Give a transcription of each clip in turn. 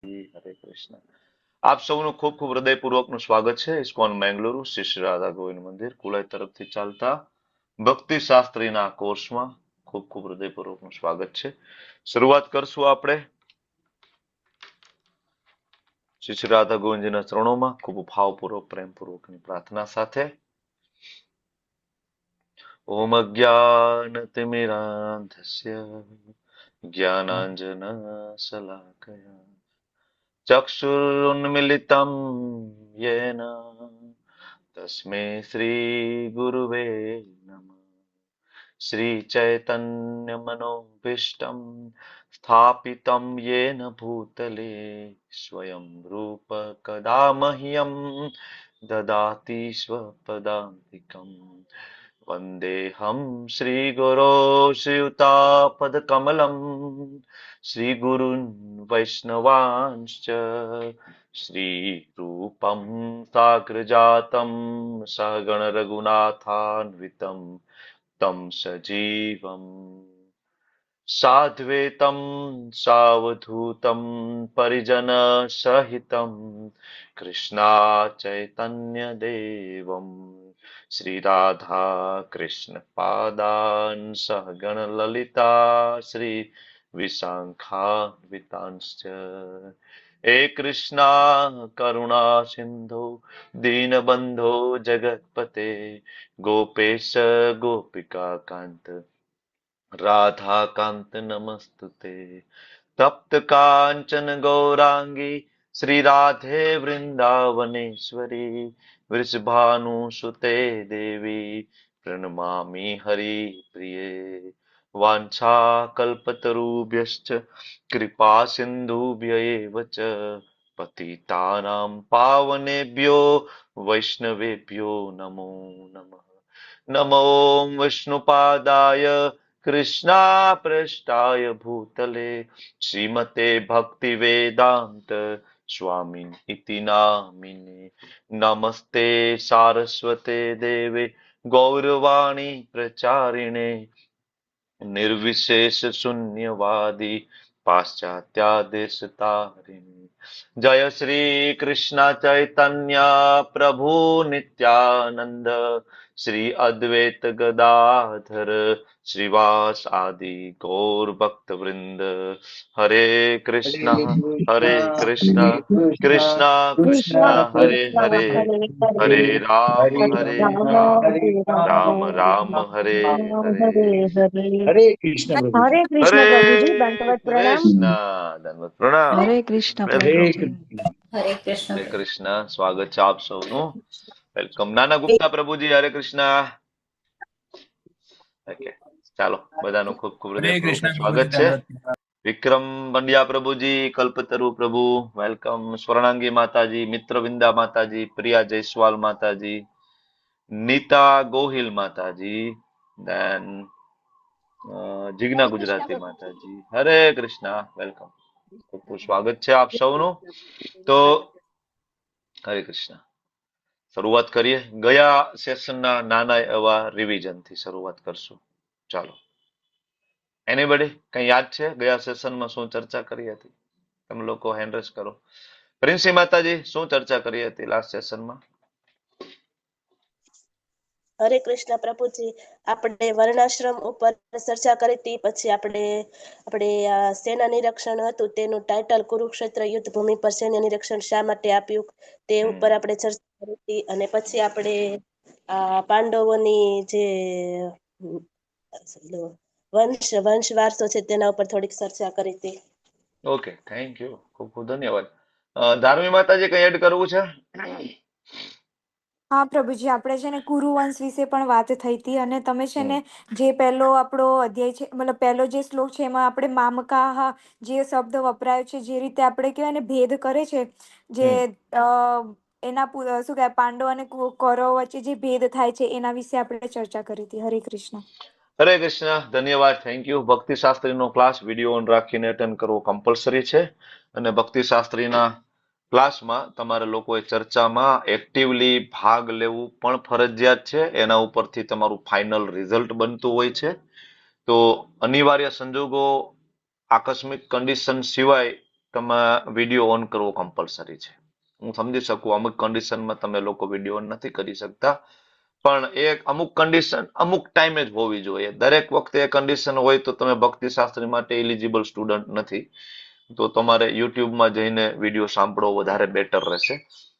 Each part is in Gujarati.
હરે કૃષ્ણ. આપ સૌનું ખૂબ ખૂબ હૃદયપૂર્વકનું સ્વાગત છે ઇસ્કોન મેંગલુરુ શ્રી શ્રી રાધા ગોવિંદ મંદિર કુલાઈ તરફથી ચાલતા ભક્તિ શાસ્ત્રીના કોર્સમાં ખૂબ ખૂબ હૃદયપૂર્વકનું સ્વાગત છે. શરૂઆત કરશું આપણે શ્રી શ્રી રાધા ગોવિંદજીના ચરણોમાં ખૂબ ભાવપૂર્વક પ્રેમપૂર્વકની પ્રાર્થના સાથે. ઓમ અજ્ઞાનતિમિરાંધસ્ય જ્ઞાનાંજન શલાકયા ચક્ષુરુન્મિલિतं येन तस्मै श्रीगुरुवे नमः. श्रीचैतन्यमनोभीष्टं स्थापितं येन भूतले स्वयं रूप कदा मह्यं ददाति स्वपदान्तिकम्. वन्देऽहं श्रीगुरो श्रीयुतापदकमलम् श्रीगुरून् वैष्णवांश्च श्रीरूपं साग्रजातं सहगण रघुनाथान्वितं तं सजीवं साद्वैतं सावधूतं परिजनसहितं कृष्णा चैतन्यदेवं श्रीराधा कृष्णपादान् सहगण ललिता श्री विशाखान्वितांश्च. हे कृष्णा करुणा सिन्धो दीनबन्धो जगत्पते गोपेश गोपिका कान्त राधाकान्त नमस्तुते. तप्त काञ्चन गौरांगी श्रीराधे वृन्दावनेश्वरी वृषभानुसुते देवी प्रणमामि हरिप्रिये. वाञ्छाकल्पतरुभ्यश्च कृपा सिन्धुभ्य एव च पतितानां पावनेभ्यो वैष्णवेभ्यो नमो नमः. नमो विष्णुपादाय कृष्णापृष्ठाय भूतले श्रीमते भक्तिवेदान्त स्वामिन् इति नामिने. नमस्ते सारस्वते देवे गौरवाणी प्रचारिणे निर्विशेष शून्यवादी पाश्चात्यादेशतारिणे. जय श्री कृष्ण चैतन्य प्रभु नित्यानंद श्री अद्वैत गदाधर श्रीवास आदि गौर भक्त वृंद. हरे कृष्ण कृष्ण कृष्ण कृष्ण हरे हरे हरे हरे राम राम राम राम हरे हरे. हरे कृष्ण प्रभु जी। हरे कृष्ण हरे प्रभु जी, दंडवत प्रणाम। कृष्ण दंडवत प्रणाम. हरे कृष्ण हरे प्रभुजी। कृष्ण हरे कृष्ण હરે કૃષ્ણ. સ્વાગત છે આપ સૌનું. વેલકમ. નાના ગુપ્તા પ્રભુજી હરે કૃષ્ણ. ઓકે, ચાલો બધાનું ખૂબ ખૂબ हरे कृष्ण હૃદયપૂર્વકનું प्रभु जी સ્વાગત છે. दंडवत प्रणाम। વિક્રમ પંડ્યા પ્રભુજી, કલ્પતરુ પ્રભુ વેલકમ. સ્વર્ણાંગી માતાજી, મિત્રવિંદા માતાજી, પ્રિયા જયસ્વાલ માતાજી, નીતા ગોહિલ માતાજી, દેન જીજ્ઞા ગુજરાતી માતાજી. હરે કૃષ્ણ. વેલકમ. ખૂબ ખૂબ સ્વાગત છે આપ સૌનું. તો હરે કૃષ્ણ. શરૂઆત કરીએ. ગયા સેશનના નાના એવા રિવિઝન થી શરૂઆત કરશું. ચાલો. એનીબડી કઈ યાદ છે ગયા સેશનમાં શું ચર્ચા કરી હતી? તમે લોકો હેન્ડ રેઝ કરો. પ્રિન્સી માતાજી શું ચર્ચા કરી હતી લાસ્ટ સેશનમાં? હરે કૃષ્ણ પ્રભુજી, આપણે વર્ણાશ્રમ ઉપર ચર્ચા કરી હતી. પછી આપણે સેના નિરીક્ષણ હતું તેનું ટાઇટલ કુરુક્ષેત્ર યુદ્ધ ભૂમિ પર સૈન્ય નિરીક્ષણ શા માટે આપ્યું તે ઉપર આપણે ચર્ચા કરી હતી. અને પછી આપણે પાંડવોની જે વંશ વારસો છે તેના ઉપર થોડીક ચર્ચા કરી હતી. Okay, thank you. ખૂબ ખૂબ ધન્યવાદ. ધાર્મી માતાજી કઈ એડ કરવું છે? હા પ્રભુજી, આપણે છે ને કુરુવંશ વિશે પણ વાત થઈ હતી અને તમે છે ને જે પહેલો આપણો અધ્યાય છે, મતલબ પહેલો જે શ્લોક છે એમાં આપણે મામકાહ જે શબ્દ વપરાયો છે, જે રીતે આપણે કહેવાય ને ભેદ કરે છે, જે એના શું કહેવાય પાંડવ અને કૌરવ વચ્ચે જે ભેદ થાય છે એના વિશે આપણે ચર્ચા કરી હતી. હરે કૃષ્ણ. હરે કૃષ્ણ. ધન્યવાદ. Thank you. ભક્તિ શાસ્ત્રીનો ક્લાસ વિડીયો ઓન રાખીને અટેન્ડ કરવો કમ્પલસરી છે. અને ભક્તિ શાસ્ત્રીના ક્લાસમાં તમારે લોકોએ ચર્ચામાં એક્ટિવલી ભાગ લેવું પણ ફરજિયાત છે. એના ઉપરથી તમારું ફાઇનલ રિઝલ્ટ બનતું હોય છે. તો અનિવાર્ય સંજોગો, આકસ્મિક કન્ડિશન સિવાય તમે વિડીયો ઓન કરવો કમ્પલસરી છે. હું સમજી શકું અમુક કન્ડિશનમાં તમે લોકો વિડીયો ઓન નથી કરી શકતા, પણ એ અમુક કન્ડિશન અમુક ટાઈમે જ હોવી જોઈએ. દરેક વખતે એ કન્ડિશન હોય તો તમે ભક્તિ શાસ્ત્રી માટે એલિજિબલ સ્ટુડન્ટ નથી. તો તમારે યુટ્યુબમાં જઈને વિડીયો સાંભળવો વધારે બેટર રહેશે.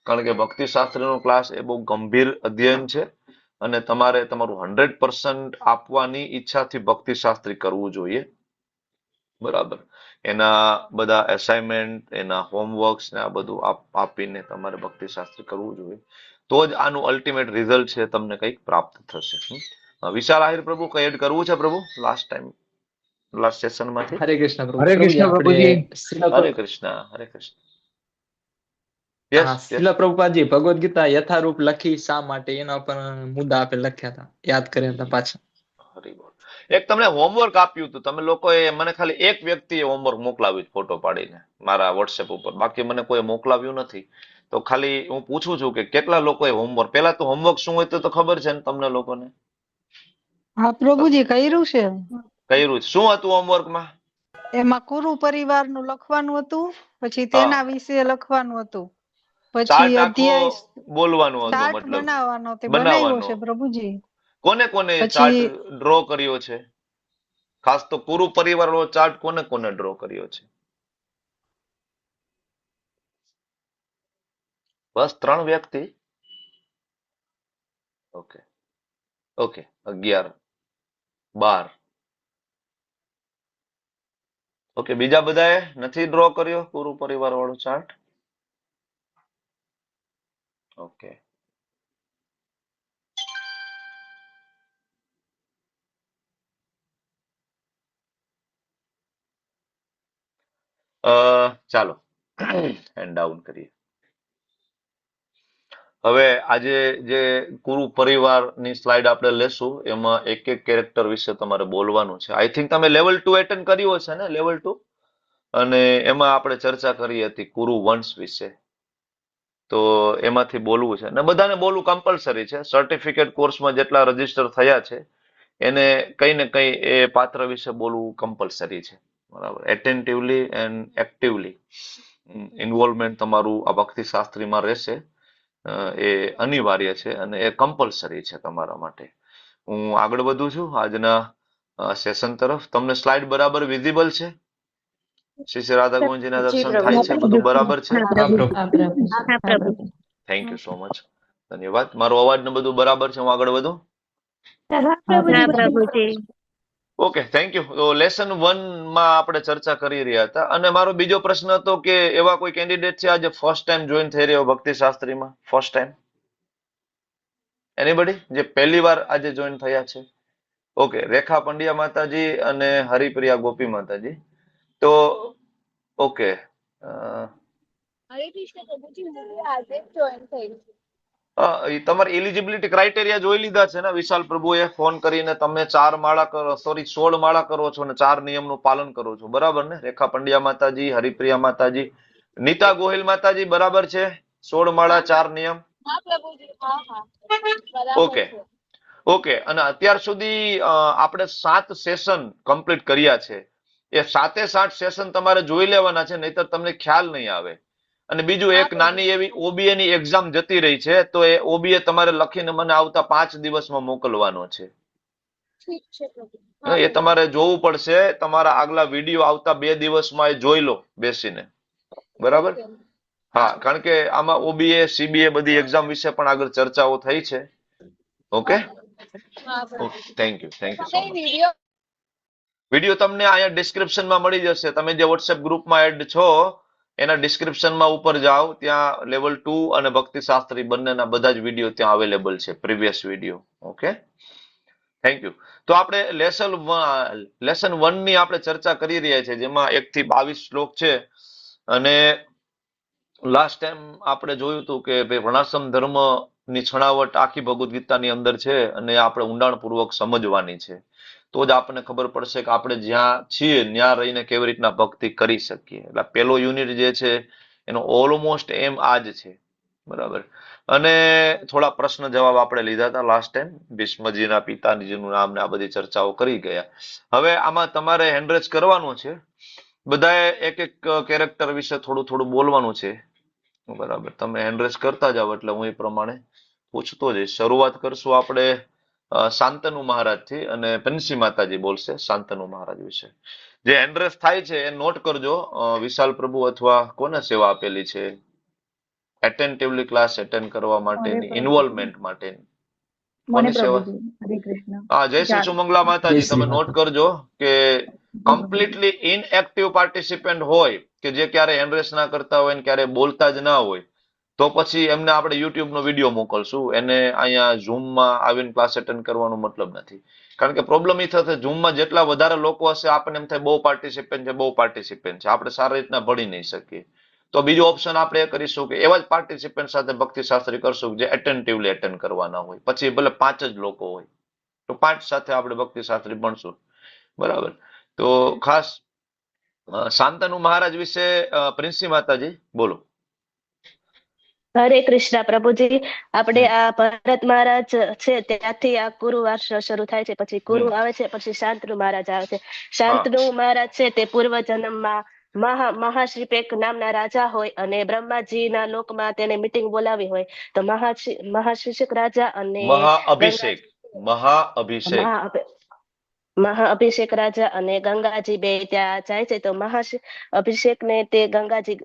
કારણ કે ભક્તિ શાસ્ત્રીનો ક્લાસ એ બહુ ગંભીર અધ્યયન છે અને તમારે તમારું 100% આપવાની ઈચ્છાથી ભક્તિ શાસ્ત્રી કરવું જોઈએ. બરાબર. એના બધા અસાઇનમેન્ટ, એના હોમવર્ક્સ ને આ બધું આપીને તમારે ભક્તિ શાસ્ત્રી કરવું જોઈએ. તો જ આનું અલ્ટિમેટ રિઝલ્ટ છે તમને કંઈક પ્રાપ્ત થશે. વિશાલ આહિર પ્રભુ કઈ એડ કરવું છે પ્રભુ લાસ્ટ ટાઈમ લાસ્ટ સેશન માંથી? હરે કૃષ્ણ પ્રભુ. હરે પ્રભુજી કૃષ્ણ પ્રભુજી. આપણે હરે કૃષ્ણ, હરે કૃષ્ણ. Yes yes. શીલા પ્રભુપાદજી ભગવદ ગીતા યથારૂપ લખી શા માટે, એના પર મુદ્દા આપણે લખ્યા હતા, યાદ કર્યા હતા પાછા. હરી બોલ. એક તમને હોમવર્ક આપ્યું હતું, તમે લોકોએ મને ખાલી એક વ્યક્તિએ હોમવર્ક મોકલાવ્યું ફોટો પાડીને મારા વોટ્સએપ ઉપર, બાકી મને કોઈ મોકલાવ્યું નથી. તો ખાલી હું પૂછું છું કે કેટલા લોકોએ હોમવર્ક, પેલા તો હોમવર્ક શું હોય તો ખબર છે ને તમને લોકોને? હા પ્રભુજી કર્યું છે. કર્યું છે. શું હતું હોમવર્કમાં? એમાં કુરુ પરિવારનું લખવાનું હતું, પછી હા, તેના વિશે લખવાનું હતું, પછી ચાર્ટ આખો અધ્યાય બોલવાનો હતો, ચાર્ટ મતલબ બનાવવાનો, તે બનાવ્યો બનાવવાનો. છે પ્રભુજી. કોને કોને ચાર્ટ પછી ડ્રો કર્યો છે? ખાસ તો કુરુ પરિવારનો ચાર્ટ કોને કોને ડ્રો કર્યો છે? બસ 3 વ્યક્તિ. Okay okay. 11 12. ઓકે, બીજા બધાએ નથી ડ્રો કર્યો કુરુ પરિવાર વાળો ચાર્ટ? ઓકે. ચાલો હેન્ડ ડાઉન કરીએ. હવે આજે જે કુરુ પરિવારની સ્લાઇડ આપણે લેશું એમાં એક એક કેરેક્ટર વિશે તમારે બોલવાનું છે. આઈ થિંક તમે લેવલ 2 એટેન્ડ કર્યું હશે ને, લેવલ 2? અને એમાં આપણે ચર્ચા કરી હતી કુરુ વંશ વિશે. તો એમાંથી બોલવું છે અને બધાને બોલવું કમ્પલસરી છે. સર્ટિફિકેટ કોર્સમાં જેટલા રજીસ્ટર થયા છે એને કઈ ને કઈ એ પાત્ર વિશે બોલવું કમ્પલસરી છે. બરાબર. એટેન્ટિવલી એન્ડ એક્ટિવલી ઇન્વોલ્વમેન્ટ તમારું આ ભક્તિ શાસ્ત્રીમાં રહેશે. એ અનિવાર્ય છે અને એ કમ્પલસરી છે તમારા માટે. હું આગળ વધું છું આજના સેશન તરફ. તમને સ્લાઇડ બરાબર વિઝિબલ છે? શ્રી શ્રી રાધા ગોવિંદજીના દર્શન થાય છે? બધું બરાબર છે? હા પ્રભુ. હા પ્રભુ. Thank you so much. ધન્યવાદ. મારો અવાજ ને બધું બરાબર છે? હું આગળ વધું? હા પ્રભુજી. Okay, thank you. તો લેસન 1 માં આપણે ચર્ચા કરી રહ્યા હતા અને મારો બીજો પ્રશ્ન હતો કે એવા કોઈ કેન્ડિડેટ છે આજે ફર્સ્ટ ટાઈમ જોઈન થઈ રહ્યો ભક્તિ શાસ્ત્રીમાં? ફર્સ્ટ ટાઈમ એનીબડી જે પહેલી વાર આજે જોઈન થયા છે? ઓકે, રેખા પંડ્યા માતાજી અને હરિપ્રિયા ગોપી માતાજી. તો ઓકે, તમારી એલિજિબિલિટી ક્રાઇટેરિયા જોઈ લીધા છે ને વિશાલ પ્રભુએ ફોન કરીને? તમે 4 માળા કરો, સોરી 16 માળા કરો છો અને 4 નિયમનું પાલન કરો છો, બરાબર ને? રેખા પંડ્યા માતાજી, હરિપ્રિયા માતાજી, નીતા ગોહિલ માતાજી, બરાબર છે? 16 માળા 4 નિયમ. Okay okay. અને અત્યાર સુધી આપણે 7 સેશન કમ્પ્લીટ કર્યા છે. એ 7 સેશન તમારે જોઈ લેવાના છે, નહીતર તમને ખ્યાલ નહીં આવે. અને બીજું એક નાની એવી OBA ની એક્ઝામ જતી રહી છે, તો એ OBA તમારે લખીને મને આવતા 5 દિવસમાં મોકલવાનો છે. એ તમારે જોવું પડશે. તમારા આગલા વિડીયો આવતા 2 દિવસમાં એ જોઈ લો બેસીને, બરાબર? હા, કારણ કે આમાં OBA CBA બધી એક્ઝામ વિશે પણ આગળ ચર્ચાઓ થઈ છે. Okay, thank you so much. Video તમને અહીંયા ડિસ્ક્રિપ્શનમાં મળી જશે. તમે જે વોટ્સએપ ગ્રુપમાં એડ છો એના ડિસ્ક્રિપ્શનમાં ઉપર જાઓ, ત્યાં લેવલ 2 અને ભક્તિ શાસ્ત્રી બંનેના બધા જ વિડીયો ત્યાં અવેલેબલ છે, previous video. Okay, thank you. તો આપણે લેસન 1 ની આપણે ચર્ચા કરી રહ્યા છીએ, જેમાં 1 થી 22 શ્લોક છે. અને લાસ્ટ ટાઈમ આપણે જોયું હતું કે ભાઈ વર્ણાશ્રમ ધર્મની છણાવટ આખી ભગવદ ગીતાની અંદર છે અને આપણે ઊંડાણપૂર્વક સમજવાની છે. તો જ આપણને ખબર પડશે કે આપણે જ્યાં છીએ ત્યાં રહીને કેવી રીતના ભક્તિ કરી શકીએ. એટલે પેલો યુનિટ જે છે એનો ઓલમોસ્ટ એમ આ જ છે, બરાબર? અને થોડા પ્રશ્ન જવાબ આપણે લીધા હતા લાસ્ટ ટાઈમ. ભીષ્મજીના પિતાજીનું નામ ને આ બધી ચર્ચાઓ કરી ગયા. હવે આમાં તમારે હેન્ડરેજ કરવાનું છે. બધાએ એક એક કેરેક્ટર વિશે થોડું થોડું બોલવાનું છે. બરાબર, તમે હેન્ડ રેઝ કરતા જાઓ એટલે હું એ પ્રમાણે પૂછતો જઈશ. શરૂઆત કરશું આપણે શાંતનુ મહારાજ થી, અને પંસી માતાજી બોલશે શાંતનુ મહારાજ વિશે. જે હેન્ડ રેઝ થાય છે એ નોટ કરજો. વિશાલ પ્રભુ અથવા કોને સેવા આપેલી છે એટેન્ટિવલી ક્લાસ એટેન્ડ કરવા માટેની, ઇન્વોલ્વમેન્ટ માટેની? કોની સેવા? હા, જય શ્રી સુમંગલા જય માતાજી. શ્રી તમે નોટ માતા. કરજો કે કમ્પ્લીટલી ઇનએક્ટિવ પાર્ટિસિપન્ટ હોય, કે જે ક્યારે હેન્ડ રેસ ના કરતા હોય ને ક્યારે બોલતા જ ના હોય, તો પછી એમને આપણે યુટ્યુબ નો વિડીયો મોકલશું. એને અહીંયા ઝૂમમાં આવીને ક્લાસ એટેન્ડ કરવાનો મતલબ નથી. કારણ કે પ્રોબ્લેમ એ થશે, ઝૂમમાં જેટલા વધારે લોકો હશે આપણને એમ થાય બહુ પાર્ટિસિપન્ટ છે, બહુ પાર્ટિસિપન્ટ છે, આપણે સારી રીતના ભણી નહીં શકીએ. તો બીજો ઓપ્શન આપણે એ કરીશું કે એવા જ પાર્ટિસિપન્ટ સાથે ભક્તિ શાસ્ત્રી કરશું જે એટેન્ટિવલી એટેન્ડ કરવાના હોય. પછી ભલે 5 જ લોકો હોય તો 5 સાથે આપણે ભક્તિ શાસ્ત્રી ભણશું. બરાબર. તો ખાસ શાંતનુ મહારાજ વિશે પ્રિન્સી માતાજી બોલો. હરે કૃષ્ણ પ્રભુજી. આપણે આ ભરત મહારાજ છે ત્યાંથી આ કુરુવાર શરૂ થાય છે. પછી કુરુ આવે છે, પછી શાંતનુ મહારાજ આવે છે. શાંતનુ મહારાજ છે તે પૂર્વ જન્મમાં મહાશ્રીપેક નામના રાજા હોય, અને બ્રહ્માજીના લોકમાં તેને મીટિંગ બોલાવી હોય. તો મહાશ્રીપેક રાજા અને મહાઅભિષેક, મહાઅભિષેક. મહાઅભિષેક રાજા અને ગંગાજી બે ત્યાં જાય છે. તો અભિષેક ને તે ગંગાજી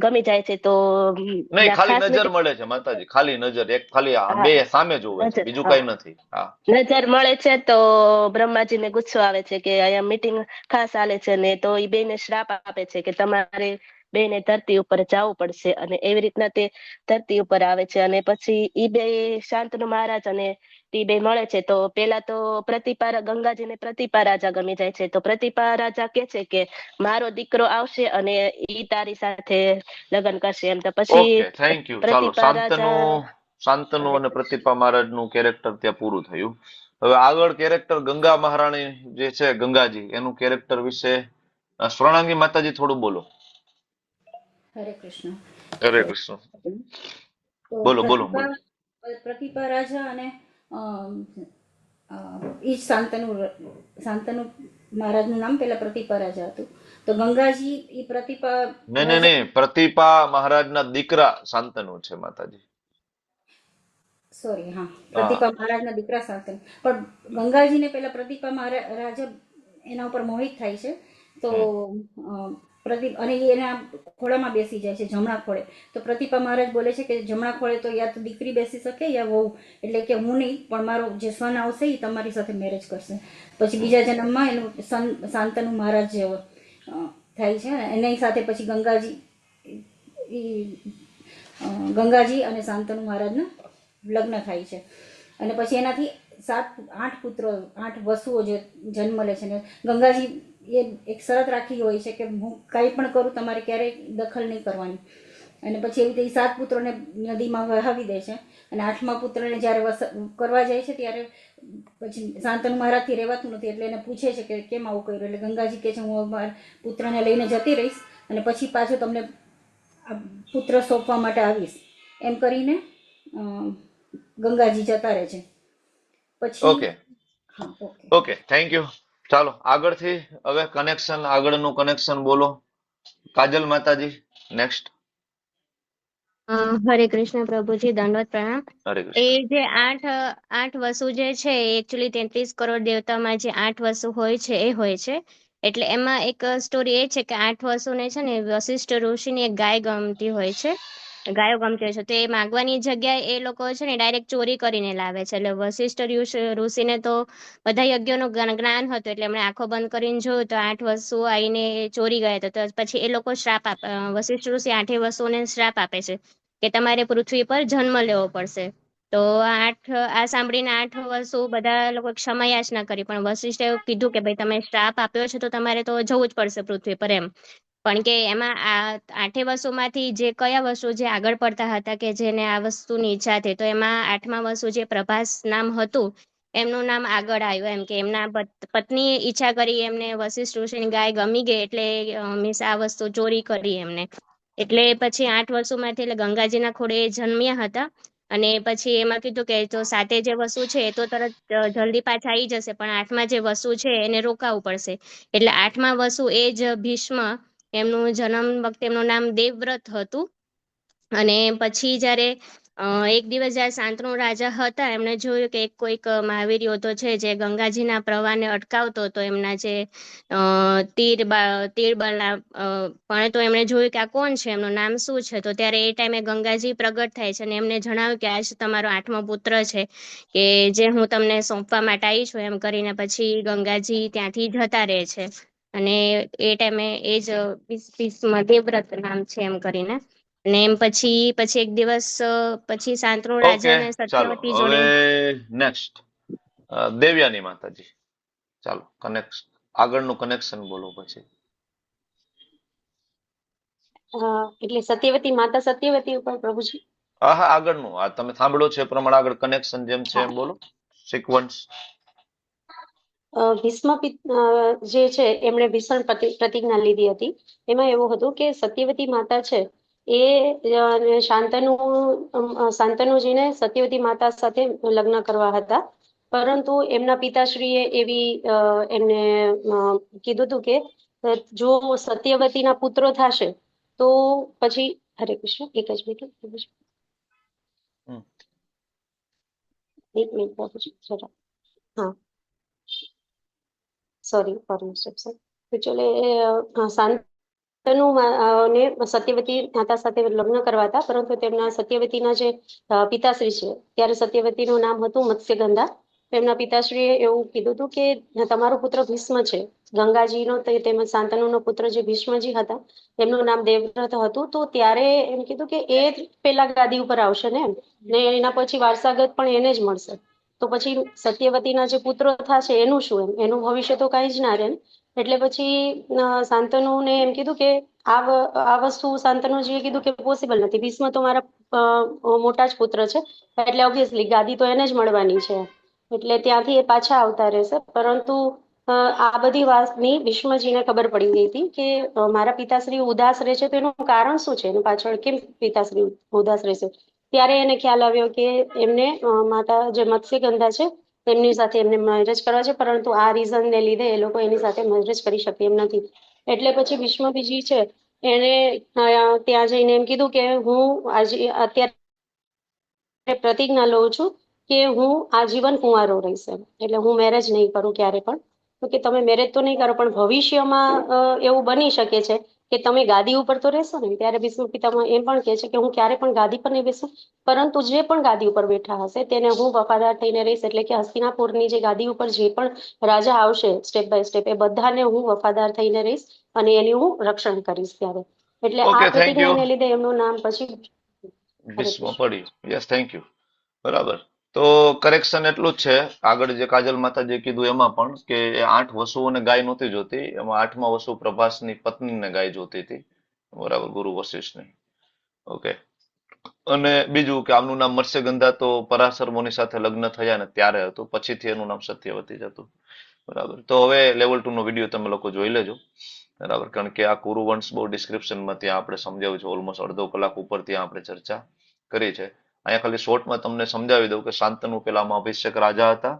ગમી જાય છે. તો નહીં, ખાલી નજર મળે છે માતાજી, ખાલી નજર, એક ખાલી બે સામે જોવે છે, બીજું કઈ નથી. હા, નજર મળે છે. તો બ્રહ્માજીને ગુસ્સો આવે છે કે અહીંયા મીટિંગ ખાસ ચાલે છે ને, તો એ બેને શ્રાપ આપે છે કે તમારે બેને ધરતી ઉપર જવું પડશે. અને એવી રીતના તે ધરતી ઉપર આવે છે. અને પછી ઈ બે શાંતનુ મહારાજ અને ઈ બે મળે છે. તો પેલા તો ગંગાજીને પ્રતિપા રાજા ગમી જાય છે. તો પ્રતિપા રાજા કે છે કે મારો દીકરો આવશે અને ઈ તારી સાથે લગ્ન કરશે એમ. તો પછી ઓકે, થેન્ક યુ. ચાલો, શાંતનુ અને પ્રતિપા મહારાજનું કેરેક્ટર ત્યાં પૂરું થયું. હવે આગળ કેરેક્ટર ગંગા મહારાણી જે છે, ગંગાજી, એનું કેરેક્ટર વિશે સ્વર્ણાંગી માતાજી થોડું બોલો. હરે કૃષ્ણ. હરે કૃષ્ણ. તો બોલો બોલો બોલો. પ્રતિપા રાજા અને ઈ શાંતનુ મહારાજનું નામ પેલા પ્રતિપા રાજા હતું. તો ગંગાજી ઈ પ્રતિપા નહીં, પ્રતિપા મહારાજના દીકરા શાંતનુ છે માતાજી. સોરી, હા, પ્રતિપા મહારાજના દીકરા શાંતનુ. પણ ગંગાજીને પેલા પ્રતિપા રાજા એના ઉપર મોહિત થાય છે. તો અને એના ખોળામાં બેસી જાય છે, જમણા ખોળે. તો પ્રતિપા મહારાજ બોલે છે કે જમણા ખોળે તો યા તો દીકરી બેસી શકે યા વહુ, એટલે કે હું નહીં, પણ મારો જે સન આવશે એ તમારી સાથે મેરેજ કરશે. પછી બીજા જન્મમાં એનું સન શાંતનુ મહારાજ થાય છે. એની સાથે પછી ગંગાજી અને શાંતનુ મહારાજના લગ્ન થાય છે. અને પછી એનાથી 8 વસુઓ જે જન્મ લે છે. ને ગંગાજી એ એક શરત રાખી હોય છે કે હું કંઈ પણ કરું તમારે ક્યારેય દખલ નહીં કરવાની. અને પછી એવી રીતે 7 પુત્રોને નદીમાં વહાવી દે છે. અને 8મા પુત્રને જ્યારે કરવા જાય છે ત્યારે પછી શાંતનુ મહારાજથી રહેવાતું નથી. એટલે એને પૂછે છે કે કેમ આવું કર્યું. એટલે ગંગાજી કહે છે હું મારા પુત્રને લઈને જતી રહીશ અને પછી પાછું તમને પુત્ર સોંપવા માટે આવીશ, એમ કરીને ગંગાજી જતા રહે છે. પછી ઓકે, થેન્ક યુ. ચાલો આગળથી હવે આગળનું કનેક્શન બોલો. કાજલ માતાજી નેક્સ્ટ. હરે કૃષ્ણ પ્રભુજી, દંડવત પ્રણામ. હરે એ કૃષ્ણ. જે આઠ વસુ જે છે એ એકચ્યુઅલી 33 કરોડ દેવતામાં જે 8 વસુ હોય છે એ હોય છે. એટલે એમાં એક સ્ટોરી એ છે કે 8 વસુને છે ને વશિષ્ઠ ઋષિની એક ગાય ગમતી હોય છે, ગાયો ગમતી હોય છે. તો એ માગવાની જગ્યાએ એ લોકો છે ને ડાયરેક્ટ ચોરી કરીને લાવે છે. એટલે વશિષ્ઠ ઋષિને તો બધા યજ્ઞોનું જ્ઞાન હતું, એટલે એમણે આંખો બંધ કરીને જોયું તો 8 વસુ આવીને ચોરી ગયા હતા. તો પછી એ લોકો વશિષ્ઠ ઋષિ 8 વસુને શ્રાપ આપે છે કે તમારે પૃથ્વી પર જન્મ લેવો પડશે. તો આ સાંભળીને 8 વસુ બધા લોકો ક્ષમા યાચના કરી, પણ વશિષ્ઠે એવું કીધું કે ભાઈ તમે શ્રાપ આપ્યો છે તો તમારે તો જવું જ પડશે પૃથ્વી પર એમ. પણ કે એમાં આ 8 વસુમાંથી જે કયા વસુ જે આગળ પડતા હતા કે જેને આ વસ્તુની ઈચ્છા હતી, તો એમાં 8મા વસુ જે પ્રભાસ નામ હતું એમનું નામ આગળ આવ્યું. એમ કે એમના પત્નીએ ઈચ્છા કરી, એમને વશિષ્ઠ ઋષિની ગાય ગમી ગઈ એટલે મીન્સ આ વસ્તુ ચોરી કરી એમને. એટલે પછી 8 વર્ષોમાંથી એટલે ગંગાજીના ખોળે જન્મ્યા હતા. અને પછી એમાં કીધું કે તો 7 જે વસુ છે એ તો તરત જલ્દી પાછા આવી જશે, પણ 8મા જે વસુ છે એને રોકાવું પડશે. એટલે 8મા વસુ એ જ ભીષ્મ એમનું જન્મ વખતે એમનું નામ દેવવ્રત હતું. અને પછી જ્યારે એક દિવસ જ્યારે શાંતનુ રાજા હતા, એમણે જોયું કે કોઈક મહાવીર યોદ્ધો છે જે ગંગાજીના પ્રવાહને અટકાવતો હતો, એમના જે તીર બળના પણ તો એમણે જોયું કે આ કોણ છે, એમનું નામ શું છે. તો ત્યારે એ ટાઈમે ગંગાજી પ્રગટ થાય છે અને એમને જણાવ્યું કે આ તમારો 8મો પુત્ર છે, કે જે હું તમને સોંપવા માટે આવી છું, એમ કરીને પછી ગંગાજી ત્યાંથી જતા રહે છે. અને એ ટાઈમે એ જ ભીષ્મ દેવવ્રત નામ છે એમ કરીને. અને એમ પછી એક દિવસ પછી શાંતનુ ઓકે, રાજાને ચાલો સત્યવતી હવે જોડે. નેક્સ્ટ દેવયાની માતાજી. ચાલો આગળનું કનેક્શન બોલો પછી. એટલે સત્યવતી માતા સત્યવતી ઉપર પ્રભુજી. હા, આગળનું આ તમે સાંભળો છો એ પ્રમાણે આગળ કનેક્શન જેમ છે એમ બોલો, સિક્વન્સ. જે છે એમણે ભીષણ પ્રતિજ્ઞા લીધી હતી. એમાં એવું હતું કે સત્યવતી માતા છે એ શાંતનુજીને સત્યવતી માતા સાથે લગ્ન કરવા હતા. પરંતુ એમના પિતાશ્રીએ એવી એમને કીધું હતું કે જો સત્યવતીના પુત્રો થશે તો પછી હરે કૃષ્ણ, એક જ મિનિટ પ્રભુજી. એક મિનિટ પ્રભુજી જરા. હા, sorry for mistake sir. Actually Shantanu ને સત્યવતી માતા સાથે લગ્ન કરવા હતા, પરંતુ તેમના સત્યવતીના જે પિતાશ્રી છે, ત્યારે સત્યવતીનું નામ હતું મત્સ્યગંધા. એમના પિતાશ્રીએ એવું કીધું હતું કે તમારો પુત્ર ભીષ્મ છે. ગંગાજીનો તેમજ શાંતનુનો પુત્ર જે ભીષ્મજી હતા, એમનું નામ દેવવ્રત હતું. તો ત્યારે એમ કીધું કે એ જ પેલા ગાદી ઉપર આવશે ને એમ, ને એના પછી વારસાગત પણ એને જ મળશે. તો પછી સત્યવતીના જે પુત્રો થશે એનું શું, એનું ભવિષ્ય તો કઈ જ ના રહે. એટલે પછી શાંતનુને એમ કીધું કે આ વસ્તુ શાંતનુજીએ કીધું કે પોસિબલ નથી. ભીષ્મ તો મારા મોટા જ પુત્ર છે, એટલે ઓબ્વિયસલી ગાદી તો એને જ મળવાની છે. એટલે ત્યાંથી એ પાછા આવતા રહેશે. પરંતુ આ બધી વાતની ભીષ્મજીને ખબર પડી ગઈ હતી કે મારા પિતાશ્રી ઉદાસ રહેશે, તો એનું કારણ શું છે, એનું પાછળ કેમ પિતાશ્રી ઉદાસ રહેશે. ત્યારે એને ખ્યાલ આવ્યો કે એમને માતા જે મત્સ્યગંધા છે એમની સાથે એમને મેરેજ કરવા છે, પરંતુ આ રીઝનને લીધે એ લોકો એની સાથે મેરેજ કરી શકે એમ નથી. એટલે પછી ભીષ્મજી છે એને ત્યાં જઈને એમ કીધું કે હું અત્યારે પ્રતિજ્ઞા લઉં છું કે હું આજીવન કુંવારો રહીશ. એટલે હું મેરેજ નહીં કરું ક્યારે પણ. તો કે તમે મેરેજ તો નહીં કરો, પણ ભવિષ્યમાં એવું બની શકે છે કે તમે ગાદી ઉપર તો રહેશો ને. ત્યારે ભીષ્મ પિતામહ એમ પણ કહે છે કે હું ક્યારે પણ ગાદી પર નહીં બેસું, પરંતુ જે પણ ગાદી ઉપર બેઠા હશે તેને હું વફાદાર થઈને રહીશ. એટલે કે હસ્તિનાપુરની જે ગાદી ઉપર જે પણ રાજા આવશે સ્ટેપ બાય સ્ટેપ, એ બધાને હું વફાદાર થઈને રહીશ અને એની હું રક્ષણ કરીશ ત્યારે. એટલે આ ઓકે, થેન્ક યુ. પ્રતિજ્ઞાને લીધે એમનું નામ પછી ભીષ્મ પડ્યું. Yes, thank you. બરાબર. તો કરેક્શન એટલું જ છે, આગળ જે કાજલ માતાજીએ કીધું એમાં પણ, કે એ 8 વસુઓને ગાય નહોતી જોતી, એમાં 8મા વસુ પ્રભાસની પત્નીને ગાય જોતી હતી. બરાબર, ગુરુ વશિષ્ઠની. ઓકે. અને બીજું કે આમનું નામ મત્સ્યગંધા તો પરાશર મુનિ સાથે લગ્ન થયા ને ત્યારે હતું, પછીથી એનું નામ સત્યવતી જ હતું. બરાબર. તો હવે લેવલ 2 નો વિડીયો તમે લોકો જોઈ લેજો. બરાબર, કારણ કે આ કુરુવંશ બહુ ડિસ્ક્રિપ્શનમાં ત્યાં આપણે સમજાવ્યું છે, ઓલમોસ્ટ અડધો કલાક ઉપર ત્યાં આપણે ચર્ચા કરી છે. અહીંયા ખાલી શોર્ટમાં તમને સમજાવી દઉં કે શાંતનુ પેલામાં અભિષેક રાજા હતા.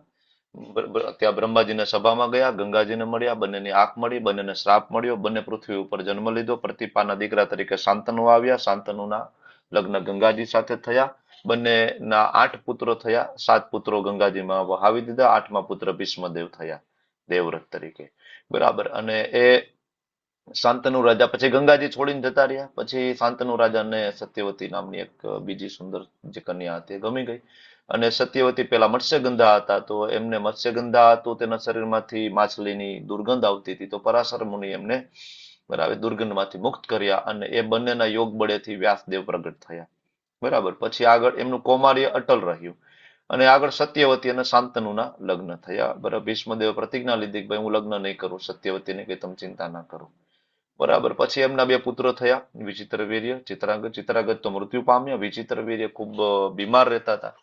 ત્યાં બ્રહ્માજીને સભામાં ગયા, ગંગાજીને મળ્યા, બંનેની આંખ મળી, બંનેને શ્રાપ મળ્યો, બંને પૃથ્વી ઉપર જન્મ લીધો. પ્રતિપાના દીકરા તરીકે શાંતનુ આવ્યા. શાંતનુના લગ્ન ગંગાજી સાથે થયા. બંનેના 8 પુત્રો થયા. 7 પુત્રો ગંગાજીમાં વહાવી દીધા. 8મા પુત્ર ભીષ્મદેવ થયા દેવવ્રત તરીકે. બરાબર. અને એ શાંતનુ રાજા પછી ગંગાજી છોડીને જતા રહ્યા. પછી શાંતનુ રાજાને સત્યવતી નામની એક બીજી સુંદર જે કન્યા હતી એ ગમી ગઈ. અને સત્યવતી પેલા મત્સ્યગંધા હતા, તો એમને મત્સ્યગંધા હતું તેના શરીરમાંથી માછલીની દુર્ગંધ આવતી હતી. તો પરાશર મુનિ એમને બરાબર દુર્ગંધમાંથી મુક્ત કર્યા અને એ બંનેના યોગ બળેથી વ્યાસદેવ પ્રગટ થયા. બરાબર. પછી આગળ એમનું કૌમાર્ય અટલ રહ્યું અને આગળ સત્યવતી અને શાંતનુના લગ્ન થયા. બરાબર. ભીષ્મદેવે પ્રતિજ્ઞા લીધી કે ભાઈ હું લગ્ન નહીં કરું સત્યવતીને, કે તમે ચિંતા ના કરો. બરાબર. પછી એમના 2 પુત્રો થયા, વિચિત્રવીર્ય, ચિત્રાંગદ. ચિત્રાંગદ તો મૃત્યુ પામ્યા. વિચિત્રવીર્ય ખૂબ બીમાર રહેતા હતા.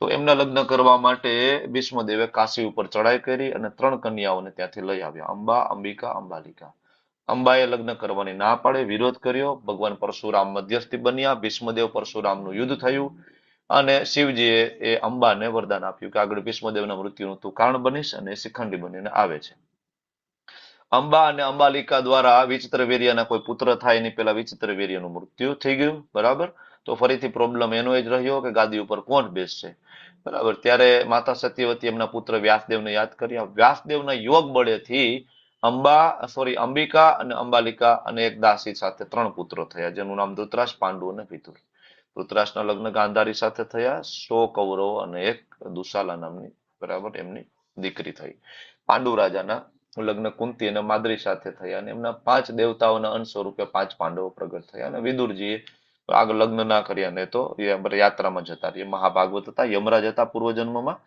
તો એમના લગ્ન કરવા માટે ભીષ્મદેવે કાશી ઉપર ચડાઈ કરી અને 3 કન્યાઓને ત્યાંથી લઈ આવ્યા, અંબા, અંબિકા, અંબાલિકા. અંબાએ લગ્ન કરવાની ના પાડે, વિરોધ કર્યો. ભગવાન પરશુરામ મધ્યસ્થી બન્યા. ભીષ્મદેવ પરશુરામનું યુદ્ધ થયું અને શિવજીએ એ અંબાને વરદાન આપ્યું કે આગળ ભીષ્મદેવના મૃત્યુનું તું કારણ બનીશ, અને શિખંડી બનીને આવે છે. અંબા અને અંબાલિકા દ્વારા વિચિત્ર વીર્યના કોઈ પુત્ર થાય એની પેલા વિચિત્ર વીર્યનું મૃત્યુ થઈ ગયું, બરાબર. તો ફરીથી પ્રોબ્લેમ એનો જ રહ્યો કે ગાદી ઉપર કોણ બેસશે, બરાબર. ત્યારે માતા સત્યવતી એમના પુત્ર વ્યાસદેવને યાદ કર્યા. વ્યાસદેવના યોગ બળેથી અંબિકા અને અંબાલિકા અને એક દાસી સાથે 3 પુત્રો થયા, જેનું નામ ધૃતરાષ્ટ્ર, પાંડુ અને વિદુર. ધૃતરાષ્ટ્રના લગ્ન ગાંધારી સાથે થયા. 100 કૌરવ અને એક દુશાલા નામની, બરાબર, એમની દીકરી થઈ. પાંડુ રાજાના લગ્ન કુંતી અને માદ્રી સાથે થયા અને એમના 5 દેવતાઓના અંશ સ્વરૂપે 5 પાંડવો પ્રગટ થયા. અને વિદુરજીએ આગળ લગ્ન ના કર્યા ને તો યાત્રામાં જતા રહ્યા. મહાભાગવત હતા, યમરાજ હતા પૂર્વજન્મમાં,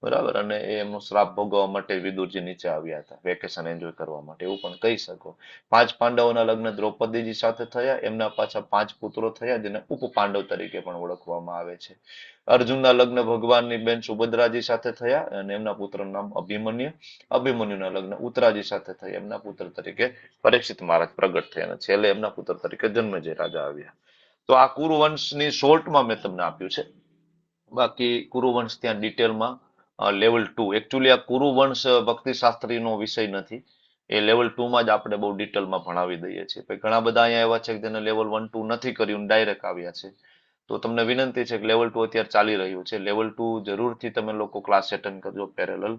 બરાબર. અને એમનો શ્રાપ ભોગવવા માટે વિદુરજી નીચે આવ્યા હતા, વેકેશન એન્જોય કરવા માટે, એવું પણ કહી શકો. 5 પાંડવોના લગ્ન દ્રૌપદીજી સાથે થયા. એમના પાછા 5 પુત્રો થયા, જેને ઉપ પાંડવ તરીકે પણ ઓળખવામાં આવે છે. અર્જુનના લગ્ન ભગવાનની બેન સુભદ્રાજી સાથે થયા અને એમના પુત્રનું નામ અભિમન્યુ. અભિમન્યુના લગ્ન ઉત્તરાજી સાથે થયા. એમના પુત્ર તરીકે પરીક્ષિત મહારાજ પ્રગટ થયા અને છેલ્લે એમના પુત્ર તરીકે જન્મેજય રાજા આવ્યા. તો આ કુરુવંશની શોર્ટમાં મેં તમને આપ્યું છે. બાકી કુરુવંશ ત્યાં ડિટેલમાં લેવલ 2, એકચ્યુઅલી આ કુરુવંશ ભક્તિશાસ્ત્રીનો વિષય નથી, એ લેવલ 2 માં જ આપણે બહુ ડિટેલમાં ભણાવી દઈએ છીએ. ઘણા બધા અહીંયા એવા છે કે જેને લેવલ 1 2 નથી કર્યું, ડાયરેક્ટ આવ્યા છે. તો તમને વિનંતી છે કે લેવલ 2 અત્યારે ચાલી રહ્યું છે. લેવલ 2 જરૂરથી તમે લોકો ક્લાસ એટેન્ડ કરજો પેરેલલ.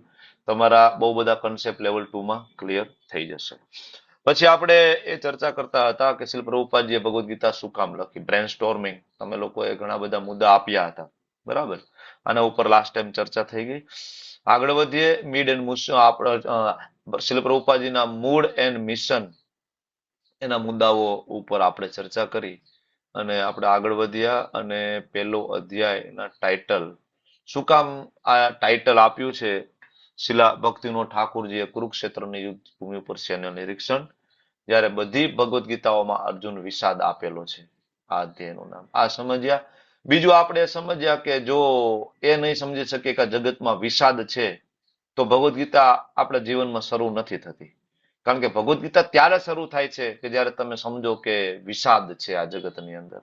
તમારા બહુ બધા કન્સેપ્ટ લેવલ 2 માં ક્લિયર થઈ જશે. પછી આપણે એ ચર્ચા કરતા હતા કે શ્રીલ પ્રભુપાદજીએ ભગવદ્ ગીતા શું કામ લખી, બ્રેન સ્ટોર્મિંગ. તમે લોકોએ ઘણા બધા મુદ્દા આપ્યા હતા, બરાબર. આના ઉપર લાસ્ટ ટાઈમ ચર્ચા થઈ ગઈ. આગળ વધીએ. મિડ એન્ડ શ્રીલ પ્રભુપાદજીના મૂળ એન્ડ મિશન, એના મુદ્દાઓ ઉપર આપણે ચર્ચા કરી અને આપણે આગળ વધ્યા. અને પહેલો અધ્યાયના ટાઇટલ, શું કામ આ ટાઇટલ આપ્યું છે, શિલા ભક્તિનો ઠાકોરજીએ કુરુક્ષેત્રની યુદ્ધ ભૂમિ ઉપર સૈન્ય નિરીક્ષણ, જ્યારે બધી ભગવદ્ ગીતાઓમાં અર્જુન વિષાદ આપેલો છે. આ અધ્યાયનું નામ આ સમજ્યા. બીજું આપણે સમજ્યા કે જો એ નહીં સમજી શકીએ કે જગતમાં વિષાદ છે તો ભગવદ્ ગીતા આપણા જીવનમાં શરૂ નથી થતી. કારણ કે ભગવદ્ ગીતા ત્યારે શરૂ થાય છે કે જ્યારે તમે સમજો કે વિષાદ છે આ જગતની અંદર.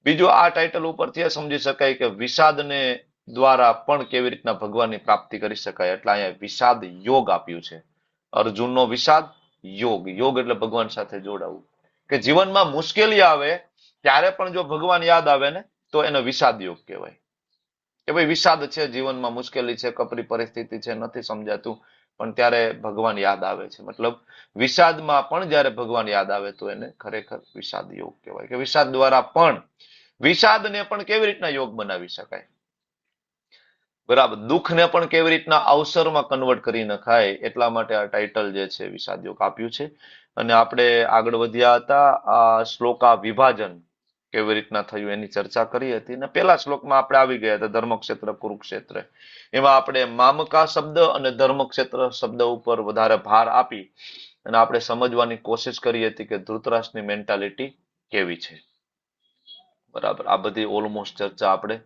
બીજું આ ટાઇટલ ઉપરથી એ સમજી શકાય કે વિષાદને દ્વારા પણ કેવી રીતના ભગવાનની પ્રાપ્તિ કરી શકાય. એટલે અહીંયા વિષાદ યોગ આપ્યું છે. અર્જુનનો વિષાદ યોગ, યોગ એટલે ભગવાન સાથે જોડાવું. કે જીવનમાં મુશ્કેલી આવે ત્યારે પણ જો ભગવાન યાદ આવે ને તો એને વિષાદ યોગ કહેવાય. કે ભાઈ વિષાદ છે, જીવનમાં મુશ્કેલી છે, કપરી પરિસ્થિતિ છે, નથી સમજાતું, પણ ત્યારે ભગવાન યાદ આવે છે. મતલબ વિષાદમાં પણ જ્યારે ભગવાન યાદ આવે તો એને ખરેખર વિષાદ યોગ કહેવાય. કે વિષાદ દ્વારા પણ, વિષાદને પણ કેવી રીતના યોગ બનાવી શકાય, બરાબર. દુઃખને પણ કેવી રીતના અવસરમાં કન્વર્ટ કરી નખાય, એટલા માટે આ ટાઇટલ જે છે વિષાદ યોગ આપ્યું છે. અને આપણે આગળ વધ્યા હતા. આ શ્લોકા વિભાજન કેવી રીતના થયું એની ચર્ચા કરી હતી. અને પહેલા શ્લોકમાં આપણે આવી ગયા હતા ધર્મક્ષેત્ર કુરુક્ષેત્ર. એમાં આપણે મામકા શબ્દ અને ધર્મક્ષેત્ર શબ્દ ઉપર વધારે ભાર આપી અને આપણે સમજવાની કોશિશ કરી હતી કે ધૃતરાષ્ટ્રની મેન્ટાલિટી કેવી છે, બરાબર. આ બધી ઓલમોસ્ટ ચર્ચા આપણે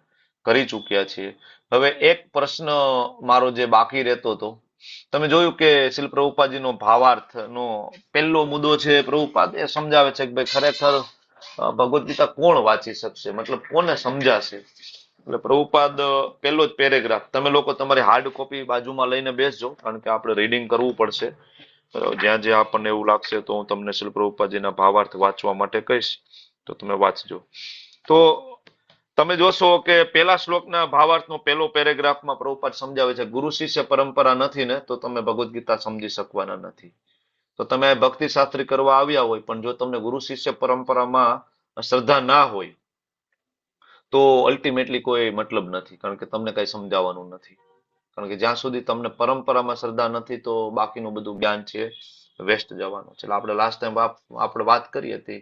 કરી ચૂક્યા છીએ. હવે એક પ્રશ્ન મારો જે બાકી રહેતો હતો, તમે જોયું કે શ્રીલ પ્રભુપાદજીનો ભાવાર્થનો પહેલો મુદ્દો છે, પ્રભુપાદ એ સમજાવે છે કે ભાઈ ખરેખર ભગવદ્ ગીતા કોણ વાંચી શકશે, મતલબ કોને સમજાશે. એટલે પ્રભુપાદ પહેલો જ પેરેગ્રાફ, તમે લોકો તમારી હાર્ડ કોપી બાજુમાં લઈને બેસજો, કારણ કે આપણે રીડિંગ કરવું પડશે. જ્યાં જ્યાં આપણને એવું લાગશે તો હું તમને શ્રીલ પ્રભુપાદજીના ભાવાર્થ વાંચવા માટે કહીશ, તો તમે વાંચજો. તો તમે જોશો કે પહેલા શ્લોકના ભાવાર્થનો પહેલો પેરેગ્રાફમાં પ્રભુપાદ સમજાવે છે ગુરુ શિષ્ય પરંપરા નથી ને તો તમે ભગવદ્ ગીતા સમજી શકવાના નથી. તો તમે ભક્તિ શાસ્ત્રી કરવા આવ્યા હોય, પણ જો તમને ગુરુ શિષ્ય પરંપરામાં શ્રદ્ધા ના હોય તો અલ્ટિમેટલી કોઈ મતલબ નથી, કારણ કે તમને કઈ સમજાવવાનું નથી. કારણ કે જ્યાં સુધી તમને પરંપરામાં શ્રદ્ધા નથી તો બાકીનું બધું જ્ઞાન છે વેસ્ટ જવાનું છે. એટલે આપણે લાસ્ટ ટાઈમ આપણે વાત કરી હતી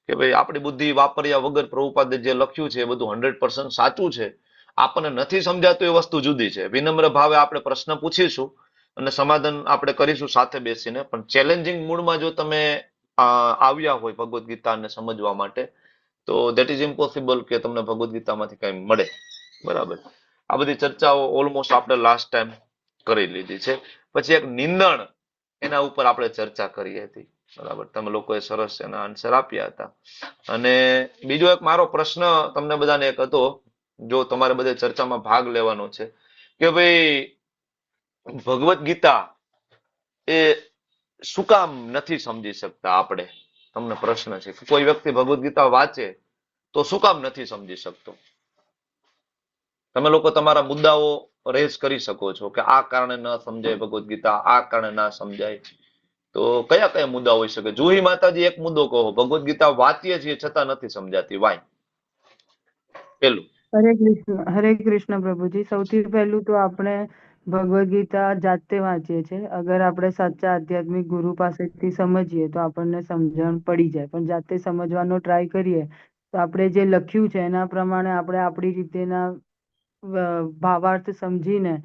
કે ભાઈ આપણી બુદ્ધિ વાપર્યા વગર પ્રભુપાદે જે લખ્યું છે એ બધું 100% સાચું છે. આપણને નથી સમજાતું એ વસ્તુ જુદી છે. વિનમ્ર ભાવે આપણે પ્રશ્ન પૂછીશું અને સમાધાન આપણે કરીશું સાથે બેસીને. પણ ચેલેન્જિંગ મૂડમાં જો તમે આવ્યા હોય ભગવદ્ ગીતાને સમજવા માટે તો દેટ ઇઝ ઇમ્પોસિબલ કે તમને ભગવદ્ ગીતામાંથી કઈ મળે, બરાબર. આ બધી ચર્ચાઓ ઓલમોસ્ટ આપણે લાસ્ટ ટાઈમ કરી લીધી છે. પછી એક નિંદણ, એના ઉપર આપણે ચર્ચા કરી હતી, બરાબર. તમે લોકોએ સરસ એના આન્સર આપ્યા હતા. અને બીજો એક મારો પ્રશ્ન તમને બધાને એક હતો, જો તમારે બધે ચર્ચામાં ભાગ લેવાનો છે, કે ભાઈ ભગવદ્ ગીતા એ શું કામ નથી સમજી શકતા આપણે? તમને પ્રશ્ન છે કે કોઈ વ્યક્તિ ભગવદ્ ગીતા વાંચે તો શું કામ નથી સમજી શકતો? તમે લોકો તમારા મુદ્દાઓ રેઝ કરી શકો છો કે આ કારણે ન સમજાય ભગવદ્ ગીતા, આ કારણે ના સમજાય. તો કયા કયા મુદ્દા હોઈ શકે? જુહી માતાજી એક મુદ્દો કહો, ભગવદ્ ગીતા વાંચીએ છીએ છતાં નથી સમજાતી, વાય? પેલું. હરે કૃષ્ણ પ્રભુજી. સૌથી પહેલું તો આપણે ભગવદ ગીતા જાતે વાંચીએ છીએ. અગર આપણે સાચા આધ્યાત્મિક ગુરુ પાસેથી સમજીએ તો આપણને સમજણ પડી જાય, પણ જાતે સમજવાનો ટ્રાય કરીએ તો આપણે જે લખ્યું છે એના પ્રમાણે આપણે આપણી રીતેના ભાવાર્થ સમજીને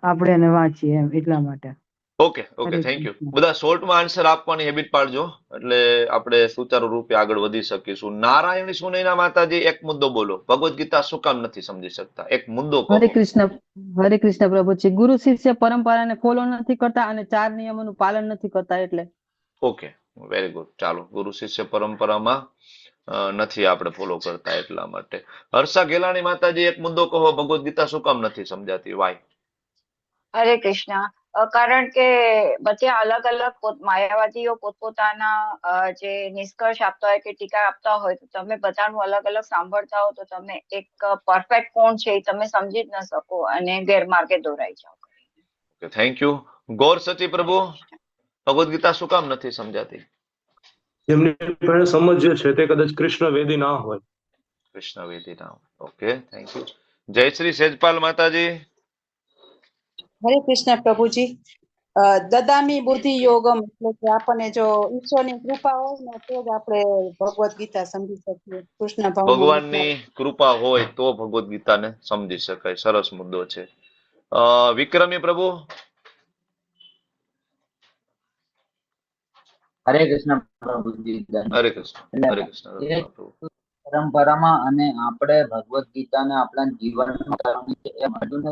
આપણે એને વાંચીએ એમ, એટલા માટે. Okay, thank you. બધા શોર્ટમાં આન્સર આપવાની હેબિટ પાડજો એટલે આપણે સુચારુ રૂપે આગળ વધી શકીશું. નારાયણી સુનૈના માતાજી એક મુદ્દો બોલો, ભગવદ્ ગીતા શું કામ નથી સમજી શકતા? એક મુદ્દો કહો. હરે કૃષ્ણ પ્રભુજી. ગુરુ શિષ્ય પરંપરાને ફોલો નથી કરતા અને 4 નિયમોનું પાલન નથી કરતા એટલે. Okay, very good. ચાલો, ગુરુ શિષ્ય પરંપરામાં નથી આપણે ફોલો કરતા એટલા માટે. હર્ષા ગેલાણી માતાજી એક મુદ્દો કહો, ભગવદ્ ગીતા શું કામ નથી સમજાતી, વાય? હરે કૃષ્ણ. કારણ કે બધા અલગ અલગ માયાવાદીઓ પોતપોતાના જે નિષ્કર્ષ આપતા હોય કે ટીકા આપતા હોય, તો તમે બધાનું અલગ અલગ સાંભળતા હો તો તમે એક પરફેક્ટ કોણ છે એ તમે સમજી જ ન શકો અને ગેરમાર્ગે દોરાઈ જાઓ. Okay, thank you. Gaur Sachi Prabhu, Bhagavad Gita શું કામ નથી સમજાતી? જેમની પાસે સમજ છે તે કદાચ કૃષ્ણ વેદી ના હોય. કૃષ્ણ વેદી ના હોય. Okay, thank you. Jayshree Sejpal માતાજી. હરે કૃષ્ણ પ્રભુજી. દદામી બુદ્ધિ યોગમ, એટલે કે આપણને જો ઈશ્વરની કૃપા હોય ને તો જ આપણે ભગવદ્ ગીતા સમજી શકીએ. કૃષ્ણ ભગવાનની કૃપા હોય તો ભગવદ્ ગીતાને સમજી શકાય. સરસ મુદ્દો છે. વિક્રમી પ્રભુ. હરે કૃષ્ણ પ્રભુજી. હરે કૃષ્ણ. પરંપરામાં અને આપણે ભગવદ્ ગીતાને આપણા જીવનમાં એ બધું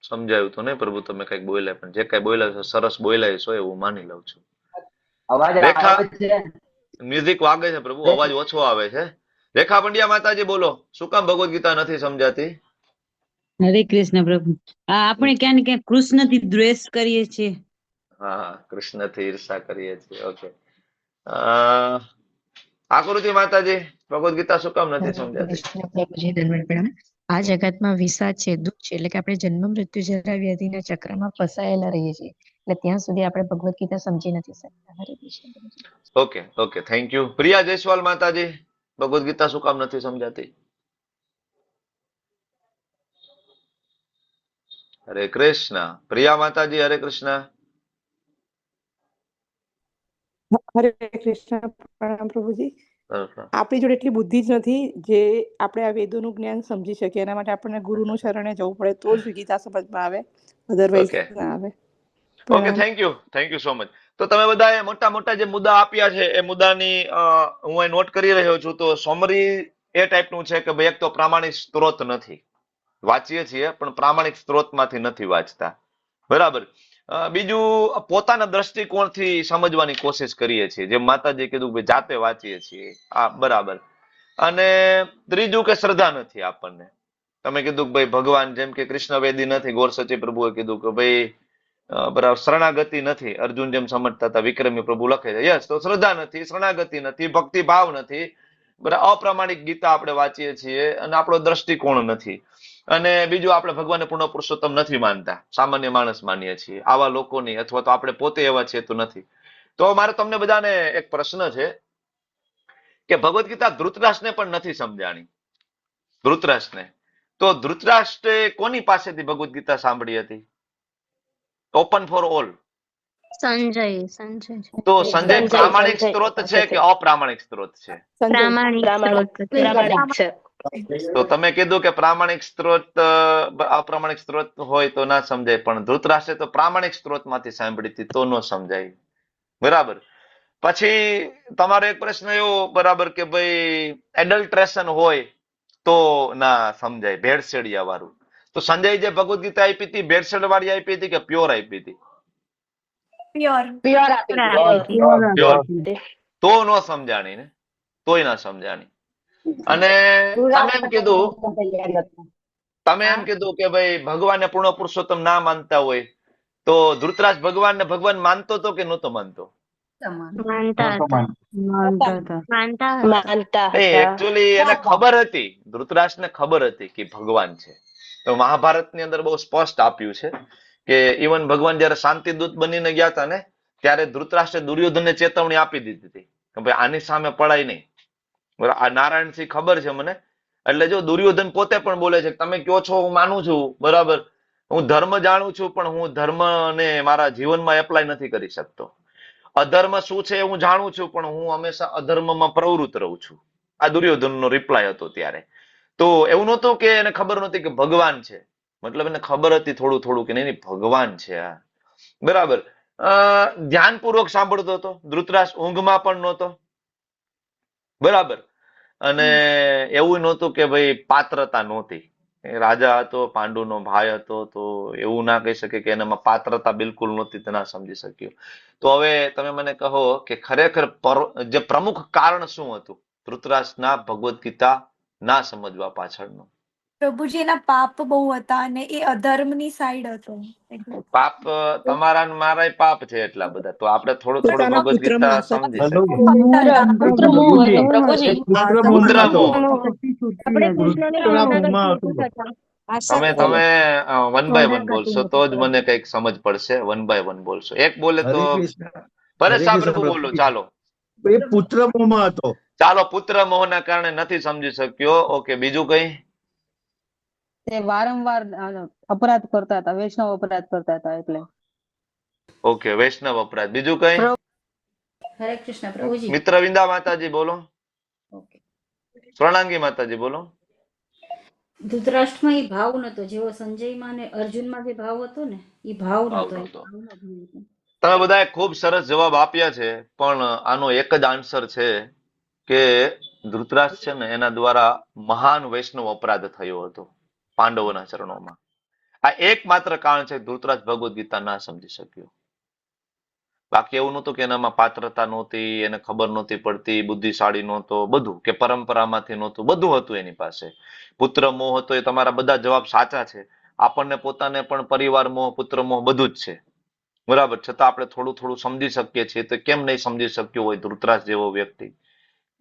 સમજાયું તો નહીં પ્રભુ, તમે કઈક બોલ્યા, પણ જે કઈ બોલ્યા છો સરસ બોલ્યા છો એવું માની લઉં છું. મ્યુઝિક વાગે છે પ્રભુ, અવાજ ઓછો આવે છે. રેખા પંડ્યા માતાજી બોલો, શું કામ ભગવદ્ ગીતા નથી સમજાતી? હરે કૃષ્ણ પ્રભુ. આપણે ક્યાં ને ક્યાં કૃષ્ણથી દ્વેષ કરીએ છીએ. હા, કૃષ્ણથી ઈર્ષા કરીએ છીએ. ઓકે. આકૃતિ માતાજી, ભગવદ્ ગીતા શું કામ નથી સમજાતી? આ જગતમાં વિષાદ છે, દુઃખ છે, એટલે કે આપણે જન્મ મૃત્યુ જરા વ્યાધિના ચક્રમાં ફસાયેલા રહીએ છીએ, એટલે ત્યાં સુધી આપણે ભગવદ્ ગીતા સમજી નથી શકતા. હરે Krishna. Okay, thank you. Priya Jaiswal માતાજી, ભગવદ્ ગીતા શું કામ નથી સમજાતી? હરે કૃષ્ણ. પ્રિયા માતાજી, હરે કૃષ્ણ. હરે કૃષ્ણ. પ્રણામ પ્રભુજી. આપણી જોડે એટલી બુદ્ધિ જ નથી જે આપણે આ વેદોનું જ્ઞાન સમજી શકીએ. એના માટે આપણને ગુરુનું શરણે જવું પડે તો જ ગીતા સમજમાં આવે, અધરવાઇઝ ના આવે. Okay, thank you so much. તો તમે બધાએ મોટા મોટા જે મુદ્દા આપ્યા છે એ મુદ્દાની હું અહીં નોટ કરી રહ્યો છું. તો સમરી એ ટાઈપનું છે કે ભાઈ, એક તો પ્રામાણિક સ્ત્રોત નથી, વાંચીએ છીએ પણ પ્રામાણિક સ્ત્રોતમાંથી નથી વાંચતા, બરાબર. બીજું, પોતાના દ્રષ્ટિકોણથી સમજવાની કોશિશ કરીએ છીએ, જેમ માતાજી કીધું કે જાતે વાંચીએ છીએ, આ બરાબર. અને ત્રીજું કે શ્રદ્ધા નથી આપણને. તમે કીધું કે ભાઈ ભગવાન જેમ કે કૃષ્ણ વેદી નથી, ગોર સચી પ્રભુએ કીધું કે ભાઈ બરાબર શરણાગતિ નથી, અર્જુન જેમ સમજતા હતા, વિક્રમી પ્રભુ લખે છે. યસ, તો શ્રદ્ધા નથી, શરણાગતિ નથી, ભક્તિ ભાવ નથી, બરાબર. અપ્રામાણિક ગીતા આપણે વાંચીએ છીએ અને આપણો દ્રષ્ટિકોણ નથી. અને બીજું, આપણે ભગવાનને પૂર્ણ પુરુષોત્તમ નથી માનતા, સામાન્ય માણસ માનીએ છીએ. આવા લોકોની અથવા તો આપણે પોતે એવા છીએ તો નથી. તો મારે તમને બધાને એક પ્રશ્ન છે કે ભગવદ્ ગીતા ધૃતરાષ્ટ્રને પણ નથી સમજાણી. ધૃતરાષ્ટ્રને તો ધૃતરાષ્ટ્રે કોની પાસેથી ભગવદ્ ગીતા સાંભળી હતી? Open for all. સંજય. તો સંજય પ્રામાણિક સ્ત્રોત છે કે અપ્રામાણિક સ્ત્રોત છે? પ્રામાણિક છે. તો તમે કીધું કે પ્રામાણિક સ્ત્રોત અપ્રામાણિક સ્ત્રોત હોય તો ના સમજાય, પણ ધૃતરાષ્ટ્રે તો પ્રામાણિક સ્ત્રોતમાંથી સાંભળી હતી તો ન સમજાય, બરાબર. પછી તમારો એક પ્રશ્ન એવો, બરાબર, કે ભાઈ એડલ્ટ્રેશન હોય તો ના સમજાય, ભેળસેળિયા વાળું. તો સંજય જે ભગવદ્ ગીતા આપી હતી, ભેળસેળ વાળી આપી હતી કે પ્યોર આપી હતી? પ્યોર. તો ન સમજાણી ને, તોય ના સમજાણી. અને તમે એમ કીધું તૈયારી હતી. તમે એમ કીધું કે ભાઈ ભગવાનને પૂર્ણ પુરુષોત્તમ ના માનતા હોય તો ધૃતરાજ ભગવાનને ભગવાન માનતો હતો કે નહોતો માનતો? માનતા હતા. માનતા હતા. માનતા હતા. માનતા હતા. એકચ્યુઅલી એને ખબર હતી, ધૃતરાષ્ટ્રને ખબર હતી કે ભગવાન છે. તો મહાભારતની અંદર બહુ સ્પષ્ટ આપ્યું છે કે ઇવન ભગવાન જયારે શાંતિદૂત બનીને ગયા હતા ને ત્યારે ધૃતરાષ્ટ્રે દુર્યોધનને ચેતવણી આપી દીધી હતી કે ભાઈ આની સામે પડાય નહીં. બરાબર, આ નારાયણસિંહ ખબર છે મને. એટલે જો દુર્યોધન પોતે પણ બોલે છે તમે કયો છો હું માનું છું, બરાબર, હું ધર્મ જાણું છું પણ હું ધર્મને મારા જીવનમાં એપ્લાય નથી કરી શકતો. અધર્મ શું છે હું જાણું છું પણ હું હંમેશા અધર્મમાં પ્રવૃત્ત રહું છું. આ દુર્યોધનનો રિપ્લાય હતો ત્યારે. તો એવું નહોતું કે એને ખબર નહોતી કે ભગવાન છે, મતલબ એને ખબર હતી થોડું થોડું કે નહીં ભગવાન છે આ. બરાબર. ધ્યાનપૂર્વક સાંભળતો હતો ધૃતરાષ્ટ્ર, ઊંઘમાં પણ નહોતો. બરાબર. અને એવું નહોતું કે ભાઈ પાત્રતા નહોતી. એ રાજા હતો, પાંડુનો ભાઈ હતો, તો એવું ના કહી શકે કે એનામાં પાત્રતા બિલકુલ નહોતી, તે ના સમજી શક્યો. તો હવે તમે મને કહો કે ખરેખર જે પ્રમુખ કારણ શું હતું ધૃતરાષ્ટ્રના ભગવદ્ ગીતા ના સમજવા પાછળનું? પ્રભુજી એના પાપ બહુ હતા અને એ અધર્મની સાઈડ હતો એટલે. પાપ તમારા ને મારાય પાપ છે એટલા બધા, તો આપણે થોડું થોડું પોતાના ભગવદ્ ગીતા પુત્રમાં સમજી હેલો શકીએ. પુત્રમોહ હતો પ્રભુજી. પુત્રમોહ. આપણે કૃષ્ણને પુત્રના શરણાગત મોહમાં થવું હતો. હતા. તમે વન બાય વન બોલશો તો જ મને કઈક સમજ પડશે. વન બાય વન બોલશો. એક બોલે તો હરે કૃષ્ણ પરેશ હરે પ્રભુ કૃષ્ણ બોલો. પ્રભુજી. ચાલો એ પુત્ર મોહમાં હતો. ચાલો પુત્ર મોહના કારણે નથી સમજી શક્યો. ઓકે, બીજું કઈ? તે વારંવાર અપરાધ કરતા હતા, વૈષ્ણવ અપરાધ કરતા હતા એટલે. ઓકે, વૈષ્ણવ અપરાધ. બીજું કઈ? હરે કૃષ્ણ પ્રભુજી. મિત્રવિંદા માતાજી બોલો. ઓકે. સ્વર્ણાંગી માતાજી બોલો. ધૃતરાષ્ટ્રમાં એ ભાવ નતો, જેવો સંજયમાં અને અર્જુનમાં જે ભાવ હતો ને એ ભાવ ભાવ નતો. નહોતો. તમે બધાએ ખૂબ સરસ જવાબ આપ્યા છે, પણ આનો એક જ આન્સર છે કે ધૃતરાષ્ટ્ર છે ને એના દ્વારા મહાન વૈષ્ણવ અપરાધ થયો હતો પાંડવોના ચરણોમાં. આ એકમાત્ર કારણ છે ધૃતરાષ્ટ્ર ભગવદ્ ગીતા ના સમજી શક્યો. બાકી એવું નહોતું કે એનામાં પાત્રતા નહોતી, એને ખબર નહોતી પડતી, બુદ્ધિશાળી નહોતો, બધું કે પરંપરામાંથી નહોતું, બધું હતું એની પાસે. પુત્ર મોહ હતો, એ તમારા બધા જવાબ સાચા છે. આપણને પોતાને પણ પરિવાર મોહ, પુત્ર મોહ બધું જ છે. બરાબર. છતાં આપણે થોડું થોડું સમજી શકીએ છીએ. તો કેમ નહીં સમજી શક્યો હોય ધૃતરાષ્ટ્ર જેવો વ્યક્તિ?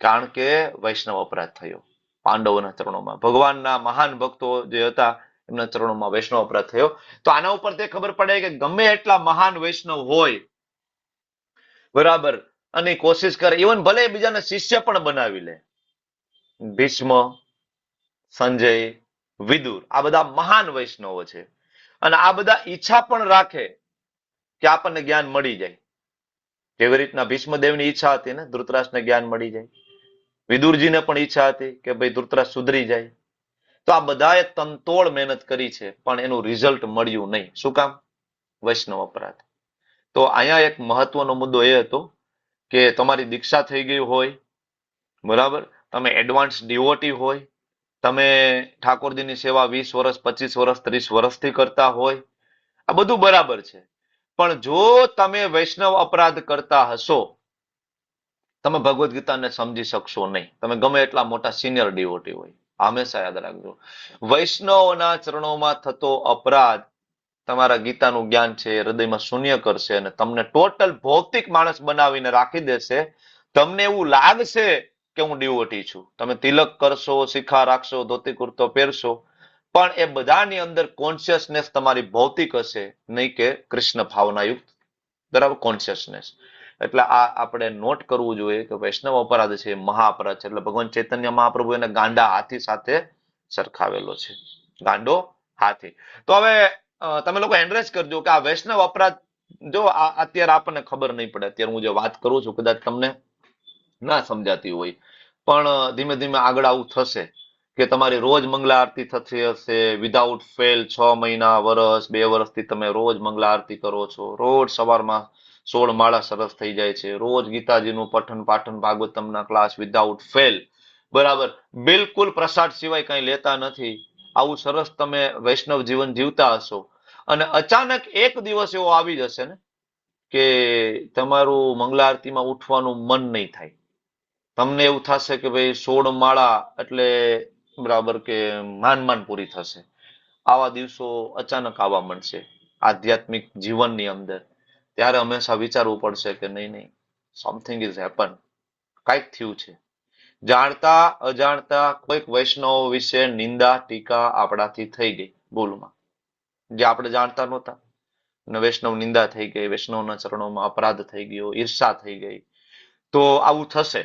કારણ કે વૈષ્ણવ અપરાધ થયો પાંડવોના ચરણોમાં. ભગવાનના મહાન ભક્તો જે હતા એમના ચરણોમાં વૈષ્ણવ અપરાધ થયો. તો આના ઉપર તે ખબર પડે કે ગમે એટલા મહાન વૈષ્ણવ હોય, બરાબર, અને કોશિશ કરે, ઇવન ભલે બીજાને શિષ્ય પણ બનાવી લે, ભીષ્મ, સંજય, વિદુર, આ બધા મહાન વૈષ્ણવો છે. અને આ બધા ઈચ્છા પણ રાખે કે આપણને જ્ઞાન મળી જાય. જેવી રીતના ભીષ્મદેવની ઈચ્છા હતી ને ધૃતરાષ્ટ્રને જ્ઞાન મળી જાય, વિદુરજીને પણ ઈચ્છા હતી કે ભાઈ ધૃતરાષ્ટ્ર સુધરી જાય. તો આ બધાએ તનતોડ મહેનત કરી છે પણ એનું રિઝલ્ટ મળ્યું નહીં. શું કામ? વૈષ્ણવ અપરાધ. તો અહીંયા એક મહત્વનો મુદ્દો એ હતો કે તમારી દીક્ષા થઈ ગઈ હોય, બરાબર, તમે એડવાન્સ ડિવોટી હોય, તમે ઠાકોરજીની સેવા 20 વર્ષ, 25 વર્ષ, 30 વર્ષથી કરતા હોય, આ બધું બરાબર છે. પણ જો તમે વૈષ્ણવ અપરાધ કરતા હશો, તમે ભગવદ્ ગીતાને સમજી શકશો નહીં. તમે ગમે એટલા મોટા સિનિયર ડિવોટી હોય. હંમેશા યાદ રાખજો, વૈષ્ણવના ચરણોમાં થતો અપરાધ તમારા ગીતાનું જ્ઞાન છે હૃદયમાં શૂન્ય કરશે અને તમને ટોટલ ભૌતિક માણસ બનાવીને રાખી દેશે. તમને એવું લાગશે કે હું ડિવોટી છું. તમે તિલક કરશો, શિખા રાખશો, ધોતી કુર્તો પહેરશો, પણ એ બધાની અંદર કોન્શિયસનેસ તમારી ભૌતિક હશે, નહીં કે કૃષ્ણ ભાવનાયુક્ત, બરાબર, કોન્શિયસનેસ. એટલે આ આપણે નોટ કરવું જોઈએ કે વૈષ્ણવ અપરાધ છે મહા અપરાધ છે. એટલે ભગવાન ચૈતન્ય મહાપ્રભુ એને ગાંડા હાથી સાથે સરખાવેલો છે, ગાંડો હાથી. તો હવે તમે લોકો એન્ડ્રેસ કરજો કે આ વૈષ્ણવ અપરાધ, જો અત્યારે આપણને ખબર નહીં પડે, અત્યારે હું જે વાત કરું છું કદાચ તમને ના સમજાતી હોય, પણ ધીમે ધીમે આગળ આવું થશે કે તમારી રોજ મંગલા આરતી થતી હશે વિધાઉટ ફેલ. 6 મહિના, વર્ષ, 2 વર્ષથી તમે રોજ મંગલા આરતી કરો છો, રોજ સવારમાં 16 માળા સરસ થઈ જાય છે, રોજ ગીતાજીનું પઠન પાઠન ભાગવતમના ક્લાસ વિધાઉટ ફેલ, બરાબર, બિલકુલ પ્રસાદ સિવાય કઈ લેતા નથી. આવું સરસ તમે વૈષ્ણવ જીવન જીવતા હશો અને અચાનક એક દિવસ એવો આવી જશે ને કે તમારું મંગલા આરતીમાં ઉઠવાનું મન નહીં થાય, તમને એવું થશે કે ભાઈ 16 માળા એટલે બરાબર કે માન પૂરી થશે. આવા દિવસો અચાનક આવવા મળશે આધ્યાત્મિક જીવનની અંદર. ત્યારે હંમેશા વિચારવું પડશે કે નહીં, સમથિંગ ઇઝ હેપન, કાંઈક થયું છે. જાણતા અજાણતા કોઈક વૈષ્ણવ વિશે નિંદા ટીકા આપણાથી થઈ ગઈ ભૂલમાં, જે આપણે જાણતા નહોતા, અને વૈષ્ણવ નિંદા થઈ ગઈ, વૈષ્ણવના ચરણોમાં અપરાધ થઈ ગયો, ઈર્ષા થઈ ગઈ. તો આવું થશે,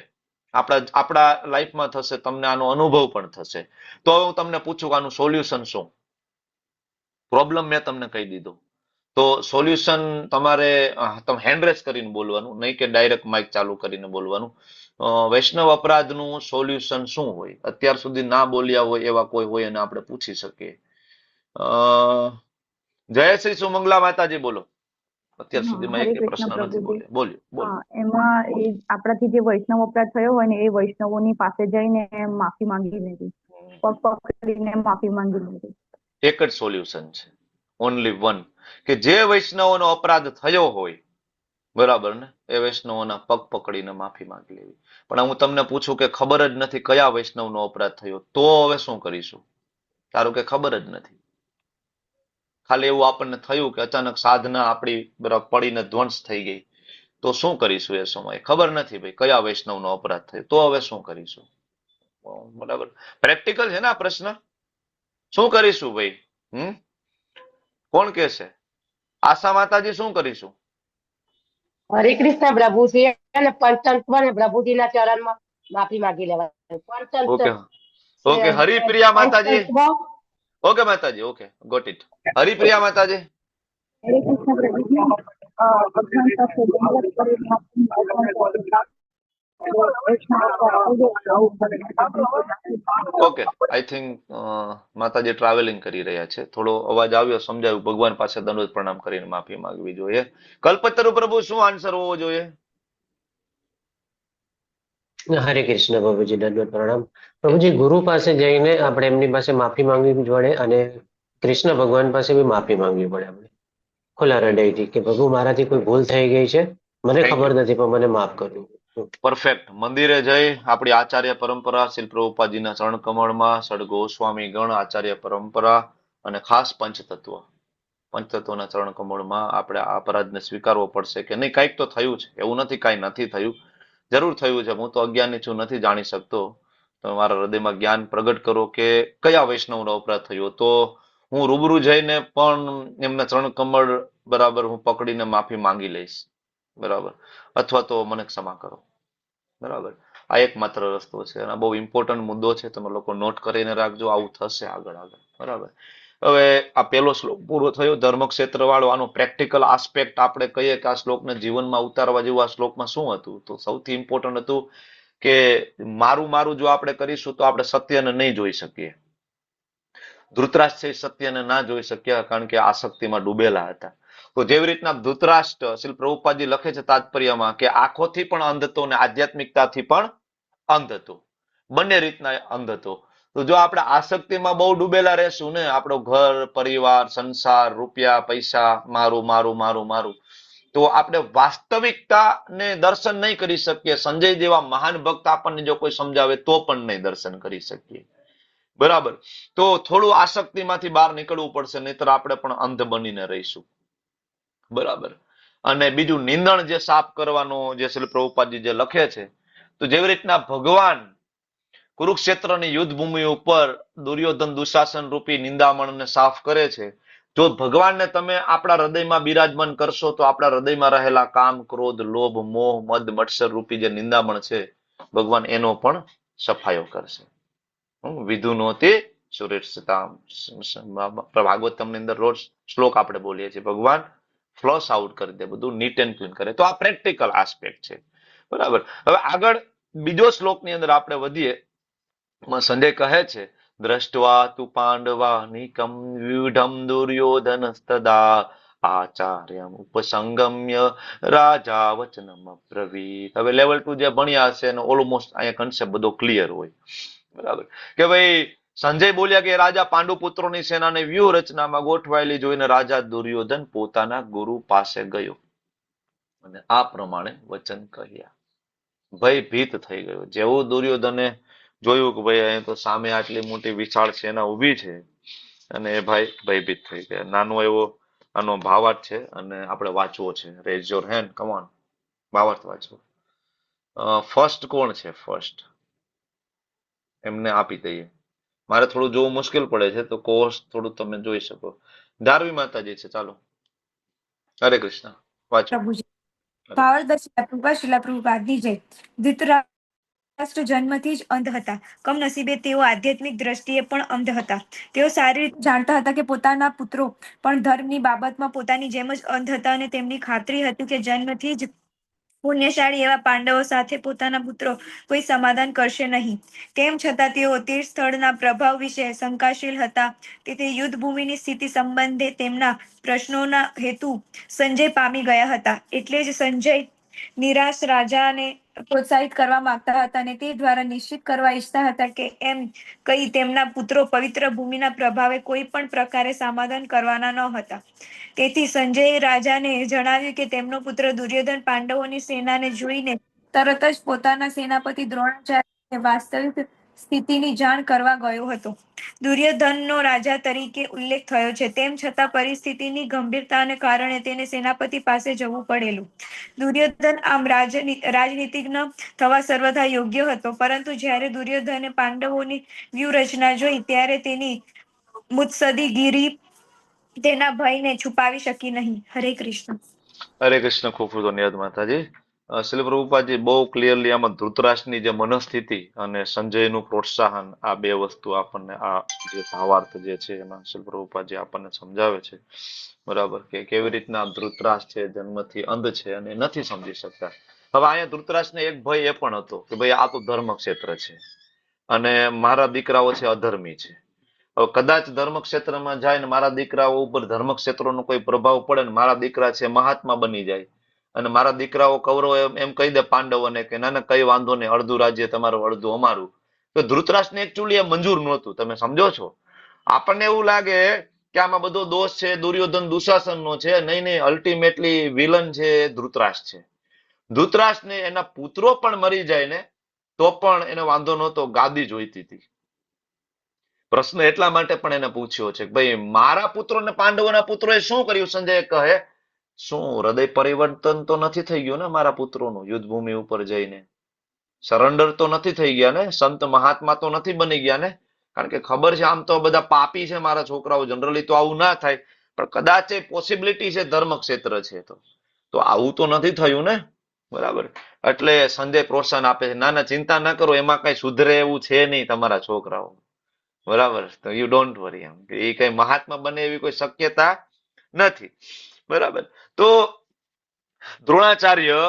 આપણા લાઈફમાં થશે, તમને આનો અનુભવ પણ થશે. તો હવે હું તમને પૂછું કે આનું સોલ્યુશન શું? પ્રોબ્લેમ મેં તમને કહી દીધો. તો સોલ્યુશન તમારે તમે હેન્ડ રેસ કરીને બોલવાનું, નહીં કે ડાયરેક્ટ માઇક ચાલુ કરીને બોલવાનું. વૈષ્ણવ અપરાધનું સોલ્યુશન શું હોય? અત્યાર સુધી ના બોલ્યા હોય એવા કોઈ હોય અને આપણે પૂછી શકીએ. જય શ્રી સુમંગલા માતાજી બોલો. અત્યાર સુધીમાં હરે એક પ્રશ્ન કૃષ્ણ નથી પ્રભુજી. બોલ્યો. બોલો. એમાં એ આપણાથી જે વૈષ્ણવ અપરાધ થયો હોય ને એ વૈષ્ણવોની પાસે જઈને માફી માંગી લેવી, પગ પકડીને માફી માંગી લેવી. એક જ સોલ્યુશન છે, ઓનલી વન, કે જે વૈષ્ણવોનો અપરાધ થયો હોય, બરાબર ને, એ વૈષ્ણવોના પગ પકડીને માફી માંગી લેવી. પણ હું તમને પૂછું કે ખબર જ નથી કયા વૈષ્ણવનો અપરાધ થયો, તો હવે શું કરીશું? તારું કે ખબર જ નથી, ખાલી એવું આપણને થયું કે અચાનક સાધના આપણી બરાબર પડીને ધ્વંસ થઈ ગઈ, તો શું કરીશું? એ સમયે ખબર નથી ભાઈ કયા વૈષ્ણવનો અપરાધ થયો, તો હવે શું કરીશું? બરાબર, પ્રેક્ટિકલ છે ને આ પ્રશ્ન. શું કરીશું ભાઈ? કોણ કે છે? આશા માતાજી, શું કરીશું? હરે કૃષ્ણ પ્રભુજી અને પંચતંત્ર ને પ્રભુજીના ચરણમાં માફી માંગી લેવાય. ઓકે ઓકે, હરિપ્રિયા માતાજી. ઓકે માતાજી, ઓકે, ગોટ ઇટ. હરિપ્રિયા માતાજી. હરે કૃષ્ણ પ્રભુજી. અજ્ઞાનતા से गलत ઓકે, આઈ થિંક માતાજી ટ્રાવેલિંગ કરી રહ્યા છે. થોડો અવાજ આવ્યો, સમજાયું. ભગવાન પાસે દંડવત પ્રણામ કરીને માફી માંગવી જોઈએ. કલ્પતરુ પ્રભુ, શું આન્સર હોવો જોઈએ? હરે કૃષ્ણ પ્રભુજી, દંડવત પ્રણામ. પ્રભુજી, ગુરુ પાસે જઈને આપણે એમની પાસે માફી માંગવી પડે અને કૃષ્ણ ભગવાન પાસે બી માફી માંગવી પડે આપણે ખુલ્લા હૃદયથી, કે પ્રભુ મારાથી કોઈ ભૂલ થઈ ગઈ છે, મને ખબર નથી પણ મને માફ કરજો. પરફેક્ટ. મંદિરે જઈ આપણી આચાર્ય પરંપરા શ્રી પ્રભુપાદજીના ચરણ કમળમાં, સદગોસ્વામી ગણ આચાર્ય પરંપરા અને ખાસ પંચતત્વના ચરણ કમળમાં આપણે આ અપરાધને સ્વીકારવો પડશે કે નહીં, કંઈક તો થયું છે. એવું નથી કાંઈ નથી થયું, જરૂર થયું છે. હું તો અજ્ઞાની છું, નથી જાણી શકતો. તો મારા હૃદયમાં જ્ઞાન પ્રગટ કરો કે કયા વૈષ્ણવનો અપરાધ થયો, તો હું રૂબરૂ જઈને પણ એમના ચરણ કમળ બરાબર હું પકડીને માફી માંગી લઈશ, બરાબર. અથવા તો મને ક્ષમા કરો, બરાબર. આ એકમાત્ર રસ્તો છે અને બહુ ઇમ્પોર્ટન્ટ મુદ્દો છે. તમે લોકો નોટ કરીને રાખજો, આવું થશે આગળ, બરાબર. હવે આ પહેલો શ્લોક પૂરો થયો, ધર્મક્ષેત્ર વાળો. આનો પ્રેક્ટિકલ આસ્પેક્ટ આપણે કહીએ કે આ શ્લોકને જીવનમાં ઉતારવા જેવું આ શ્લોકમાં શું હતું, તો સૌથી ઇમ્પોર્ટન્ટ હતું કે મારું જો આપણે કરીશું તો આપણે સત્યને નહીં જોઈ શકીએ. ધૃતરાષ્ટ્ર સત્યને ના જોઈ શક્યા કારણ કે આસક્તિમાં ડૂબેલા હતા. તો જેવી રીતના ધૃતરાષ્ટ્ર, શ્રી પ્રભુપાદજી લખે છે તાત્પર્યમાં કે આંખોથી પણ અંધ હતો અને આધ્યાત્મિકતાથી પણ અંધ હતો, બંને રીતના અંધ હતો. તો જો આપણે આસક્તિમાં બહુ ડૂબેલા રહેશું ને, આપણો ઘર પરિવાર સંસાર રૂપિયા પૈસા મારું મારું મારું મારું, તો આપણે વાસ્તવિકતાને દર્શન નહીં કરી શકીએ. સંજય જેવા મહાન ભક્ત આપણને જો કોઈ સમજાવે તો પણ નહીં દર્શન કરી શકીએ, બરાબર. તો થોડું આસક્તિમાંથી બહાર નીકળવું પડશે, નહીતર આપણે પણ અંધ બનીને રહીશું, બરાબર. અને બીજું નિંદણ જે સાફ કરવાનો જે શ્રી પ્રભુપાદજી જે લખે છે, તો જેવી રીતના ભગવાન કુરુક્ષેત્રની યુદ્ધ ભૂમિ ઉપર દુર્યોધન દુશાસન રૂપી નિંદામણને સાફ કરે છે, જો ભગવાનને તમે આપણા હૃદયમાં બિરાજમાન કરશો તો આપણા હૃદયમાં રહેલા કામ ક્રોધ લોભ મોહ મદ મત્સર રૂપી જે નિંદામણ છે, ભગવાન એનો પણ સફાયો કરશે. વિધુનોતિ સુરેશતામ. ભાગવતમની અંદર રોજ શ્લોક આપણે બોલીએ છીએ, ભગવાન ફ્લશ આઉટ કરી દે, બધું નીટ એન્ડ ક્લીન કરે. તો આ પ્રેક્ટિકલ આસ્પેક્ટ છે, બરાબર. હવે આગળ બીજો શ્લોકની અંદર આપણે વધીએ. સંજય કહે છે, દ્રષ્ટવા તુ પાંડવા નિકમ વ્યુઢમ દુર્યોધન તદા આચાર્યમ ઉપસંગમ્ય રાજા વચનમ અબ્રવીત. હવે લેવલ 2 જે ભણ્યા હશે એનો ઓલમોસ્ટ અહીંયા કન્સેપ્ટ બધો ક્લિયર હોય, બરાબર. કે ભાઈ સંજય બોલ્યા કે રાજા પાંડુ પુત્રોની સેનાને વ્યૂહ રચનામાં ગોઠવાયેલી જોઈને રાજા દુર્યોધન પોતાના ગુરુ પાસે ગયો અને આ પ્રમાણે વચન કહ્યા. ભયભીત થઈ ગયો. જેવું દુર્યોધને જોયું કે ભાઈ અહીં તો સામે આટલી મોટી વિશાળ સેના ઊભી છે અને એ ભાઈ ભયભીત થઈ ગયા. નાનો એવો આનો ભાવાર્થ છે અને આપણે વાંચવો છે. Raise your hand, come on, ભાવાર્થ વાંચવો. ફર્સ્ટ કોણ છે? ફર્સ્ટ એમને આપી દઈએ. મારે થોડું જોવું મુશ્કેલ પડે છે તો કોર્સ થોડું તમે જોઈ શકો. ધારવી માતાજી છે, ચાલો. હરે કૃષ્ણ, વાંચો. પ્રભુજી ભાવાર્થ પ્રભુપાદ શિલા પ્રભુપાદની જય. ધૃતરાષ્ટ્ર જન્મથી જ અંધ હતા. કમનસીબે તેઓ આધ્યાત્મિક દ્રષ્ટિએ પણ અંધ હતા. તેઓ સારી રીતે જાણતા હતા કે પોતાના પુત્રો પણ ધર્મની બાબતમાં પોતાની જેમ જ અંધ હતા અને તેમની ખાતરી હતી કે જન્મથી જ પુણ્યશાળી એવા પાંડવો સાથે પોતાના પુત્રો કોઈ સમાધાન કરશે નહીં. તેમ છતાં તેઓ તીર્થ સ્થળના પ્રભાવ વિશે શંકાશીલ હતા. તેથી યુદ્ધભૂમિની સ્થિતિ સંબંધે તેમના પ્રશ્નોના હેતુ સંજય પામી ગયા હતા. એટલે જ સંજય નિરાશ રાજાને પ્રોત્સાહિત કરવા માંગતા હતા અને તે દ્વારા નિશ્ચિત કરવા ઈચ્છતા હતા કે એમ કઈ તેમના પુત્રો પવિત્ર ભૂમિના પ્રભાવે કોઈ પણ પ્રકારે સમાધાન કરવાના ન હતા. તેથી સંજયે રાજાને જણાવ્યું કે તેમનો પુત્ર દુર્યોધન પાંડવોની સેનાને જોઈને તરત જ પોતાના સેનાપતિ દ્રોણાચાર્યને વાસ્તવિક સ્થિતિની જાણ કરવા ગયો હતો. દુર્યોધનનો રાજા તરીકે ઉલ્લેખ થયો છે. તેમ છતાં પરિસ્થિતિની ગંભીરતાને કારણે તેને સેનાપતિ પાસે જવું પડેલું. દુર્યોધન આમ રાજનીતિજ્ઞ થવા સર્વથા યોગ્ય હતો, પરંતુ જ્યારે દુર્યોધને પાંડવોની વ્યૂહરચના જોઈ ત્યારે તેની મુત્સદ્દીગીરી તેના ભયને છુપાવી શકી નહીં. હરે કૃષ્ણ. હરે કૃષ્ણ, ખૂબ ખૂબ ધન્યવાદ માતાજી. શ્રી પ્રભુપાદજી બહુ ક્લિયરલી આમાં ધૃતરાષ્ટ્રની જે મનસ્થિતિ અને સંજયનું પ્રોત્સાહન, આ બે વસ્તુ આપણને આ જે ભાવાર્થ જે છે એમાં શ્રી પ્રભુપાદજી આપણને સમજાવે છે. બરાબર, કે કેવી રીતના ધૃતરાષ્ટ્ર છે જન્મથી અંધ છે અને નથી સમજી શકતા. હવે અહીંયા ધૃતરાષ્ટ્રને એક ભય એ પણ હતો કે ભાઈ આ તો ધર્મ ક્ષેત્ર છે અને મારા દીકરાઓ છે અધર્મી છે. હવે કદાચ ધર્મ ક્ષેત્રમાં જાય ને મારા દીકરાઓ ઉપર ધર્મ ક્ષેત્રનો કોઈ પ્રભાવ પડે ને મારા દીકરા છે મહાત્મા બની જાય અને મારા દીકરાઓ કૌરવો એમ કહી દે પાંડવોને કે ના ના કઈ વાંધો નહીં, અડધું રાજ્ય તમારું અડધું અમારું, તો ધૃતરાષ્ટ્રને એકચ્યુઅલી એ મંજૂર નહોતું. તમે સમજો છો? આપણને એવું લાગે કે આમાં બધો દોષ છે દુર્યોધન દુશાસનનો છે. નહીં નહીં, અલ્ટિમેટલી વિલન છે ધૃતરાષ્ટ્ર છે. ધૃતરાષ્ટ્રને એના પુત્રો પણ મરી જાય ને તો પણ એને વાંધો નહોતો, ગાદી જોઈતી હતી. પ્રશ્ન એટલા માટે પણ એને પૂછ્યો છે કે ભાઈ મારા પુત્રો ને પાંડવોના પુત્રોએ શું કર્યું? સંજય કહે શું હૃદય પરિવર્તન તો નથી થઈ ગયું ને મારા પુત્રોનું? યુદ્ધભૂમિ ઉપર જઈને સરેન્ડર તો નથી થઈ ગયા ને? સંત મહાત્મા તો નથી બની ગયા ને? કારણ કે ખબર છે આમ તો બધા પાપી છે મારા છોકરાઓ, જનરલી તો આવું ના થાય, પણ કદાચ એ પોસિબિલિટી છે ધર્મ ક્ષેત્ર છે તો આવું તો નથી થયું ને? બરાબર. એટલે સંજય પ્રોત્સાહન આપે છે, ના ના ચિંતા ના કરો, એમાં કઈ સુધરે એવું છે નહીં તમારા છોકરાઓ. બરાબર, તો યુ ડોન્ટ વરી. એમ કે એ કઈ મહાત્મા બને એવી કોઈ શક્યતા નથી. બરાબર. તો દ્રોણાચાર્ય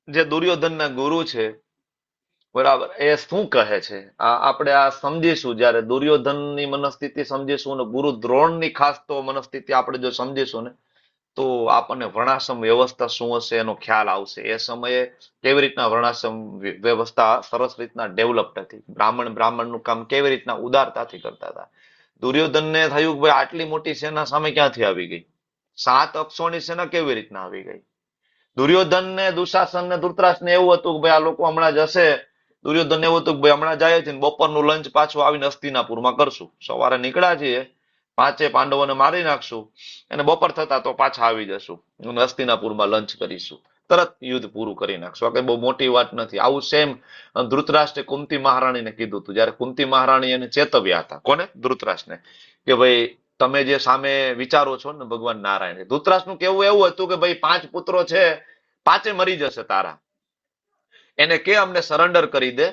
જે દુર્યોધનના ગુરુ છે, બરાબર, એ શું કહે છે આપણે આ સમજીશું જયારે દુર્યોધનની મનસ્થિતિ સમજીશું ને ગુરુ દ્રોણની ખાસ તો મનસ્થિતિ આપણે જો સમજીશું ને તો આપણને વર્ણાશ્રમ વ્યવસ્થા શું હશે એનો ખ્યાલ આવશે. એ સમયે કેવી રીતના વર્ણાશ્રમ વ્યવસ્થા સરસ રીતના ડેવલપ્ડ હતી. બ્રાહ્મણનું કામ કેવી રીતના ઉદારતાથી કરતા હતા. દુર્યોધનને થયું કે ભાઈ આટલી મોટી સેના સામે ક્યાંથી આવી ગઈ? 7 અક્ષોની સેના કેવી રીતના આવી ગઈ? દુર્યોધનને દુશાસનને ધૃતરાષ્ટ્રને એવું હતું કે ભાઈ આ લોકો હમણાં જશે. દુર્યોધન એવું હતું કે ભાઈ હમણાં જાય છે બપોરનું લંચ પાછું આવીને હસ્તિનાપુરમાં કરશું. સવારે નીકળ્યા છીએ, 5 પાંડવોને મારી નાખશું અને બપોર થતા તો પાછા આવી જશું અને હસ્તિનાપુરમાં લંચ કરીશું, તરત યુદ્ધ પૂરું કરી નાખશું. આ કઈ બહુ મોટી વાત નથી. આવું સેમ ધૃતરાષ્ટ્રે કુંતી મહારાણીને કીધું હતું જયારે કુંતી મહારાણી એને ચેતવ્યા હતા. કોને? ધૃતરાષ્ટ્રને, કે ભાઈ તમે જે સામે વિચારો છો ને ભગવાન નારાયણ. ધૃતરાષ્ટ્રનું કેવું એવું હતું કે ભાઈ 5 પુત્રો છે, 5 મરી જશે તારા, એને કે અમને સરેન્ડર કરી દે,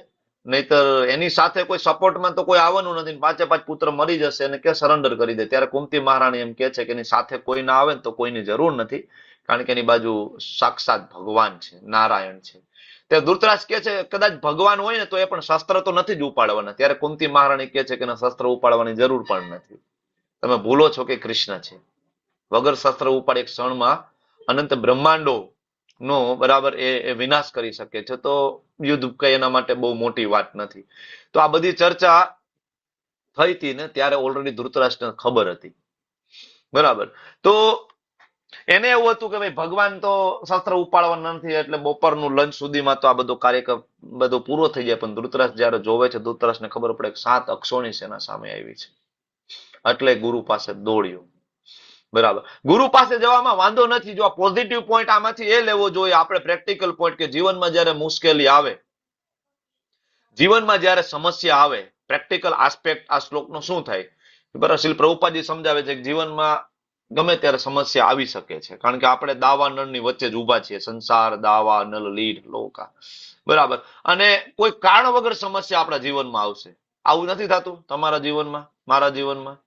નહીતર એની સાથે કોઈ સપોર્ટમાં તો કોઈ આવવાનું નથી, 5 પુત્ર મરી જશે અને કે સરેન્ડર કરી દે. ત્યારે કુંતી મહારાણી એમ કે છે કે એની સાથે કોઈ ના આવે ને તો કોઈની જરૂર નથી, કારણ કે એની બાજુ સાક્ષાત ભગવાન છે, નારાયણ છે. તે ધૃતરાષ્ટ્ર કે છે કદાચ ભગવાન હોય ને તો એ પણ શસ્ત્ર તો નથી જ ઉપાડવાના. ત્યારે કુંતી મહારાણી કે છે કે શસ્ત્ર ઉપાડવાની જરૂર પણ નથી, તમે ભૂલો છો કે કૃષ્ણ છે. વગર શસ્ત્ર ઉપાડે એક ક્ષણમાં અનંત બ્રહ્માંડો નો બરાબર એ વિનાશ કરી શકે છે. તો યુદ્ધ કઈ એના માટે બહુ મોટી વાત નથી. તો આ બધી ચર્ચા થઈ હતી ને ત્યારે ઓલરેડી ધૃતરાષ્ટ્રને ખબર હતી. બરાબર. તો એને એવું હતું કે ભાઈ ભગવાન તો શસ્ત્ર ઉપાડવાના નથી, એટલે બપોરનું લંચ સુધીમાં તો આ બધો કાર્યક્રમ બધો પૂરો થઈ જાય. પણ ધૃતરાષ્ટ્ર જયારે જોવે છે, ધૃતરાષ્ટ્રને ખબર પડે કે 7 અક્ષોની સેના સામે આવી છે, એટલે ગુરુ પાસે દોડ્યો. બરાબર, ગુરુ પાસે જવામાં વાંધો નથી. જો આ પોઝિટિવ પોઈન્ટ આમાંથી એ લેવો જોઈએ આપણે, પ્રેક્ટિકલ પોઈન્ટ, કે જીવનમાં જયારે મુશ્કેલી આવે, જીવનમાં જયારે સમસ્યા આવે, પ્રેક્ટિકલ આસ્પેક્ટ આ શ્લોકનો શું થાય. બરાબર, શ્રીલ પ્રભુપાદજી સમજાવે છે કે જીવનમાં ગમે ત્યારે સમસ્યા આવી શકે છે, કારણ કે આપણે દાવા નળની વચ્ચે જ ઉભા છીએ. સંસાર દાવા નળ લીડ લોકા. બરાબર, અને કોઈ કારણ વગર સમસ્યા આપણા જીવનમાં આવશે. આવું નથી થતું તમારા જીવનમાં, મારા જીવનમાં?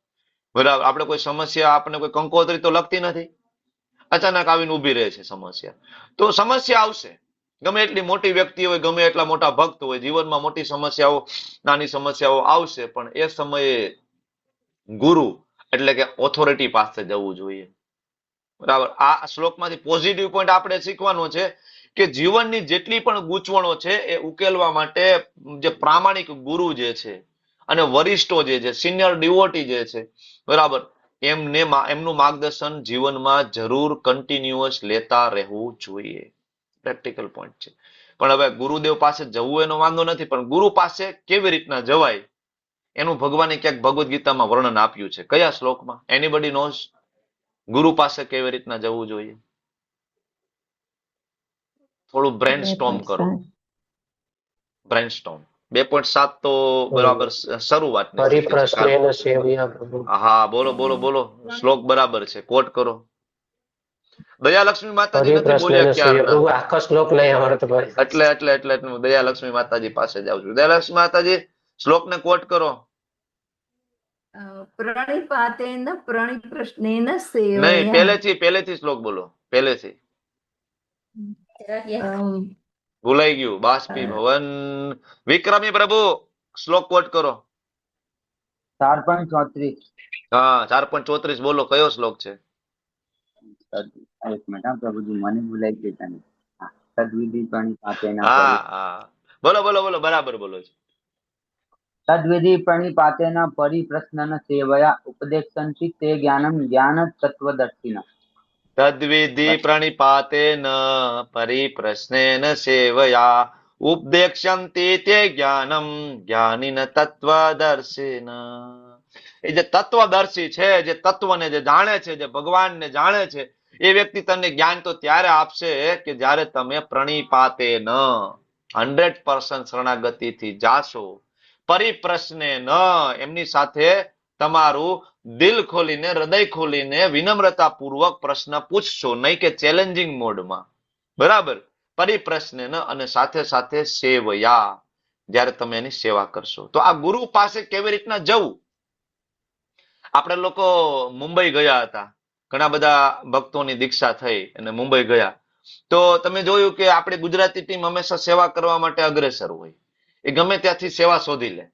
બરાબર, આપણે કોઈ સમસ્યા, આપણે કોઈ કંકોત્રી તો લગતી નથી, અચાનક આવીને ઉભી રહે છે સમસ્યા. તો સમસ્યા આવશે, ગમે એટલી મોટી વ્યક્તિ હોય, ગમે એટલા મોટા ભક્ત હોય, જીવનમાં મોટી સમસ્યાઓ, નાની સમસ્યાઓ આવશે. પણ એ સમયે ગુરુ એટલે કે ઓથોરિટી પાસે જવું જોઈએ. બરાબર, આ શ્લોકમાંથી પોઝિટિવ પોઈન્ટ આપણે શીખવાનો છે કે જીવનની જેટલી પણ ગૂંચવણો છે એ ઉકેલવા માટે જે પ્રામાણિક ગુરુ જે છે અને વરિષ્ઠો જે છે, સિનિયર ડિવોટી જે છે, બરાબર, એમનું માર્ગદર્શન જીવનમાં જરૂર કન્ટિન્યુઅસ લેતા રહેવું જોઈએ. પ્રેક્ટિકલ પોઈન્ટ છે. પણ હવે ગુરુદેવ પાસે જવું એનો વાંધો નથી, પણ ગુરુ પાસે કેવી રીતના જવાય એનું ભગવાને ક્યાંક ભગવદ્ ગીતામાં વર્ણન આપ્યું છે. કયા શ્લોકમાં? Anybody knows? ગુરુ પાસે કેવી રીતના જવું જોઈએ? થોડું બ્રેન સ્ટોર્મ કરો. બ્રેન સ્ટોર્મ 2.7 તો બરાબર શરૂઆત. પરિપ્રશ્નેન સેવયા પ્રભુ. હા, બોલો બોલો બોલો, શ્લોક બરાબર છે, કોટ કરો. દયાલક્ષ્મી માતાજી નથી બોલ્યા ક્યારના. આખો શ્લોક નહીં આવડતો ભાઈ. એટલે દયાલક્ષ્મી માતાજી પાસે જાઉં છું. દયાલક્ષ્મી માતાજી, શ્લોકને કોટ કરો. પ્રણિપાતેન પ્રણિપ્રશ્નેન નહીં, સેવયા. પહેલેથી શ્લોક બોલો, પહેલેથી. ભૂલાઈ ગયું. બાષ્પી ભવન. વિક્રમી પ્રભુ, શ્લોક કોટ કરો. 4.34. હા, 4.34 બોલો, કયો શ્લોક છે? એક મિનિટ પ્રભુજી, મને ભૂલાઈ ગઈ તને. તદ્વિધિ પ્રણિપાતેન. હા, બોલો બોલો બોલો, બરાબર બોલો છો. તદ્વિધિ પ્રણિપાતેન પરિપ્રશ્નન સેવયા ઉપદેશન્તિ તે જ્ઞાનમ જ્ઞાન તત્વદર્શિના. તદ્વિધિ પ્રણિપાતેન પરિપ્રશ્નેન સેવયા ઉપદેક્ષ્યન્તિ તે જ્ઞાનમ જ્ઞાનિન તત્વદર્શિન. એ જે તત્વદર્શી છે, જે તત્વને જે જાણે છે, જે ભગવાનને જાણે છે, એ વ્યક્તિ તમને જ્ઞાન તો ત્યારે આપશે કે જ્યારે તમે પ્રણિપાતેન 100% શરણાગતિથી જાશો, પરિપ્રશ્નેન એમની સાથે તમારું દિલ ખોલીને, હૃદય ખોલીને, વિનમ્રતા પૂર્વક પ્રશ્ન પૂછશો, નહીં કે ચેલેન્જિંગ મોડમાં. બરાબર, પરિપ્રશ્નેન, અને સાથે સાથે સેવયા, જ્યારે તમે એની સેવા કરશો. તો આ ગુરુ પાસે કેવી રીતના જવું? આપણે લોકો મુંબઈ ગયા હતા, ઘણા બધા ભક્તોની દીક્ષા થઈ અને મુંબઈ ગયા. તો તમે જોયું કે આપણી ગુજરાતી ટીમ હંમેશા સેવા કરવા માટે અગ્રેસર હોય. એ ગમે ત્યાંથી સેવા શોધી લે.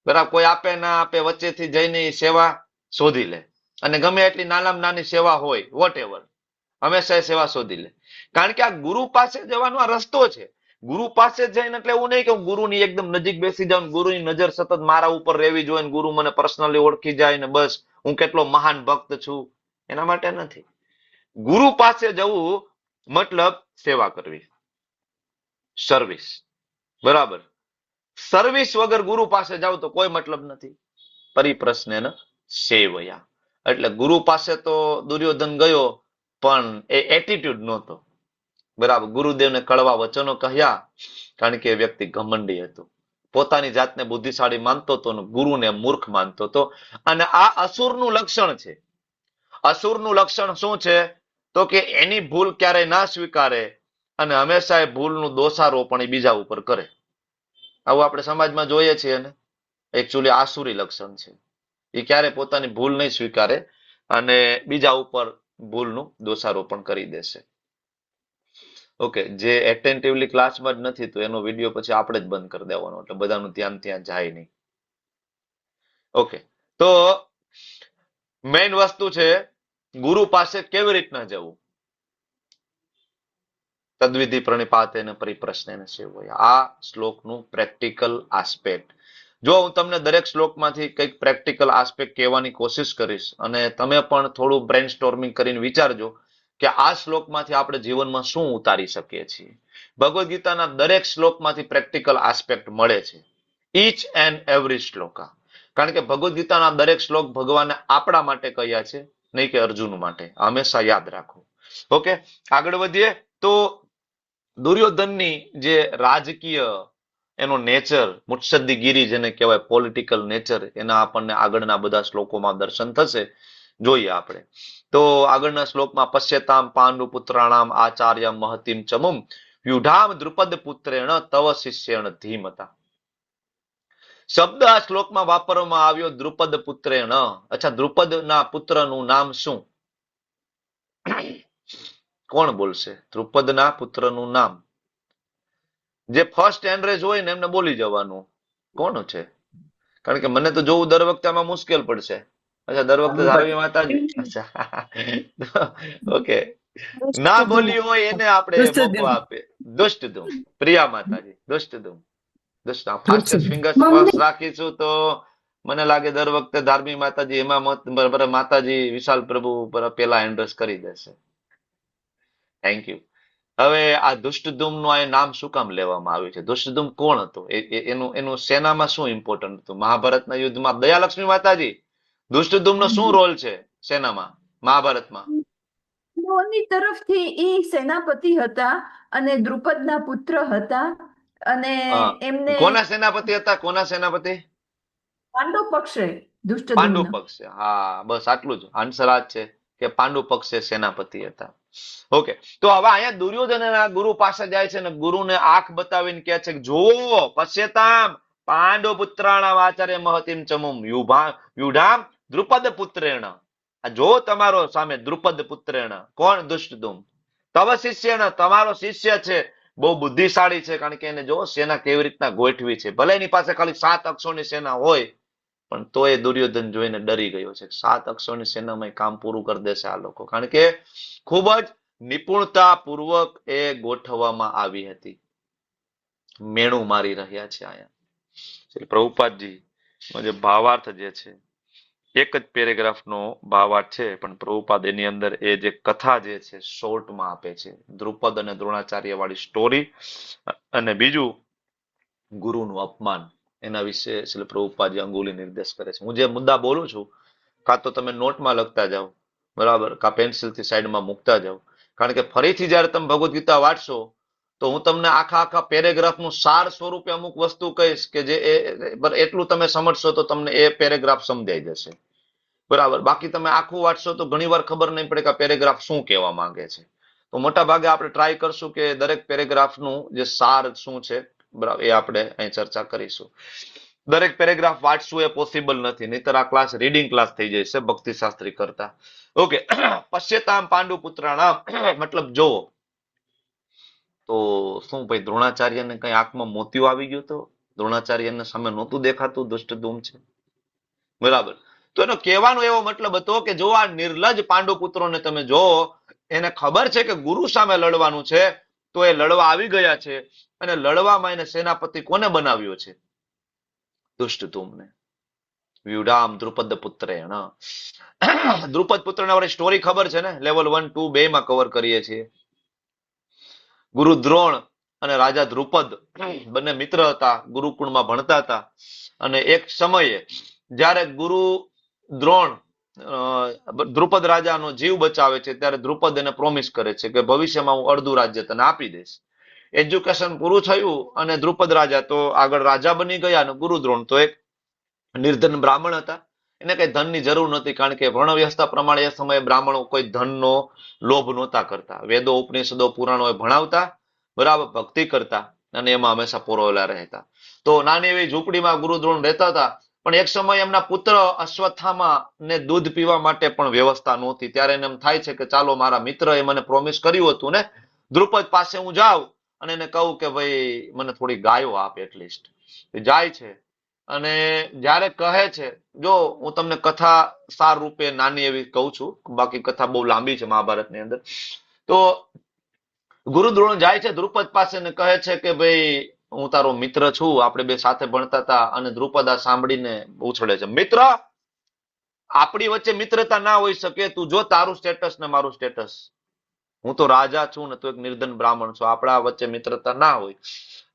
બરાબર, કોઈ આપે ના આપે, વચ્ચેથી જઈને એ સેવા શોધી લે. અને ગમે એટલી નાનામાં નાની સેવા હોય, વોટ એવર, હંમેશા એ સેવા શોધી લે. કારણ કે આ ગુરુ પાસે જવાનો આ રસ્તો છે. ગુરુ પાસે જઈને એટલે એવું નહીં કે હું ગુરુની એકદમ નજીક બેસી જાઉં, ગુરુની નજર સતત મારા ઉપર રહેવી જોઈએ, ગુરુ મને પર્સનલી ઓળખી જાય ને બસ હું કેટલો મહાન ભક્ત છું, એના માટે નથી. ગુરુ પાસે જવું મતલબ સેવા કરવી, સર્વિસ. બરાબર, સર્વિસ વગર ગુરુ પાસે જાવ તો કોઈ મતલબ નથી. પરિપ્રશ્નેન સેવયા, એટલે ગુરુ પાસે તો દુર્યોધન ગયો, પણ એ એટીટ્યુડ નહોતો. બરાબર, ગુરુદેવને કડવા વચનો કહ્યા, કારણ કે એ વ્યક્તિ ઘમંડી હતો, પોતાની જાતને બુદ્ધિશાળી માનતો હતો, ગુરુને મૂર્ખ માનતો હતો. અને આ અસુરનું લક્ષણ છે. અસુરનું લક્ષણ શું છે? તો કે એની ભૂલ ક્યારેય ના સ્વીકારે અને હંમેશા એ ભૂલનું દોષારોપણ એ બીજા ઉપર કરે. આવું આપણે સમાજમાં જોઈએ છીએ ને, એકચ્યુઅલી આસુરી લક્ષણ છે. એ ક્યારે પોતાની ભૂલ નહીં સ્વીકારે અને બીજા ઉપર ભૂલનું દોષારોપણ કરી દેશે. ઓકે, જે એટેન્ટિવલી ક્લાસમાં જ નથી તો એનો વિડીયો પછી આપણે જ બંધ કરી દેવાનો, એટલે બધાનું ધ્યાન ત્યાં જાય નહીં. ઓકે, તો મેઇન વસ્તુ છે ગુરુ પાસે કેવી રીતના જવું. તદ્વિધિ પ્રણિપાતેન પરિપ્રશ્નેન સેવયા, આ શ્લોકનું પ્રેક્ટિકલ આસ્પેક્ટ. જો હું તમને દરેક શ્લોકમાંથી કંઈક પ્રેક્ટિકલ આસ્પેક્ટ કહેવાની કોશિશ કરીશ અને તમે પણ થોડું બ્રેઇન સ્ટોર્મિંગ કરીને વિચારજો કે આ શ્લોકમાંથી આપણે જીવનમાં શું ઉતારી શકીએ છીએ. ભગવદ્ ગીતાના દરેક શ્લોકમાંથી પ્રેક્ટિકલ આસ્પેક્ટ મળે છે. Each and every Shloka. કારણ કે ભગવદ્ ગીતાના દરેક શ્લોક ભગવાને આપણા માટે કહ્યા છે, નહીં કે અર્જુન માટે. હંમેશા યાદ રાખો. ઓકે, આગળ વધીએ તો દુર્યોધનની જે રાજકીય એનો નેચર, મુત્સદ્દીગીરી જેને કહેવાય, પોલિટિકલ નેચર, એના આપણને આગળના બધા શ્લોકોમાં દર્શન થશે. જોઈએ આપણે તો આગળના શ્લોકમાં પશ્યતામ પાંડુ પુત્રાણામ આચાર્ય મહતિમ ચમુમ યુઢામ દ્રુપદ પુત્રેણ તવ શિષ્યેણ ધીમતા. શબ્દ આ શ્લોકમાં વાપરવામાં આવ્યો દ્રુપદ પુત્રેણ. અચ્છા, દ્રુપદના પુત્રનું નામ શું? કોણ બોલશે દ્રુપદના પુત્રનું નામ? જે ફર્સ્ટ એન્ડ્રેજ હોય ને એમને બોલી જવાનું. કોણ છે? કારણ કે મને તો જોવું દર વખતે આમાં મુશ્કેલ પડશે. અચ્છા, દર વખતે ધારવી માતાજી. અચ્છા, ઓકે. ના બોલી હોય એને આપણે મોકો આપે. દુષ્ટધુમ. પ્રિયા માતાજી, દુષ્ટધુમ. ફાસ્ટેસ્ટ ફિંગર્સ ક્રોસ રાખીશું તો મને લાગે દર વખતે ધાર્મિક માતાજી એમાં માતાજી વિશાલ પ્રભુ પેલા એન્ડ્રેસ કરી દેશે. Thank you. હવે આ દુષ્ટધુમ નું આ નામ શું કામ લેવામાં આવ્યું છે? દુષ્ટધુમ કોણ હતો? એનું સેનામાં શું ઇમ્પોર્ટન્ટ હતું? મહાભારતના યુદ્ધમાં દયાલક્ષ્મી માતાજી, દુષ્ટધુમ નો શું રોલ છે સેનામાં, મહાભારતમાં? ની તરફથી ઈ સેનાપતિ હતા અને દ્રુપદના પુત્ર હતા અને એમને કોના સેનાપતિ હતા? કોના સેનાપતિ? પાંડવ પક્ષે. પાંડુ પક્ષે. હા, બસ આટલું જ આન્સર આ જ છે કે પાંડુ પક્ષે સેનાપતિ હતા. ઓકે, તો હવે અહીંયા દુર્યોધનના ગુરુ પાસે જાય છે ને ગુરુને આંખ બતાવીને કહે છે કે જોવો પશ્યતામ પાંડુ પુત્રાણામ આચાર્ય મહતિમ ચમુમ યુઢામ દ્રુપદ પુત્રેણ. જો તમારો સામે દ્રુપદ પુત્રેણ. કોણ? દુષ્ટધુમ. તવ શિષ્યણ, તમારો શિષ્ય છે, બહુ બુદ્ધિશાળી છે. કારણ કે એને જો સેના કેવી રીતના ગોઠવી છે. ભલે એની પાસે ખાલી 7 અક્ષોની સેના હોય પણ તો એ દુર્યોધન જોઈને ડરી ગયો છે. 7 અક્ષોની સેનામાં કામ પૂરું કરી દેશે આ લોકો. કારણ કે ખૂબ જ નિપુણતા પૂર્વક એ ગોઠવવામાં આવી હતી. મેણું મારી રહ્યા છે અહીંયા પ્રભુપાદજી. જે ભાવાર્થ જે છે એક જ પેરેગ્રાફનો ભાવાર્થ છે, પણ પ્રભુપાદ એની અંદર એ જે કથા જે છે શોર્ટમાં આપે છે. દ્રુપદ અને દ્રોણાચાર્ય વાળી સ્ટોરી અને બીજું ગુરુનું અપમાન, એના વિશે શ્રી પ્રભુપાદજી અંગુલી નિર્દેશ કરે છે. હું જે મુદ્દા બોલું છું કાં તો તમે નોટમાં લખતા જાઓ, બરાબર, કાં પેન્સિલથી સાઈડમાં મૂકતા જાઓ. કારણ કે ફરીથી જયારે તમે ભગવદ્ ગીતા વાંચશો તો હું તમને આખા પેરેગ્રાફનું સાર સ્વરૂપે અમુક વસ્તુ કહીશ કે જે એટલું તમે સમજશો તો તમને એ પેરેગ્રાફ સમજાઈ જશે. બરાબર, બાકી તમે આખું વાંચશો તો ઘણી વાર ખબર નહીં પડે કે પેરેગ્રાફ શું કહેવા માંગે છે. તો મોટા ભાગે આપણે ટ્રાય કરશું કે દરેક પેરેગ્રાફનું જે સાર શું છે, બરાબર, એ આપણે અહીં ચર્ચા કરીશું. દરેક પેરેગ્રાફ વાંચવું એ પોસિબલ નથી, નહીતર આ ક્લાસ રીડિંગ ક્લાસ થઈ જશે ભક્તિ શાસ્ત્રી કરતા. ઓકે, પશ્યતામ પાંડુ પુત્રાણામ મતલબ જોવો. તો શું ભાઈ દ્રોણાચાર્યને કઈ આંખમાં મોતિયો આવી ગયો તો? દ્રોણાચાર્યને સામે નહોતું દેખાતું દુષ્ટધુમ છે, બરાબર? તો એનો કહેવાનો એવો મતલબ હતો કે જો આ નિર્લજ પાંડુ પુત્રોને તમે જોવો, એને ખબર છે કે ગુરુ સામે લડવાનું છે, તો એ લડવા આવી ગયા છે. અને લડવામાં એને સેનાપતિ કોને બનાવ્યો છે? દુષ્ટધુમને. વ્યુઢામ દ્રુપદ પુત્રેણ. દ્રુપદ પુત્રના વાળી સ્ટોરી ખબર છે ને? લેવલ 1, 2 બેમાં કવર કરીએ છીએ. ગુરુ દ્રોણ અને રાજા દ્રુપદ બંને મિત્ર હતા, ગુરુકુળમાં ભણતા હતા. અને એક સમયે જ્યારે ગુરુ દ્રોણ દ્રુપદ રાજાનો જીવ બચાવે છે ત્યારે દ્રુપદ એને પ્રોમિસ કરે છે કે ભવિષ્યમાં હું અડધું રાજ્ય તને આપી દઈશ. એજ્યુકેશન પૂરું થયું અને દ્રુપદ રાજા તો આગળ રાજા બની ગયા અને ગુરુ દ્રોણ તો એક નિર્ધન બ્રાહ્મણ હતા. એને કઈ ધનની જરૂર નથી, કારણ કે વર્ણ વ્યવસ્થા પ્રમાણે એ સમયે બ્રાહ્મણો કોઈ ધનનો લોભ નહોતા કરતા. વેદો ઉપનિષદો પુરાણો ભણાવતા, બરાબર, ભક્તિ કરતા અને એમાં હંમેશા પોરોવેલા રહેતા. તો નાની એવી ઝૂંપડીમાં ગુરુ દ્રોણ રહેતા હતા. પણ એક સમય એમના પુત્ર અશ્વત્થામા ને દૂધ પીવા માટે પણ વ્યવસ્થા નહોતી. ત્યારે એને એમ થાય છે કે ચાલો મારા મિત્ર એ મને પ્રોમિસ કર્યું હતું ને, દ્રુપદ પાસે હું જાઉં અને એને કહું કે ભાઈ મને થોડી ગાયો આપ એટલીસ્ટ. જાય છે અને જ્યારે કહે છે, જો હું તમને કથા સાર રૂપે નાની એવી કહું છું, બાકી કથા બહુ લાંબી છે મહાભારતની અંદર. તો ગુરુ દ્રોણ જાય છે દ્રુપદ પાસે ને કહે છે કે ભાઈ હું તારો મિત્ર છું, આપણે બે સાથે ભણતા હતા. અને દ્રુપદ આ સાંભળીને ઉછળે છે, મિત્ર, આપણી વચ્ચે મિત્રતા ના હોઈ શકે. તું જો તારું સ્ટેટસ ને મારું સ્ટેટસ. હું તો રાજા છું ને તો એક નિર્ધન બ્રાહ્મણ છું, આપણા વચ્ચે મિત્રતા ના હોય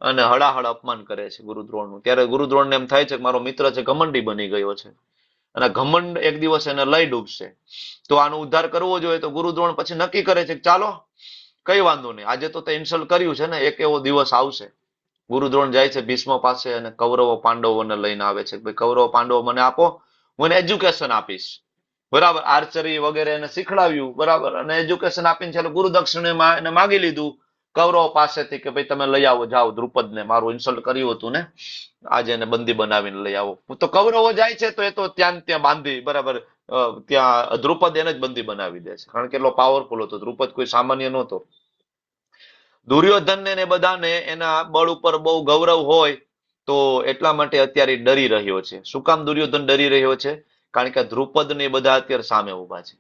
અને હળાહળ અપમાન કરે છે ગુરુ દ્રોણનું. ત્યારે ગુરુ દ્રોણને એમ થાય છે કે મારો મિત્ર છે ઘમંડી બની ગયો છે અને ઘમંડ એક દિવસ એને લઈ ડૂબશે, તો આનો ઉદ્ધાર કરવો જોઈએ. તો ગુરુ દ્રોણ પછી નક્કી કરે છે કે ચાલો કઈ વાંધો નહીં, આજે તો તે ઇન્સલ્ટ કર્યું છે ને, એક એવો દિવસ આવશે. ગુરુ દ્રોણ જાય છે ભીષ્મ પાસે અને કૌરવો પાંડવોને લઈને આવે છે. ભાઈ કૌરવો પાંડવો મને આપો, હું એને એજ્યુકેશન આપીશ. બરાબર, આર્ચરી વગેરે એને શીખડાવ્યું, બરાબર, અને એજ્યુકેશન આપીને ચાલો ગુરુ દક્ષિણે એને માગી લીધું કૌરવો પાસેથી કે ભાઈ તમે લઈ આવો, જાઓ દ્રુપદને, મારું ઇન્સલ્ટ કર્યું હતું ને, આજે એને બંદી બનાવીને લઈ આવો. તો કૌરવો જાય છે તો એ તો ત્યાં બાંધી, બરાબર, ત્યાં દ્રુપદ એને જ બંદી બનાવી દે છે, કારણ કે એટલો પાવરફુલ હતો. દ્રુપદ કોઈ સામાન્ય નહોતો. દુર્યોધનને ને બધાને એના બળ ઉપર બહુ ગૌરવ હોય તો એટલા માટે અત્યારે ડરી રહ્યો છે. શું કામ દુર્યોધન ડરી રહ્યો છે? કારણ કે દ્રુપદ ને બધા અત્યારે સામે ઉભા છે,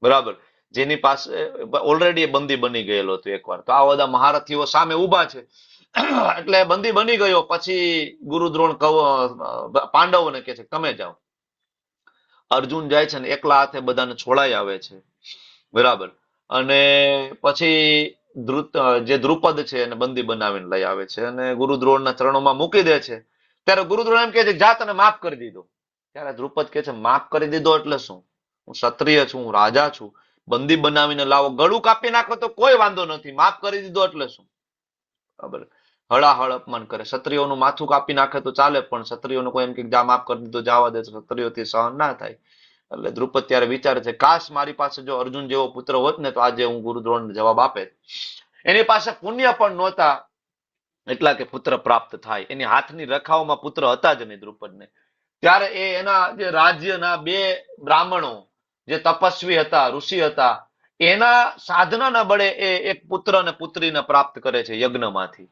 બરાબર, જેની પાસે ઓલરેડી બંદી બની ગયેલો હતો એકવાર. તો આ બધા મહારથીઓ સામે ઉભા છે એટલે બંદી બની ગયો. પછી ગુરુ દ્રોણ પાંડવોને કહે છે તમે જાઓ. અર્જુન જાય છે ને એકલા હાથે બધાને છોડાઈ આવે છે, બરાબર, અને પછી જે દ્રુપદ છે એને બંદી બનાવીને લઈ આવે છે અને ગુરુ દ્રોણના ચરણોમાં મૂકી દે છે. ત્યારે ગુરુ દ્રોણ એમ કહે છે જા તને માફ કરી દીધો. ત્યારે દ્રુપદ કહે છે માફ કરી દીધો એટલે શું? હું ક્ષત્રિય છું, હું રાજા છું, બંદી બનાવીને લાવો, ગળું કાપી નાખો તો કોઈ વાંધો નથી, માફ કરી દીધો એટલે શું? બરાબર, હળાહળ અપમાન કરે. ક્ષત્રિયોનું માથું કાપી નાખે તો ચાલે, પણ ક્ષત્રિયોને કોઈ એમ કે જા માફ કરી દીધો, જવા દે, ક્ષત્રિયોથી સહન ના થાય. એટલે દ્રુપદ ત્યારે વિચારે છે કાશ મારી પાસે જો અર્જુન જેવો પુત્ર હોત ને તો આજે હું ગુરુ દ્રોણને જવાબ આપે. એની પાસે પુણ્ય પણ નહોતા એટલા કે પુત્ર પ્રાપ્ત થાય. એની હાથની રેખાઓમાં પુત્ર હતા જ નહીં દ્રુપદને. ત્યારે એ એના જે રાજ્યના બે બ્રાહ્મણો જે તપસ્વી હતા, ઋષિ હતા, એના સાધનાના બળે એ એક પુત્ર અને પુત્રીને પ્રાપ્ત કરે છે યજ્ઞમાંથી,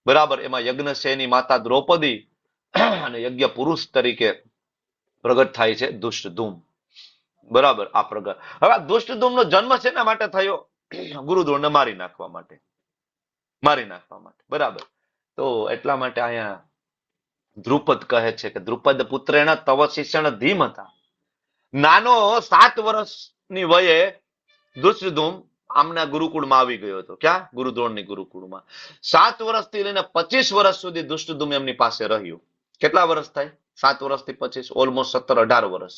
બરાબર. એમાં યજ્ઞસેની માતા દ્રૌપદી અને યજ્ઞ પુરુષ તરીકે પ્રગટ થાય છે દુષ્ટધૂમ, બરાબર. આ પ્રગટ હવે દુષ્ટધૂમનો જન્મ શેના માટે થયો? ગુરુ દ્રોણને મારી નાખવા માટે, બરાબર. તો એટલા માટે અહીંયા દ્રુપદ કહે છે કે દ્રુપદ પુત્રેણ તવ શિષ્યણ ધીમ હતા. નાનો 7 વર્ષની વયે દુષ્ટધૂમ આમના ગુરુકુળમાં આવી ગયો હતો. ક્યાં? ગુરુ દ્રોણની ગુરુકુળમાં. 7 વર્ષથી લઈને 25 વર્ષ સુધી દુષ્ટધૂમ એમની પાસે રહ્યું. કેટલા વર્ષ થાય? 7 વર્ષથી 25, ઓલમોસ્ટ 17-18 વર્ષ,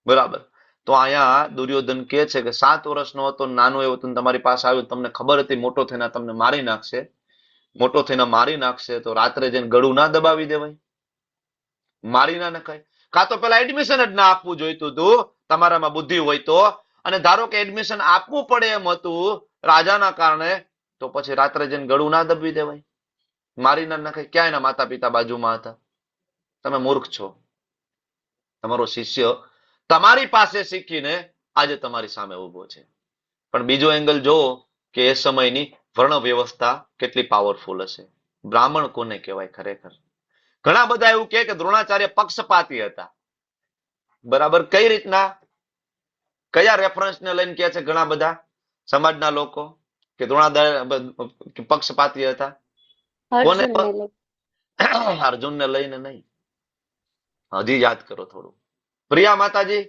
બરાબર. તો અહીંયા દુર્યોધન કહે છે કે 7 વર્ષનો હતો, નાનો એવો તમારી પાસે આવ્યો, તમને ખબર હતી મોટો થઈને તમને મારી નાખશે, મોટો થઈને મારી નાખશે, તો રાત્રે જઈને ગળું ના દબાવી દેવાય, મારી ના નખાય? કાં તો પેલા એડમિશન જ ના આપવું જોઈતું હતું તમારામાં બુદ્ધિ હોય તો, અને ધારો કે એડમિશન આપવું પડે એમ હતું રાજાના કારણે, તો પછી રાત્રે જઈને ગળું ના દબાવી દેવાય, મારી ના નખાય? ક્યાં એના માતા પિતા બાજુમાં હતા? તમે મૂર્ખ છો. તમારો શિષ્ય તમારી પાસે શીખીને આજે તમારી સામે ઉભો છે. પણ બીજો એંગલ જોવો કે એ સમયની વર્ણ વ્યવસ્થા કેટલી પાવરફુલ હશે. બ્રાહ્મણ કોને કહેવાય ખરેખર? ઘણા બધા એવું કે દ્રોણાચાર્ય પક્ષપાતી હતા, બરાબર. કઈ રીતના, કયા રેફરન્સ ને લઈને કહે છે ઘણા બધા સમાજના લોકો કે દ્રોણાચાર્ય પક્ષપાતી હતા? કોને? અર્જુનને લઈને નહીં. હજી યાદ કરો થોડું. પ્રિયા માતાજી.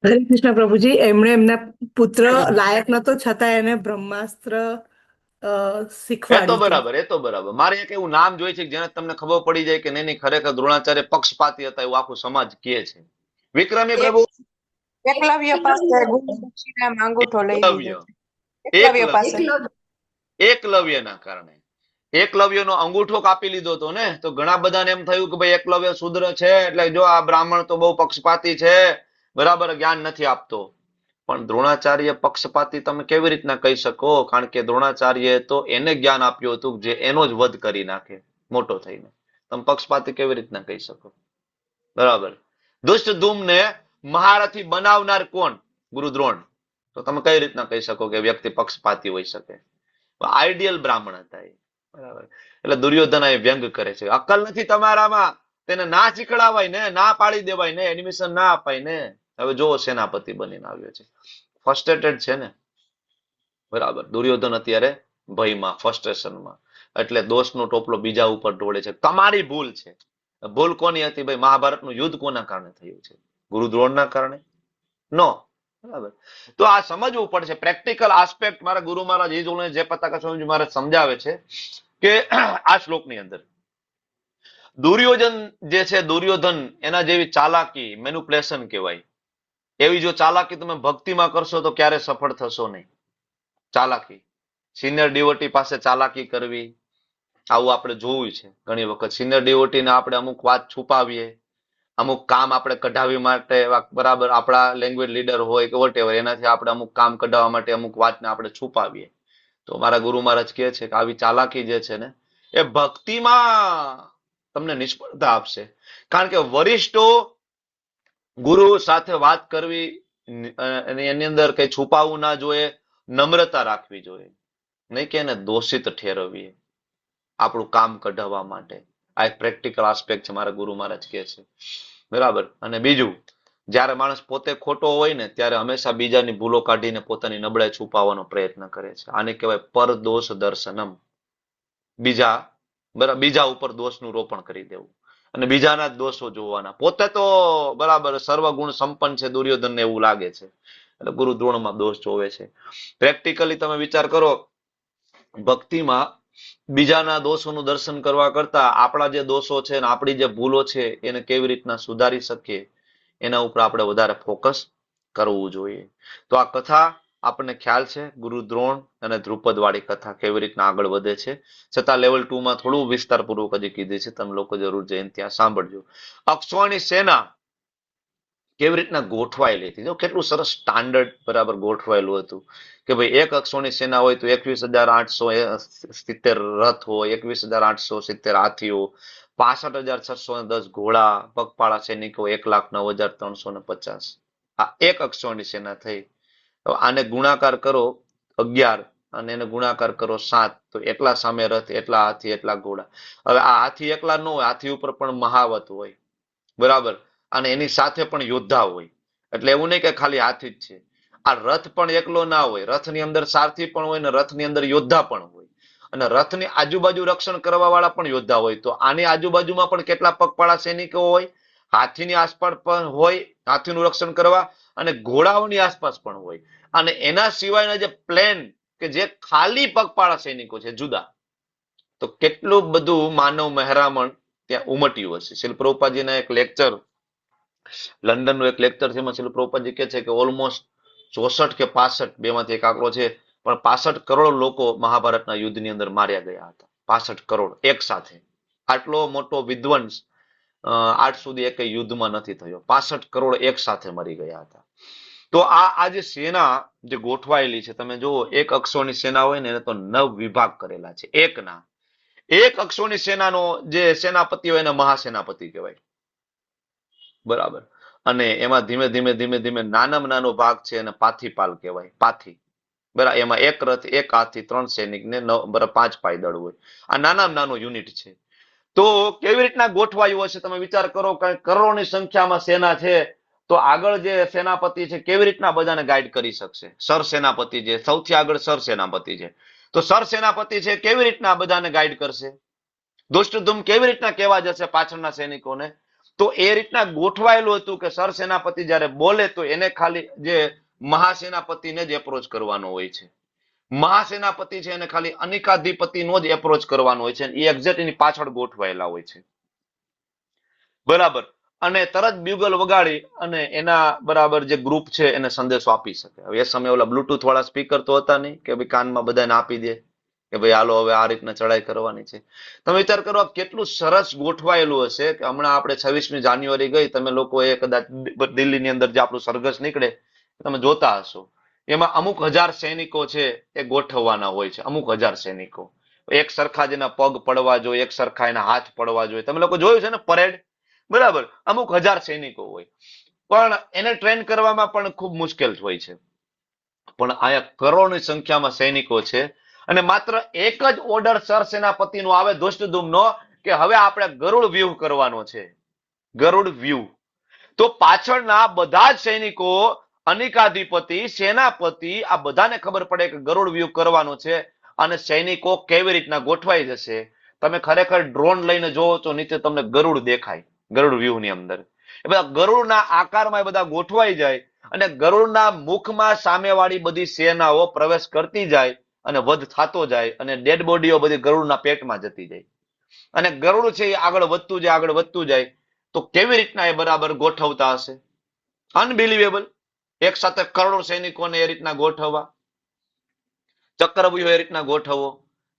હરે કૃષ્ણ પ્રભુજી, એમણે એમના પુત્ર લાયક નતો છતાં એને બ્રહ્માસ્ત્ર શીખવાડ્યું. એ તો બરાબર. મારે એક એવું નામ જોઈએ છે જેને તમને ખબર પડી જાય કે નહીં ખરેખર દ્રોણાચાર્ય પક્ષપાતી હતા એવું આખું સમાજ કહે છે. વિક્રમી પ્રભુ. એકલવ્ય પાસે ગુરુ દક્ષિણામાં અંગૂઠો લઈ લીધો. એકલવ્યના કારણે એકલવ્યનો અંગૂઠો કાપી લીધો હતો ને, તો ઘણા બધાને એમ થયું કે ભાઈ એકલવ્ય શુદ્ર છે એટલે જો આ બ્રાહ્મણ તો બહુ પક્ષપાતી છે, બરાબર, જ્ઞાન નથી આપતો. પણ દ્રોણાચાર્ય પક્ષપાતી તમે કેવી રીતના કહી શકો? કારણ કે દ્રોણાચાર્ય તો એને જ્ઞાન આપ્યું હતું જે એનો જ વધ કરી નાખે મોટો થઈને. તમે પક્ષપાતી કેવી રીતના કહી શકો? બરાબર. દુષ્ટધૂમને મહારથી બનાવનાર કોણ? ગુરુ દ્રોણ. તો તમે કઈ રીતના કહી શકો કે વ્યક્તિ પક્ષપાતી હોઈ શકે? આઈડિયલ બ્રાહ્મણ હતા એ, બરાબર. એટલે દુર્યોધન એ વ્યંગ કરે છે, અક્કલ નથી તમારામાં, તેને ના શીખડાવાય ને, ના પાડી દેવાય ને, એડમિશન ના અપાય ને. હવે જો સેનાપતિ બનીને આવ્યો છે, ફ્રસ્ટ્રેટેડ છે ને, બરાબર. દુર્યોધન અત્યારે ભયમાં, ફ્રસ્ટ્રેશનમાં, એટલે દોષનો ટોપલો બીજા ઉપર ઢોળે છે. તમારી ભૂલ છે. ભૂલ કોની હતી ભાઈ? મહાભારતનું યુદ્ધ કોના કારણે થયું છે? ગુરુ દ્રોણના કારણે? નો, બરાબર. તો આ સમજવું પડશે પ્રેક્ટિકલ આસ્પેક્ટ. મારા ગુરુ મહારાજ જે પતાકા સ્વામીજી મહારાજ સમજાવે છે કે આ શ્લોકની અંદર દુર્યોધન જે છે, દુર્યોધન એના જેવી ચાલાકી, મેન્યુપ્લેશન કહેવાય, એવી જો ચાલાકી તમે ભક્તિમાં કરશો તો ક્યારે સફળ થશો નહીં. ચાલાકી, સિનિયર ડિવોટી પાસે ચાલાકી કરવી, આવું આપણે જોયું છે ઘણી વખત. સિનિયર ડિવોટીને આપણે અમુક વાત છુપાવીએ, અમુક કામ આપણે કઢાવી માટે, બરાબર, આપણા લેંગ્વેજ લીડર હોય કે વોટેવર, એનાથી આપણે અમુક કામ કઢાવવા માટે અમુક વાતને આપણે છુપાવીએ. તો મારા ગુરુ મહારાજ કહે છે કે આવી ચાલાકી જે છે ને એ ભક્તિમાં તમને નિષ્ફળતા આપશે. કારણ કે વરિષ્ઠો ગુરુ સાથે વાત કરવી, એની અંદર કઈ છુપાવવું ના જોઈએ, નમ્રતા રાખવી જોઈએ, નહીં કે એને દોષિત ઠેરવીએ આપણું કામ કઢાવવા માટે. આ એક પ્રેક્ટિકલ આસ્પેક્ટ છે, મારા ગુરુ મહારાજ કહે છે. બરાબર. અને બીજું, જ્યારે માણસ પોતે ખોટો હોય ને ત્યારે હંમેશા બીજાની ભૂલો કાઢીને પોતાની નબળાઈ છુપાવવાનો પ્રયત્ન કરે છે. આને કહેવાય પરદોષ દર્શનમ. બીજા ઉપર દોષનું રોપણ કરી દેવું અને બીજાના જ દોષો જોવાના. પોતે તો બરાબર સર્વગુણ સંપન્ન છે, દુર્યોધનને એવું લાગે છે, એટલે ગુરુ દ્રોણમાં દોષ જોવે છે. પ્રેક્ટિકલી તમે વિચાર કરો, ભક્તિમાં બીજાના દોષોનું દર્શન કરવા કરતા આપણા જે દોષો છે ને આપણી જે ભૂલો છે એને કેવી રીતના સુધારી શકીએ એના ઉપર આપણે વધારે ફોકસ કરવું જોઈએ. તો આ કથા આપણને ખ્યાલ છે, ગુરુ દ્રોણ અને ધ્રુપદ વાળી કથા કેવી રીતના આગળ વધે છે. છતાં લેવલ 2 માં થોડું વિસ્તારપૂર્વક હજી કીધી છે, તમે લોકો જરૂર જઈને ત્યાં સાંભળજો. અક્ષોની સેના કેવી રીતના ગોઠવાયેલી હતી, જો કેટલું સરસ સ્ટાન્ડર્ડ બરાબર ગોઠવાયેલું હતું કે ભાઈ એક અક્ષોની સેના હોય તો 21,870 રથ હોય, 21,870 હાથીઓ, 65,610 ઘોડા, પગપાળા સૈનિકો 1,09,350. આ એક અક્ષોની સેના થઈ. આને ગુણાકાર કરો 11 અને એને ગુણાકાર કરો 7, તો એટલા સામે રથ, એટલા હાથી, એટલા ઘોડા. હવે આ હાથી એકલા ન હોય, હાથી ઉપર પણ મહાવત હોય, બરાબર, અને એની સાથે પણ યોદ્ધા હોય. એટલે એવું નહીં કે ખાલી હાથી જ છે. આ રથ પણ એકલો ના હોય, રથની અંદર સારથી પણ હોય ને રથની અંદર યોદ્ધા પણ હોય, અને રથની આજુબાજુ રક્ષણ કરવા વાળા પણ યોદ્ધા હોય. તો આની આજુબાજુમાં પણ કેટલા પગપાળા સૈનિકો હોય, હાથીની આસપાસ પણ હોય, હાથીનું રક્ષણ કરવા, અને ઘોડાઓની આસપાસ પણ હોય. અને એના સિવાયના જે પ્લેન કે જે ખાલી પગપાળા સૈનિકો છે જુદા, તો કેટલું બધું માનવ મહેરામણ ત્યાં ઉમટ્યું હશે. શિલ પ્રભુપાદજીના એક લેક્ચર, લંડનનું એક લેક્ચર છે, એમાં શિલ પ્રભુપાદજી કહે છે કે ઓલમોસ્ટ 64 કે 65, બેમાંથી એક આંકડો છે, પણ 65 કરોડ લોકો મહાભારતના યુદ્ધની અંદર માર્યા ગયા હતા. 65 કરોડ એક સાથે. આટલો મોટો વિધ્વંસ આજ સુધી એક યુદ્ધમાં નથી થયો. 65 કરોડ એક સાથે મરી ગયા હતા. તો આ જે સેના જે ગોઠવાયેલી છે, તમે જુઓ, એક અક્ષોની સેના હોય ને એને તો 9 વિભાગ કરેલા છે. એક અક્ષોની સેનાનો જે સેનાપતિ હોય એને મહાસેનાપતિ કહેવાય, બરાબર. અને એમાં ધીમે ધીમે નાનામાં નાનો ભાગ છે એને પાથીપાલ કહેવાય, પાથી, બરાબર. એમાં એક રથ, એક હાથી, 3 સૈનિક ને 5 પાયદળ હોય. આ નાનામાં નાનો યુનિટ છે. તો કેવી રીતના ગોઠવાયું હશે તમે વિચાર કરો. કરોડોની સંખ્યામાં સેના છે, તો આગળ જે સેનાપતિ છે કેવી રીતના બધાને ગાઈડ કરી શકશે. સરસેનાપતિ છે, સૌથી આગળ સરસેનાપતિ છે. તો સરસેનાપતિ છે કેવી રીતના બધાને ગાઈડ કરશે. દુષ્ટધુમ કેવી રીતના કહેવા જશે પાછળના સૈનિકોને. તો એ રીતના ગોઠવાયેલું હતું કે સરસેનાપતિ જ્યારે બોલે તો એને ખાલી જે મહાસેનાપતિને જ એપ્રોચ કરવાનો હોય છે. મહાસેનાપતિ છે એને ખાલી અનિકાધિપતિનો જ એપ્રોચ કરવાનો હોય છે. એ એક્ઝેક્ટ એની પાછળ ગોઠવાયેલા હોય છે, બરાબર. અને તરત બ્યુગલ વગાડી અને એના બરાબર જે ગ્રુપ છે એને સંદેશો આપી શકે. હવે એ સમયે ઓલા બ્લુટૂથ વાળા સ્પીકર તો હતા નહીં કે ભાઈ કાનમાં બધાને આપી દે કે ભાઈ હાલો હવે આ રીતના ચડાઈ કરવાની છે. તમે વિચાર કરો કેટલું સરસ ગોઠવાયેલું હશે કે હમણાં આપણે 26મી જાન્યુઆરી ગઈ, તમે લોકો એ કદાચ દિલ્હીની અંદર જે આપણું સરઘસ નીકળે તમે જોતા હશો, એમાં અમુક 1000 સૈનિકો છે એ ગોઠવવાના હોય છે. અમુક 1000 સૈનિકો, એક સરખા જેના પગ પડવા જોઈએ, એક સરખા એના હાથ પડવા જોઈએ. તમે લોકો જોયું છે ને પરેડ, બરાબર. અમુક 1000 સૈનિકો હોય, પણ એને ટ્રેન કરવામાં પણ ખૂબ મુશ્કેલ હોય છે. પણ અહીંયા કરોડની સંખ્યામાં સૈનિકો છે અને માત્ર એક જ ઓર્ડર સરસેનાપતિનો આવે ધૃષ્ટદ્યુમ્નનો કે હવે આપણે ગરુડ વ્યૂહ કરવાનો છે. ગરુડ વ્યૂહ. તો પાછળના બધા જ સૈનિકો, અનિકાધિપતિ, સેનાપતિ, આ બધાને ખબર પડે કે ગરુડ વ્યૂહ કરવાનો છે અને સૈનિકો કેવી રીતના ગોઠવાઈ જશે. તમે ખરેખર ડ્રોન લઈને જોવો તો નીચે તમને ગરુડ દેખાય, ગરુડ વ્યૂહની અંદર. એ બધા ગરુડના આકારમાં એ બધા ગોઠવાઈ જાય અને ગરુડના મુખમાં સામેવાળી બધી સેનાઓ પ્રવેશ કરતી જાય અને વધ થતો જાય અને ડેડ બોડીઓ બધી ગરુડના પેટમાં જતી જાય અને ગરુડ છે એ આગળ વધતું જાય આગળ વધતું જાય. તો કેવી રીતના એ બરાબર ગોઠવતા હશે? અનબિલિવેબલ. એક સાથે કરોડો સૈનિકોને એ રીતના ગોઠવવા, ચક્રવ્યૂહ એ રીતના ગોઠવવો,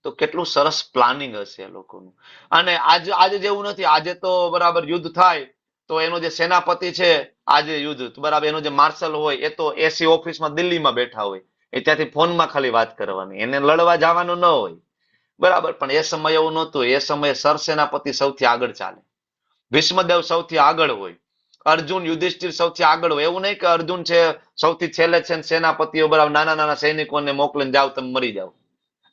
તો કેટલું સરસ પ્લાનિંગ હશે એ લોકોનું. અને આજે જેવું નથી. આજે તો બરાબર યુદ્ધ થાય તો એનો જે સેનાપતિ છે, આજે યુદ્ધ બરાબર એનો જે માર્શલ હોય એ તો એસી ઓફિસમાં દિલ્હીમાં બેઠા હોય, એ ત્યાંથી ફોનમાં ખાલી વાત કરવાની, એને લડવા જવાનું ન હોય બરાબર. પણ એ સમય એવું નહોતું. એ સમયે સરસેનાપતિ સૌથી આગળ ચાલે, ભીષ્મદેવ સૌથી આગળ હોય, અર્જુન યુધિષ્ઠિર સૌથી આગળ હોય. એવું નહીં કે અર્જુન છે સૌથી છેલ્લે છે ને સેનાપતિઓ બરાબર નાના નાના સૈનિકોને મોકલીને જાવ તમે મરી જાવ.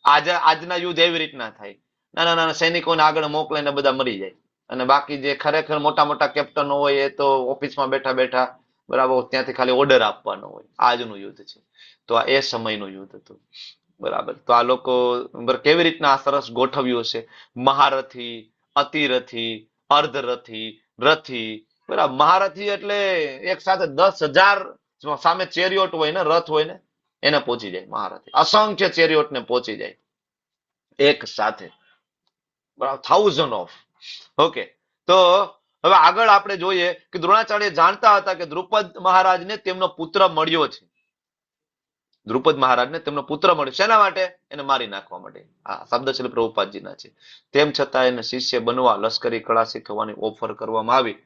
આજના યુદ્ધ એવી રીતના થાય, નાના નાના સૈનિકોને આગળ મોકલીને બધા મરી જાય અને બાકી જે ખરેખર મોટા મોટા કેપ્ટનો હોય એ તો ઓફિસમાં બેઠા બેઠા બરાબર ત્યાંથી ખાલી ઓર્ડર આપવાનો હોય. આજનું યુદ્ધ છે તો આ એ સમયનું યુદ્ધ હતું બરાબર. તો આ લોકો કેવી રીતના આ સરસ ગોઠવ્યું હશે. મહારથી, અતિરથી, અર્ધરથી, રથી બરાબર. મહારથી એટલે એક સાથે 10,000 સામે ચેરિયોટ હોય ને, રથ હોય ને, એને પહોંચી જાય મહારથી. અસંખ્ય ચેરિયોટ ને પહોંચી જાય એક સાથે, બરાબર, 1000 ઓફ. ઓકે, તો હવે આગળ આપણે જોઈએ કે દ્રોણાચાર્ય જાણતા હતા કે દ્રુપદ મહારાજને તેમનો પુત્ર મળ્યો છે. દ્રુપદ મહારાજને તેમનો પુત્ર મળ્યો. શેના માટે? એને મારી નાખવા માટે. આ શબ્દ છે પ્રભુપાદજીના છે. તેમ છતાં એને શિષ્ય બનવા, લશ્કરી કળા શીખવાની ઓફર કરવામાં આવી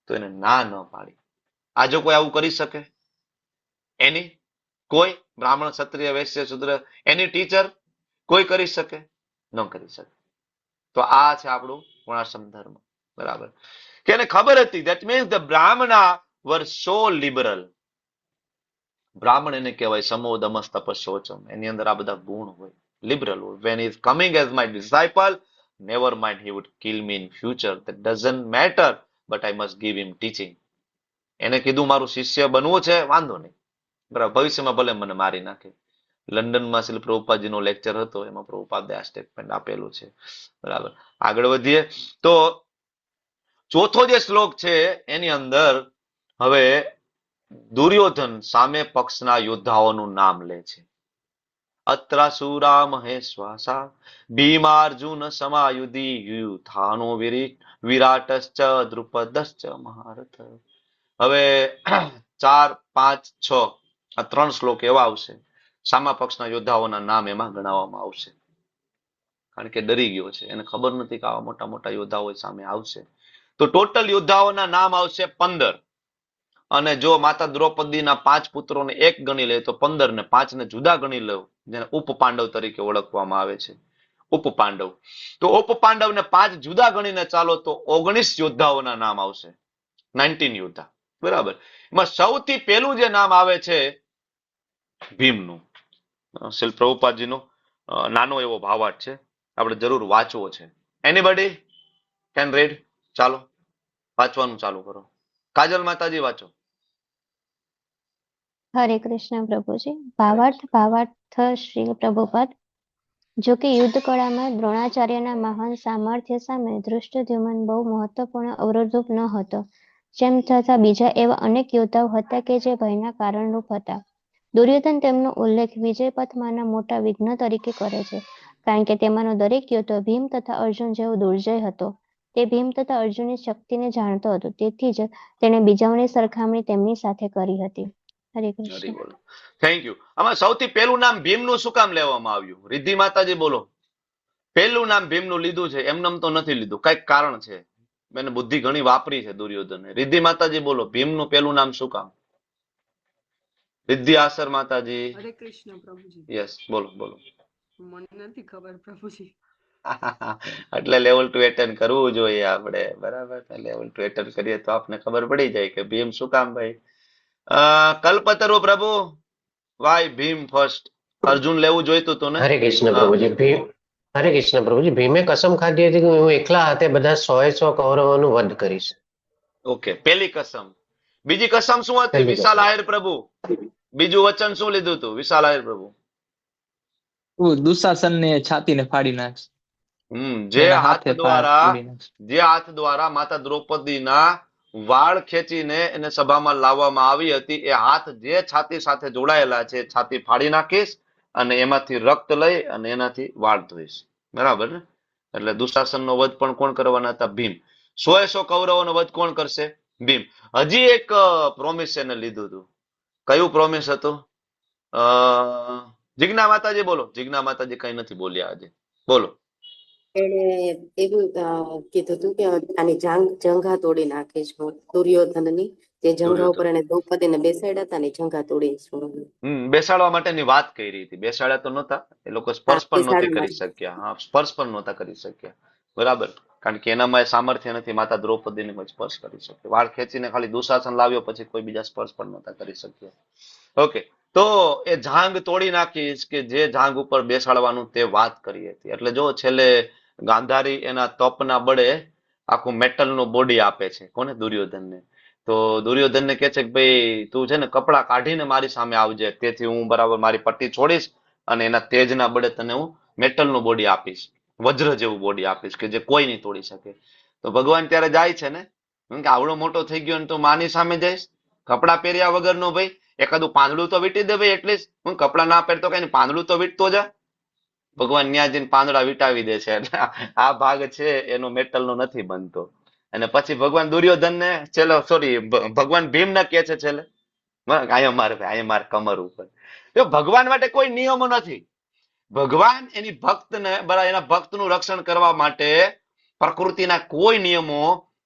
તો એને ના ન પાડી. આ જો કોઈ આવું કરી શકે? એની કોઈ બ્રાહ્મણ, ક્ષત્રિય, વૈશ્ય, શૂદ્ર, એની ટીચર કોઈ કરી શકે? ન કરી શકે. તો આ છે આપણું વર્ણાશ્રમ ધર્મ બરાબર. કે એને ખબર હતી. That means the Brahmana were so liberal. બ્રાહ્મણ એને કહેવાય સમો દમસ તપસ્યોચમ. એની અંદર આ બધા ગુણ હોય, લિબરલ હોય. When is coming as my disciple, never mind he would kill me in future. That doesn't matter, but I must give him teaching. એને કીધું મારું શિષ્ય બનવું છે, વાંધો નહીં બરાબર, ભવિષ્યમાં ભલે મને મારી નાખે. લંડનમાં શ્રી પ્રભુપાદજીનો લેક્ચર હતો, એમાં પ્રભુપાદે આ સ્ટેટમેન્ટ આપેલું છે બરાબર. આગળ વધીએ તો ચોથો જે શ્લોક છે એની અંદર હવે દુર્યોધન સામે પક્ષના યોદ્ધાઓનું નામ લે છે. અત્રાસુરા મહેશ્વાસા ભીમાર્જુન સમાયુધી યુથાનો વિરાટશ્ચ દ્રુપદશ્ચ મહારથ. હવે 4, 5, 6 આ 3 શ્લોક એવા આવશે. સામા પક્ષના યોદ્ધાઓના નામ એમાં ગણાવવામાં આવશે. કારણ કે ડરી ગયો છે, એને ખબર નથી કે આવા મોટા મોટા યોદ્ધાઓ સામે આવશે. તો ટોટલ યોદ્ધાઓના નામ આવશે 15. અને જો માતા દ્રૌપદીના 5 પુત્રોને એક ગણી લે તો 15 ને 5 ને જુદા ગણી લો, જેને ઉપપાંડવ તરીકે ઓળખવામાં આવે છે. ઉપપાંડવ. તો ઉપપાંડવ ને 5 જુદા ગણીને ચાલો તો 19 યોદ્ધાઓના નામ આવશે. 19 યોદ્ધા બરાબર. એમાં સૌથી પહેલું જે નામ આવે છે ભીમનું. શ્રી પ્રભુપાદજીનો નાનો એવો ભાવાર્થ છે, આપણે જરૂર વાંચવો છે. Anybody can read? ચાલો વાંચવાનું ચાલુ કરો. કાજલ માતાજી વાંચો. હરે કૃષ્ણ પ્રભુજી. ભાવાર્થ શ્રી પ્રભુપાદ. જો કે યુદ્ધ કળામાં દ્રોણાચાર્યના મહાન સામર્થ્ય સામે ધૃષ્ટદ્યુમ્ન બહુ મહત્વપૂર્ણ અવરોધરૂપ ન હતો. જેમ છતાં બીજા એવા અનેક યોદ્ધાઓ હતા કે જે ભયના કારણરૂપ હતા. દુર્યોધન તેમનો ઉલ્લેખ વિજયપથમાંના મોટા વિઘ્ન તરીકે કરે છે, કારણ કે તેમાંનો દરેક યોદ્ધો ભીમ તથા અર્જુન જેવો દુર્જય હતો. તે ભીમ તથા અર્જુનની શક્તિને જાણતો હતો, તેથી જ તેણે બીજાઓની સરખામણી તેમની સાથે કરી હતી. હરે કૃષ્ણ. Thank you. આમાં સૌથી પહેલું નામ ભીમનું શું કામ લેવામાં આવ્યું? રિદ્ધિ માતાજી બોલો. પહેલું નામ ભીમનું લીધું છે, એમનેમ તો નથી લીધું, કઈક કારણ છે. મેં બુદ્ધિ ઘણી વાપરી છે દુર્યોધને. રિદ્ધિ માતાજી બોલો, ભીમનું પહેલું નામ શું કામ? રિદ્ધિ આસર માતાજી. હરે કૃષ્ણ પ્રભુજી. યસ, બોલો બોલો. મને નથી ખબર પ્રભુજી. એટલે લેવલ 2 એટેન્ડ કરવું જોઈએ આપણે બરાબર. લેવલ 2 એટેન્ડ કરીએ તો આપને ખબર પડી જાય કે ભીમ શું કામ. ભાઈ કલ્પતરુ પ્રભુ, વાય ભીમ ફર્સ્ટ? અર્જુન લેવું જોઈતું હતું ને? હરે કૃષ્ણ પ્રભુજી. હરે કૃષ્ણ પ્રભુજી. ભીમે કસમ ખાધી હતી કે હું એકલા હાથે બધા 100 કૌરવોનું વધ કરીશ. ઓકે, પહેલી કસમ. બીજી કસમ શું હતી? વિશાલ આયર પ્રભુ. બીજું વચન શું લીધું હતું વિશાલ આયર પ્રભુ? દુશાસનને છાતીને ફાડી નાખશે. જે હાથ દ્વારા માતા દ્રૌપદીના વાળ ખેંચીને એને સભામાં લાવવામાં આવી હતી. એ હાથ જે છાતી સાથે જોડાયેલા છે છાતી ફાડી નાખીશ અને એમાંથી રક્ત લઈ અને એનાથી વાળ ધોઈશ. બરાબર ને? એટલે દુશાસનનો વધ પણ કોણ કરવાના હતા? ભીમ. 100 કૌરવોનો વધ કોણ કરશે? ભીમ. હજી એક પ્રોમિસ એને લીધું હતું. કયું પ્રોમિસ હતું? જીજ્ઞા માતાજી બોલો. જીજ્ઞા માતાજી કઈ નથી બોલ્યા આજે. બોલો. એણે એવું કીધું હતું કે આની જંઘા તોડી નાખીશ હું, દુર્યોધનની જે જંઘા ઉપર એને દ્રૌપદીને બેસાડ્યા હતા ને જંઘા તોડીશ હું. બેસાડવા માટેની વાત કરી હતી. બેસાડ્યા તો નહોતા, એ લોકો સ્પર્શ પણ નહોતી કરી શક્યા. હા, સ્પર્શ પણ નહોતા કરી શક્યા. બરાબર, કારણ કે એનામાં એ સામર્થ્ય નથી માતા દ્રૌપદીને સ્પર્શ કરી શકે. વાળ ખેંચીને ખાલી દુશાસન લાવ્યો, પછી કોઈ બીજા સ્પર્શ પણ નહોતા કરી શક્યા. ઓકે, તો એ જાંગ તોડી નાખીશ કે જે જાંગ ઉપર બેસાડવાનું તે વાત કરી હતી. એટલે જો છેલ્લે ગાંધારી એના તપના બળે આખું મેટલનું બોડી આપે છે. કોને? દુર્યોધનને. તો દુર્યોધનને કહે છે કે ભાઈ તું છે ને કપડા કાઢીને મારી સામે આવજે, તેથી હું બરાબર મારી પટ્ટી છોડીશ અને એના તેજના બળે તને હું મેટલનું બોડી આપીશ, વજ્ર જેવું બોડી આપીશ કે જે કોઈ નહીં તોડી શકે. તો ભગવાન ત્યારે જાય છે ને કે આવડો મોટો થઈ ગયો ને તું માની સામે જઈશ કપડા પહેર્યા વગરનો? ભાઈ એકાદું પાંદડું તો વીટી દે ભાઈ, એટલીસ્ટ હું કપડા ના પહેરતો કઈ પાંદડું તો વીટતો જા. ભગવાન ન્યા જઈને પાંદડા વીટાવી દે છે. એટલે આ ભાગ છે એનો મેટલનો નથી બનતો. અને પછી ભગવાન દુર્યોધનને છેલ્લે ભગવાન ભીમને કહે છે છેલ્લે અહીંયા મારે કમર ઉપર. ભગવાન માટે કોઈ નિયમો નથી. ભગવાન એની ભક્તને બરાબર એના ભક્તનું રક્ષણ કરવા માટે પ્રકૃતિના કોઈ નિયમો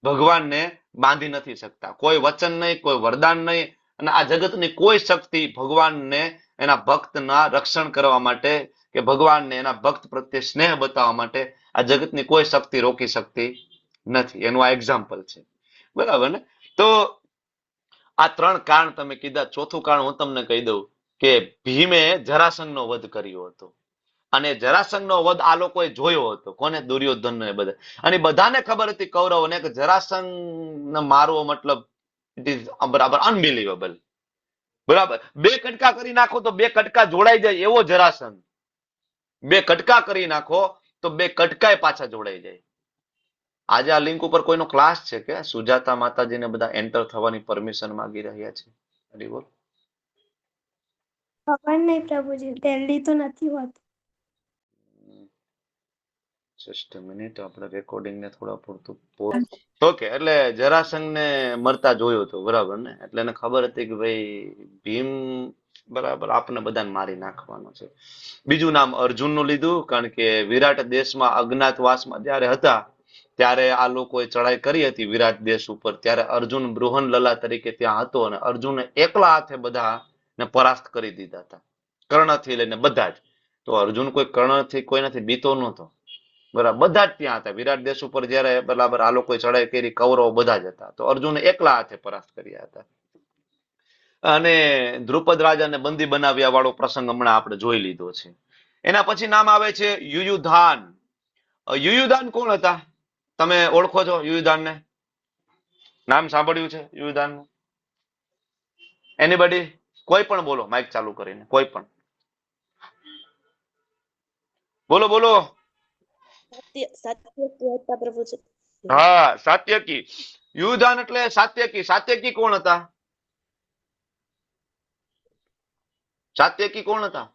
ભગવાનને બાંધી નથી શકતા. કોઈ વચન નહીં, કોઈ વરદાન નહીં, અને આ જગતની કોઈ શક્તિ ભગવાનને એના ભક્તના રક્ષણ કરવા માટે કે ભગવાનને એના ભક્ત પ્રત્યે સ્નેહ બતાવવા માટે આ જગતની કોઈ શક્તિ રોકી શકતી નથી. એનું આ એક્ઝામ્પલ છે. બરાબર ને? તો આ 3 કારણ તમે કીધા. ચોથું કારણ હું તમને કહી દઉં કે ભીમે જરાસંઘનો વધ કર્યો હતો. અને જરાસંઘનો વધ આ લોકોએ જોયો હતો. કોને? દુર્યોધન ને બધા. અને બધાને ખબર હતી કૌરવોને કે જરાસંઘને મારવો મતલબ ઇટ ઇઝ બરાબર અનબિલીવેબલ. બરાબર, 2 કટકા કરી નાખો તો 2 કટકા જોડાઈ જાય એવો જરાસંઘ. 2 કટકા કરી નાખો તો 2 કટકાય પાછા જોડાઈ જાય. આજે આ લિંક ઉપર કોઈનો ક્લાસ છે કે સુજાતા માતાજીને બધા એન્ટર થવાની પરમિશન માંગી રહ્યા છે? હરિબોલ. ખબર નહીં પ્રભુજી, દિલ્હી તો નથી હોતું. જસ્ટ અ મિનિટ, આપણે રેકોર્ડિંગ ને થોડા પૂરતું ઓકે. એટલે જરાસંઘને મરતા જોયો હતો. બરાબર ને? એટલે એને ખબર હતી કે ભાઈ ભીમ બરાબર આપણે બધાને મારી નાખવાનો છે. બીજું નામ અર્જુનનું લીધું, કારણ કે વિરાટ દેશમાં અજ્ઞાતવાસમાં જયારે હતા ત્યારે આ લોકોએ ચડાઈ કરી હતી વિરાટ દેશ ઉપર. ત્યારે અર્જુન બૃહનલલા તરીકે ત્યાં હતો અને અર્જુને એકલા હાથે બધાને પરાસ્ત કરી દીધા હતા, કર્ણથી લઈને બધા જ. તો અર્જુન કોઈ કર્ણથી કોઈનાથી બીતો નહોતો. બરાબર, બધા જ ત્યાં હતા વિરાટ દેશ ઉપર. જયારે બરાબર આ લોકોએ ચડાઈ કરી, કૌરવો બધા જ હતા. તો અર્જુને એકલા હાથે પરાસ્ત કર્યા હતા. અને દ્રુપદ રાજાને બંદી બનાવ્યા વાળો પ્રસંગ હમણાં આપણે જોઈ લીધો છે. એના પછી નામ આવે છે યુયુધાન. યુયુધાન કોણ હતા? તમે ઓળખો છો યુયુધાનને? નામ સાંભળ્યું છે યુયુધાનનું? એનીબડી? કોઈ પણ બોલો, માઇક ચાલુ કરીને. કોઈ પણ બોલો બોલો. હા, સાત્યકી. યુયુધાન એટલે સાત્યકી. સાત્યકી કોણ હતા? સાત્યકી કોણ હતા?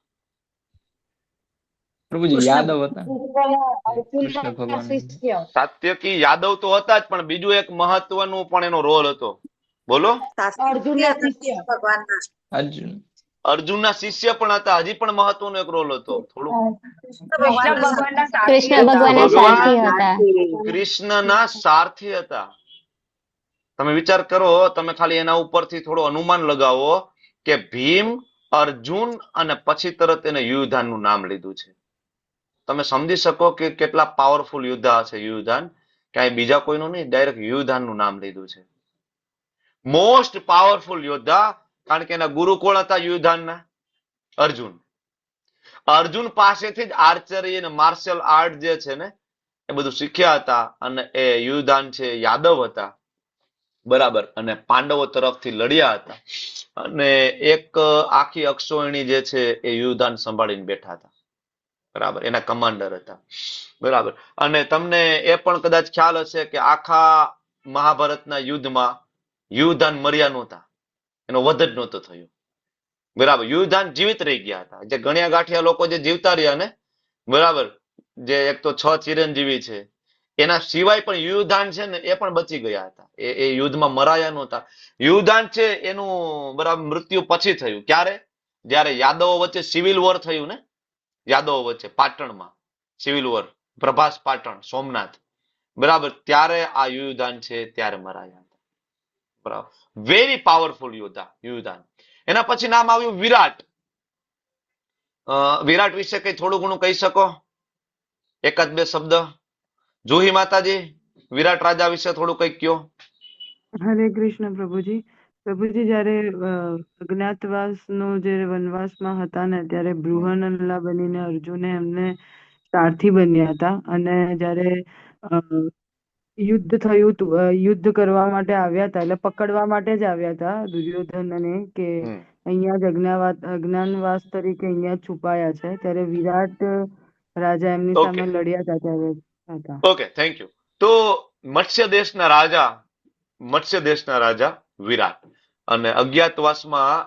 પ્રભુજી યાદવ હતા. કૃષ્ણ ભગવાન. સાત્યકી યાદવ તો હતા જ, પણ બીજું એક મહત્વનું પણ એનો રોલ હતો. બોલો. અર્જુનના શિષ્ય પણ હતા. હજી પણ મહત્વનો એક રોલ હતો. થોડું કૃષ્ણના સારથી હતા. તમે વિચાર કરો, તમે ખાલી એના ઉપરથી થોડું અનુમાન લગાવો કે ભીમ, અર્જુન અને પછી તરત એને યુયુધાનનું નામ લીધું છે. તમે સમજી શકો કે કેટલા પાવરફુલ યોદ્ધા હશે યુયુધાન. ક્યાંય બીજા કોઈનું નહીં, ડાયરેક્ટ યુયુધાનનું નામ લીધું છે. મોસ્ટ પાવરફુલ યોદ્ધા. કારણ કે એના ગુરુ કોણ હતા યુયુધાનના? અર્જુન. અર્જુન પાસેથી જ આર્ચરી અને માર્શલ આર્ટ જે છે ને એ બધું શીખ્યા હતા. અને એ યુયુધાન છે યાદવ હતા. બરાબર, અને પાંડવો તરફથી લડ્યા હતા. અને એક આખી અક્ષોહિણી જે છે એ યુયુધાન સંભાળીને બેઠા હતા. બરાબર, એના કમાન્ડર હતા. બરાબર, અને તમને એ પણ કદાચ ખ્યાલ હશે કે આખા મહાભારતના યુદ્ધમાં યુધાન મર્યા નહોતા, એનો વધ જ નહોતો થયો. બરાબર, યુધાન જીવિત રહી ગયા હતા. જે ગણ્યા ગાંઠિયા લોકો જે જીવતા રહ્યા ને, બરાબર, જે એક તો 6 ચિરંજીવી છે, એના સિવાય પણ યુધાન છે ને એ પણ બચી ગયા હતા. એ યુદ્ધમાં મરાયા નહોતા. યુધાન છે એનું બરાબર મૃત્યુ પછી થયું. ક્યારે? જયારે યાદવો વચ્ચે સિવિલ વોર થયું ને, યાદવો વચ્ચે પાટણમાં સિવિલ વોર, પ્રભાસ પાટણ, સોમનાથ, બરાબર, ત્યારે આ યુધાન છે ત્યારે મરાયા હતા. બરાબર, વેરી પાવરફુલ યોદ્ધા યુધાન. એના પછી નામ આવ્યું વિરાટ. વિરાટ વિશે કઈ થોડું ઘણું કહી શકો? એકાદ બે શબ્દ. જુહી માતાજી, વિરાટ રાજા વિશે થોડું કઈક કયો. હરે કૃષ્ણ પ્રભુજી. પ્રભુજી જયારે અજ્ઞાતવાસનો જે વનવાસમાં હતા ને ત્યારે બૃહનલ્લા બનીને અર્જુને એમને સારથી બન્યા હતા. અને જયારે યુદ્ધ થયું હતું, યુદ્ધ કરવા માટે આવ્યા હતા, એટલે પકડવા માટે જ આવ્યા હતા દુર્યોધનને, કે અહીંયા જ અજ્ઞાનવાસ તરીકે અહીંયા જ છુપાયા છે. ત્યારે વિરાટ રાજા એમની સામે લડ્યા હતા ત્યારે હતા. Okay, thank you. તો મત્સ્ય દેશના રાજા વિરાટ અને અજ્ઞાતવાસમાં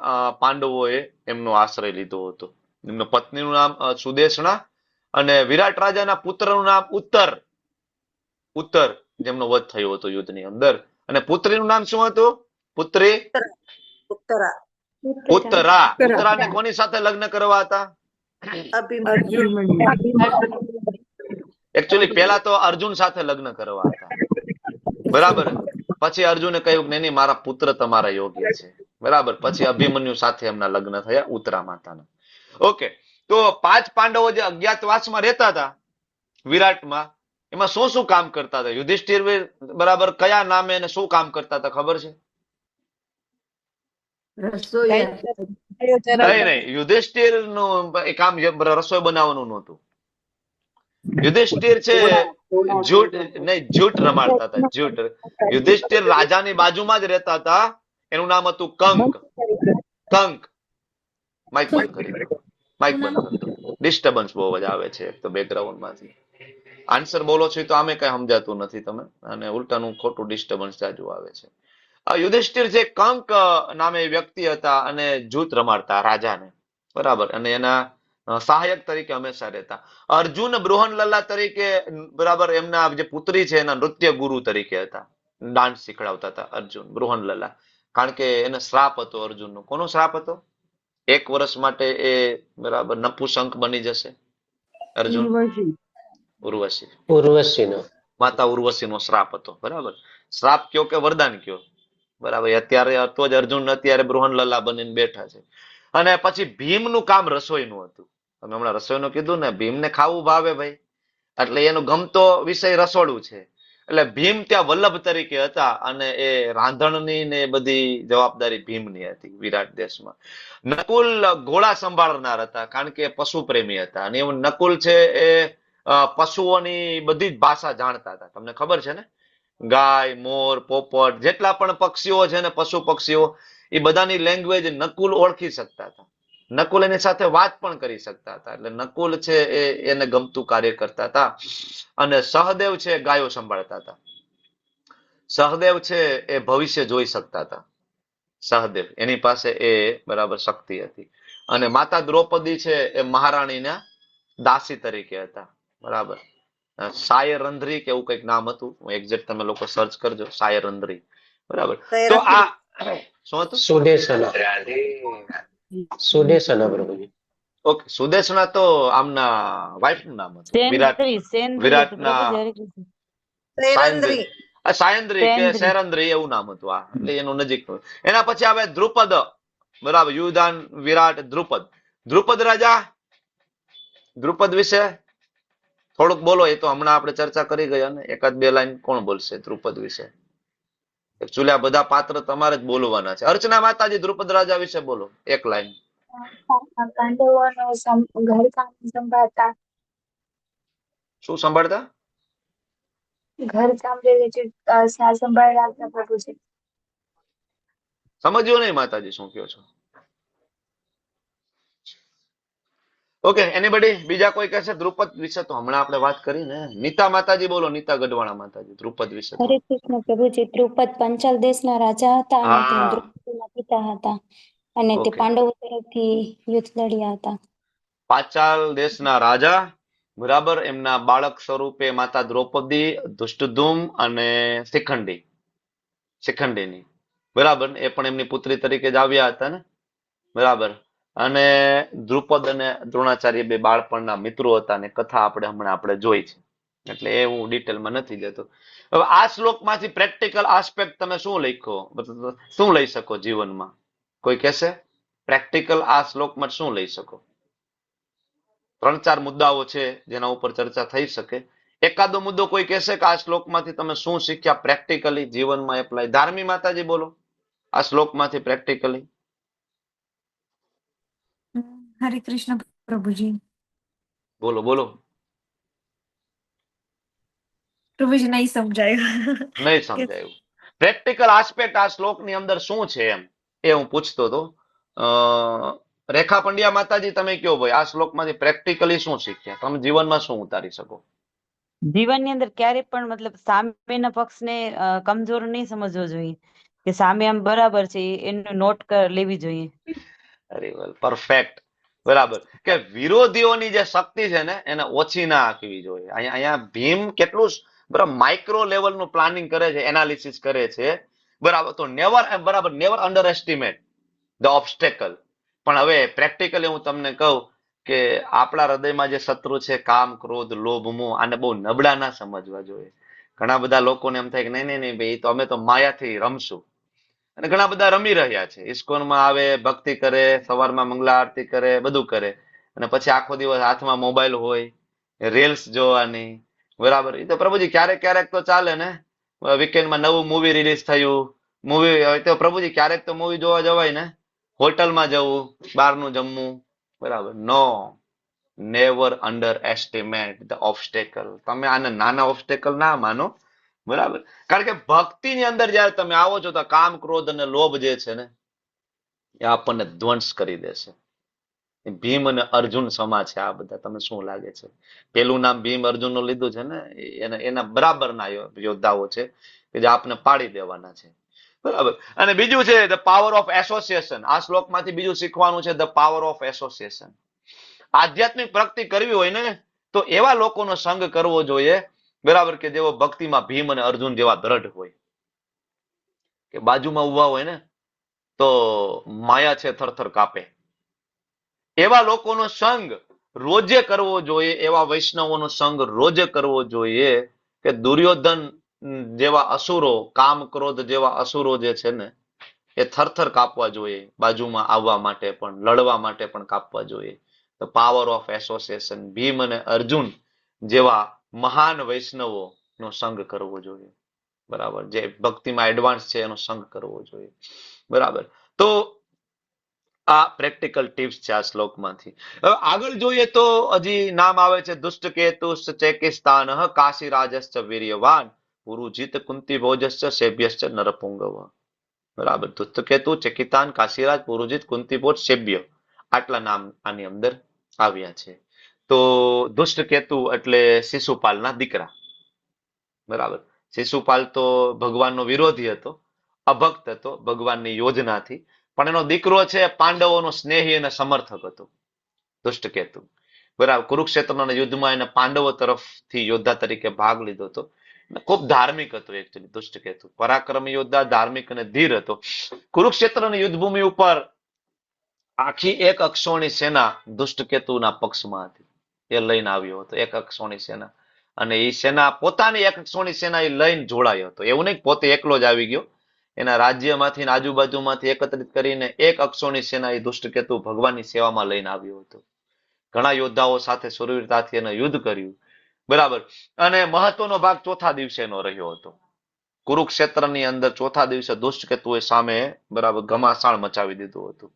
પાંડવોએ એમનો આશ્રય લીધો હતો. એમના પત્નીનું નામ સુદેશણા અને વિરાટ રાજાના પુત્રનું નામ ઉત્તર, જેમનો વધ થયો હતો યુદ્ધની અંદર. અને પુત્રીનું નામ શું હતું? પુત્રી ઉત્તરાને કોની સાથે લગ્ન કરવા હતા? એકચ્યુઅલી પહેલા તો અર્જુન સાથે લગ્ન કરવા હતા, બરાબર. પછી અર્જુને કહ્યું કે નહીં, મારા પુત્ર તમારા યોગ્ય છે, બરાબર. પછી અભિમન્યુ સાથે એમના લગ્ન થયા ઉત્તરા માતાના. ઓકે, તો 5 પાંડવો જે અજ્ઞાતવાસમાં રહેતા હતા વિરાટમાં, એમાં શું શું કામ કરતા હતા? યુધિષ્ઠિર બરાબર કયા નામે અને શું કામ કરતા હતા ખબર છે? નહીં, યુધિષ્ઠિર નું કામ રસોઈ બનાવવાનું નહોતું. યુધિષ્ઠિર છે જૂઠ રમાડતા હતા, જૂઠ. યુધિષ્ઠિર રાજાની બાજુમાં જ રહેતા હતા. એનું નામ હતું કંક. માઇક બંધ કરી દો, માઇક બંધ કરી દો. ડિસ્ટર્બન્સ બહુ જ આવે છે એક તો બેકગ્રાઉન્ડ માંથી. આન્સર બોલો છો તો આમે કઈ સમજાતું નથી તમે, અને ઉલટાનું ખોટું ડિસ્ટર્બન્સ જાજુ આવે છે. યુધિષ્ઠિર જે કંક નામે વ્યક્તિ હતા અને જૂથ રમાડતા રાજાને, બરાબર, અને એના સહાયક તરીકે હંમેશા રહેતા. અર્જુન બૃહનલલા તરીકે, બરાબર, એમના જે પુત્રી છે એના નૃત્ય ગુરુ તરીકે હતા. ડાન્સ શીખડાવતા હતા અર્જુન બૃહનલલા, કારણ કે એને શ્રાપ હતો અર્જુનનો. કોનો શ્રાપ હતો? 1 વર્ષ માટે એ બરાબર નપુસંક બની જશે અર્જુન. ઉર્વશીનો, માતા ઉર્વશીનો શ્રાપ હતો, બરાબર. શ્રાપ કયો કે વરદાન કયો, બરાબર. અત્યારે તો જ અર્જુન અત્યારે બૃહનલલા બનીને બેઠા છે. અને પછી ભીમનું કામ રસોઈનું હતું. તમે હમણાં રસોઈનું કીધું ને, ભીમને ખાવું ભાવે ભાઈ, એટલે એનો ગમતો વિષય રસોડું છે. એટલે ભીમ ત્યાં વલ્લભ તરીકે હતા અને એ રાંધણની ને બધી જવાબદારી ભીમની હતી વિરાટ દેશમાં. નકુલ ઘોડા સંભાળનાર હતા, કારણ કે પશુ પ્રેમી હતા. અને નકુલ છે એ પશુઓની બધી જ ભાષા જાણતા હતા. તમને ખબર છે ને, ગાય, મોર, પોપટ, જેટલા પણ પક્ષીઓ છે ને, પશુ પક્ષીઓ, એ બધાની લેંગ્વેજ નકુલ ઓળખી શકતા હતા. નકુલ એની સાથે વાત પણ કરી શકતા હતા. એટલે નકુલ છે એને ગમતું કાર્ય કરતા હતા. અને સહદેવ છે ગાયો સંભાળતા હતા. સહદેવ છે એ ભવિષ્ય જોઈ શકતા હતા. સહદેવ, એની પાસે એ બરાબર શક્તિ હતી. અને માતા દ્રૌપદી છે એ મહારાણીના દાસી તરીકે હતા, બરાબર. સાયરંધ્રી કે એવું કઈક નામ હતું, એક્ઝેક્ટ તમે લોકો સર્ચ કરજો, સાયરંધ્રી, બરાબર. તો આ શું હતું? સુદેશના પ્રભુજી. ઓકે, સુદેશના તો આમના વાઇફ નું નામ હતું. વિરાટના સાયંદ્રી કે શેરંદ્રી એવું નામ હતું. આ એટલે એનું નજીકનું. એના પછી આવે દ્રુપદ, બરાબર. યુધાન, વિરાટ, દ્રુપદ રાજા. દ્રુપદ વિશે થોડુંક બોલો. એ તો હમણાં આપણે ચર્ચા કરી ગયા ને, 1-2 લાઈન કોણ બોલશે દ્રુપદ વિશે? એકચ્યુઅલી આ બધા પાત્ર તમારે જ બોલવાના છે. અર્ચના માતાજી, દ્રુપદ રાજા વિશે બોલો 1 લાઈન. પાંડવોનું ઘરકામ સંભાળતા. શું સંભાળતા? ઘરકામ રિલેટેડ સંભાળ રાખતા પ્રભુજી. સમજ્યો નહીં માતાજી શું કહો છો? ઓકે, એનીબડી બીજા કોઈ કહેશે? દ્રુપદ વિશે તો હમણાં આપણે વાત કરી ને. નીતા માતાજી બોલો, નીતા ગઢવાણા માતાજી, દ્રુપદ વિશે હરે થોડું. કૃષ્ણ પ્રભુજી. દ્રુપદ પાંચાલ દેશના રાજા હતા અને તે હા, દ્રૌપદીના પિતા હતા અને તે ઓકે. પાંડવો તરફથી યુદ્ધ લડ્યા હતા. પાંચાલ દેશના રાજા, બરાબર, એમના બાળક સ્વરૂપે માતા દ્રૌપદી, ધૃષ્ટદ્યુમ્ન અને શિખંડીની, બરાબર, એ પણ એમની પુત્રી તરીકે જ આવ્યા હતા ને, બરાબર. અને દ્રુપદ અને દ્રોણાચાર્ય બે બાળપણના મિત્રો હતા ને કથા આપણે જોઈ છે, એટલે એ હું ડિટેલમાં નથી જતો. હવે આ શ્લોકમાંથી પ્રેક્ટિકલ આસ્પેક્ટ તમે શું શું લઈ શકો જીવનમાં? કોઈ કહેશે? પ્રેક્ટિકલ આ શ્લોકમાં શું લઈ શકો? 3-4 મુદ્દાઓ છે જેના ઉપર ચર્ચા થઈ શકે. એકાદો મુદ્દો કોઈ કહેશે કે આ શ્લોકમાંથી તમે શું શીખ્યા પ્રેક્ટિકલી જીવનમાં એપ્લાય? ધાર્મી માતાજી બોલો, આ શ્લોકમાંથી પ્રેક્ટિકલી. હરે કૃષ્ણ પ્રભુજી. બોલો બોલો. પ્રભુજી નહીં સમજાયું. નહીં સમજાયું. પ્રેક્ટિકલ આસ્પેક્ટ આ શ્લોકની અંદર શું છે એમ એ હું પૂછતો હતો. રેખા પંડ્યા માતાજી તમે કયો ભાઈ, આ શ્લોકમાંથી પ્રેક્ટિકલી શું શીખ્યા? તમે જીવનમાં શું ઉતારી શકો? જીવનની અંદર ક્યારે પણ મતલબ સામેના પક્ષને કમજોર નહીં સમજવો જોઈએ, કે સામે આમ બરાબર છે એનું નોટ લેવી જોઈએ. અરે વેલ, પરફેક્ટ, બરાબર, કે વિરોધીઓની જે શક્તિ છે ને એને ઓછી ના આંકવી જોઈએ. અહીંયા ભીમ કેટલું બરાબર માઇક્રો લેવલનું પ્લાનિંગ કરે છે, એનાલિસિસ કરે છે, બરાબર. તો never underestimate the obstacle. પણ હવે પ્રેક્ટિકલી હું તમને કહું કે આપણા હૃદયમાં જે શત્રુ છે કામ, ક્રોધ, લોભ, મોહ, આને બહુ નબળા ના સમજવા જોઈએ. ઘણા બધા લોકોને એમ થાય કે નહીં નહીં નહીં ભાઈ, તો અમે તો માયાથી રમશું. અને ઘણા બધા રમી રહ્યા છે. ઇસ્કોનમાં આવે, ભક્તિ કરે, સવારમાં મંગલા આરતી કરે, બધું કરે, અને પછી આખો દિવસ હાથમાં મોબાઈલ હોય, રીલ્સ જોવાની, બરાબર. એ તો પ્રભુજી ક્યારેક ક્યારેક તો ચાલે ને. વીકેન્ડમાં નવું મૂવી રિલીઝ થયું, મૂવી તો પ્રભુજી ક્યારેક તો મૂવી જોવા જવાય ને. હોટલમાં જવું, બહારનું જમવું, બરાબર. No, never underestimate the obstacle. તમે આને નાના ઓબ્સ્ટેકલ ના માનો, બરાબર. કારણ કે ભક્તિની અંદર જયારે તમે આવો છો તો કામ, ક્રોધ અને લોભ જે છે ને એ આપણને ધ્વંસ કરી દેશે. ભીમ અને અર્જુન સમા છે આ બધા. તમને શું લાગે છે? પેલું નામ ભીમ અર્જુન નું લીધું છે ને, એના બરાબરના યોદ્ધાઓ છે કે જે આપને પાડી દેવાના છે, બરાબર. અને બીજું છે ધ પાવર ઓફ એસોસિએશન. આ શ્લોકમાંથી બીજું શીખવાનું છે ધ પાવર ઓફ એસોસિએશન. આધ્યાત્મિક પ્રગતિ કરવી હોય ને તો એવા લોકોનો સંગ કરવો જોઈએ, બરાબર, કે જેઓ ભક્તિમાં ભીમ અને અર્જુન જેવા દ્રઢ હોય, કે બાજુમાં ઉભા હોય ને તો માયા છે થરથર કાપે. એવા લોકોનો સંગ રોજે કરવો જોઈએ, એવા વૈષ્ણવોનો સંગ રોજે કરવો જોઈએ કે દુર્યોધન જેવા અસુરો, કામ, ક્રોધ જેવા અસુરો જે છે ને એ થરથર કાપવા જોઈએ. બાજુમાં આવવા માટે પણ, લડવા માટે પણ કાપવા જોઈએ. The power of association. Bhim અને અર્જુન જેવા મહાન વૈષ્ણવો નો સંગ કરવો જોઈએ, બરાબર. જે ભક્તિમાં એડવાન્સ છે એનો સંગ કરવો જોઈએ, બરાબર. તો આ પ્રેક્ટિકલ ટિપ્સ છે આ શ્લોકમાંથી. હવે આગળ જોઈએ તો હજી નામ આવે છે દુષ્ટ કેતુ ચેકિસ્તાન કાશી રાજશ્ચ વીર્યવાન પુરુજીત કુંતી ભોજશ્ચ સેભ્યશ્ચ નરપુંગવ. બરાબર. દુષ્ટ કેતુ, ચેકિતાન, કાશીરાજ, પુરુજીત, કુંતી ભોજ, સેભ્ય, આટલા નામ આની અંદર આવ્યા છે. તો દુષ્ટ કેતુ એટલે શિશુપાલના દીકરા, બરાબર. શિશુપાલ તો ભગવાનનો વિરોધી હતો, અભક્ત હતો ભગવાનની યોજનાથી, પણ એનો દીકરો છે પાંડવોનો સ્નેહી અને સમર્થક હતો દુષ્ટકેતુ, બરાબર. કુરુક્ષેત્રના યુદ્ધમાં એને પાંડવો તરફથી યોદ્ધા તરીકે ભાગ લીધો હતો. ખૂબ ધાર્મિક હતો એકચ્યુઅલી દુષ્ટકેતુ. પરાક્રમી યોદ્ધા, ધાર્મિક અને ધીર હતો. કુરુક્ષેત્રની યુદ્ધભૂમિ ઉપર આખી એક અક્ષોણી સેના દુષ્ટકેતુના પક્ષમાં હતી. એ લઈને આવ્યો હતો એક અક્ષોણી સેના, અને એ સેના પોતાની એક અક્ષોણી સેના એ લઈને જોડાયો હતો. એવું નહીં પોતે એકલો જ આવી ગયો, એના રાજ્યમાંથી આજુબાજુમાંથી એકત્રિત કરીને એક અક્ષોણી સેના એ દુષ્ટકેતુ ભગવાનની સેવામાં લઈને આવ્યો હતો. ઘણા યોદ્ધાઓ સાથે સુરવીરતાથી એને યુદ્ધ કર્યું, બરાબર. અને મહત્વનો ભાગ ચોથા દિવસેનો રહ્યો હતો. કુરુક્ષેત્રની અંદર ચોથા દિવસે દુષ્ટકેતુએ સામે, બરાબર, ઘમાસાણ મચાવી દીધું હતું,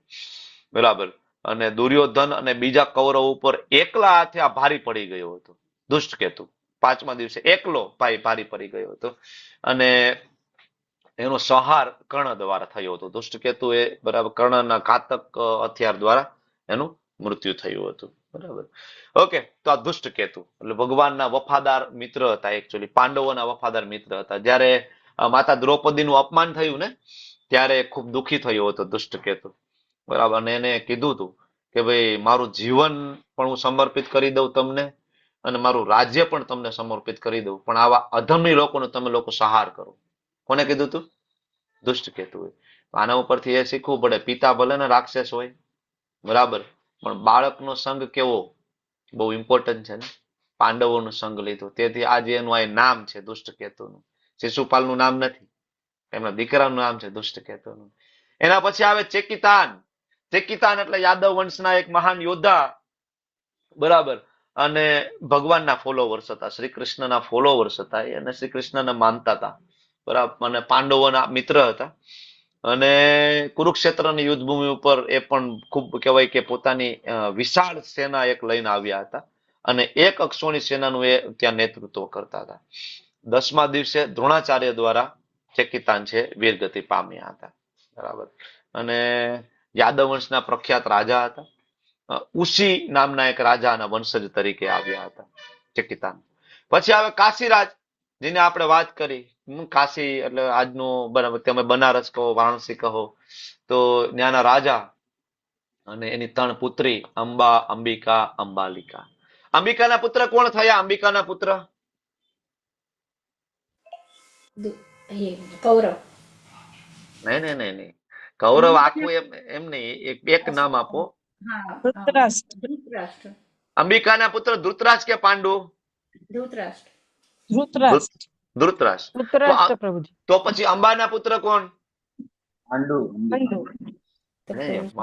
બરાબર. અને દુર્યોધન અને બીજા કૌરવ ઉપર એકલા હાથે આ ભારી પડી ગયો હતો દુષ્ટકેતુ. 5મા દિવસે એકલો ભારી પડી ગયો હતો, અને એનો સંહાર કર્ણ દ્વારા થયો હતો. દુષ્ટકેતુ એ, બરાબર, કર્ણના ઘાતક હથિયાર દ્વારા એનું મૃત્યુ થયું હતું, બરાબર. ઓકે, તો આ દુષ્ટ કેતુ એટલે ભગવાનના વફાદાર મિત્ર હતા, એકચ્યુઅલી પાંડવોના વફાદાર મિત્ર હતા. જ્યારે માતા દ્રૌપદીનું અપમાન થયું ને ત્યારે ખૂબ દુઃખી થયો હતો દુષ્ટ કેતુ. બરાબર. અને એને કીધું હતું કે ભાઈ મારું જીવન પણ હું સમર્પિત કરી દઉં તમને, અને મારું રાજ્ય પણ તમને સમર્પિત કરી દઉં, પણ આવા અધમની લોકોનો તમે લોકો સહાર કરો. કોને કીધું તું? દુષ્ટ કેતુએ. આના ઉપરથી એ શીખવું પડે, પિતા ભલે ને રાક્ષસ હોય, બરાબર, પણ બાળકનો સંગ કેવો બહુ ઇમ્પોર્ટન્ટ છે ને. પાંડવોનો સંગ લીધો, તેથી આજે એનું આ નામ છે દુષ્ટ કેતુનું. શિશુપાલનું નામ નથી, એમના દીકરાનું નામ છે દુષ્ટ કેતુનું. એના પછી આવે ચેકિતાન. ચેકિતાન એટલે યાદવ વંશના એક મહાન યોદ્ધા, બરાબર, અને ભગવાનના ફોલોવર્સ હતા, શ્રી કૃષ્ણના ફોલોવર્સ હતા એ, અને શ્રી કૃષ્ણને માનતા હતા, બરાબર, અને પાંડવોના મિત્ર હતા. અને કુરુક્ષેત્રની યુદ્ધભૂમિ ઉપર એ પણ ખૂબ કહેવાય કે પોતાની વિશાળ સેના એક લઈને આવ્યા હતા, અને એક અક્ષોણી સેનાનું એ ત્યાં નેતૃત્વ કરતા હતા. 10મા દિવસે દ્રોણાચાર્ય દ્વારા ચેકિતાન છે વીરગતિ પામ્યા હતા, બરાબર. અને યાદવ વંશના પ્રખ્યાત રાજા હતા. ઉશી નામના એક રાજાના વંશજ તરીકે આવ્યા હતા ચેકિતાન. પછી આવે કાશીરાજ, જેને આપણે વાત કરી. કાશી એટલે આજનું, બરાબર, તમે બનારસ કહો, વારાણસી કહો, તો ત્યાંના રાજા અને એની 3 પુત્રી અંબા, અંબિકા, અંબાલિકા. અંબિકાના પુત્ર કોણ થયા? અંબિકાના પુત્ર કૌરવ. નહીં. કૌરવ આખું એમ નહીં, એક નામ આપો. ધૃતરાષ્ટ્ર. અંબિકાના પુત્ર ધૃતરાજ કે પાંડુ? ધૃતરાષ્ટ્ર. ધૃતરાષ્ટ્ર. તો પછી અંબાના પુત્ર કોણ? પાંડુ.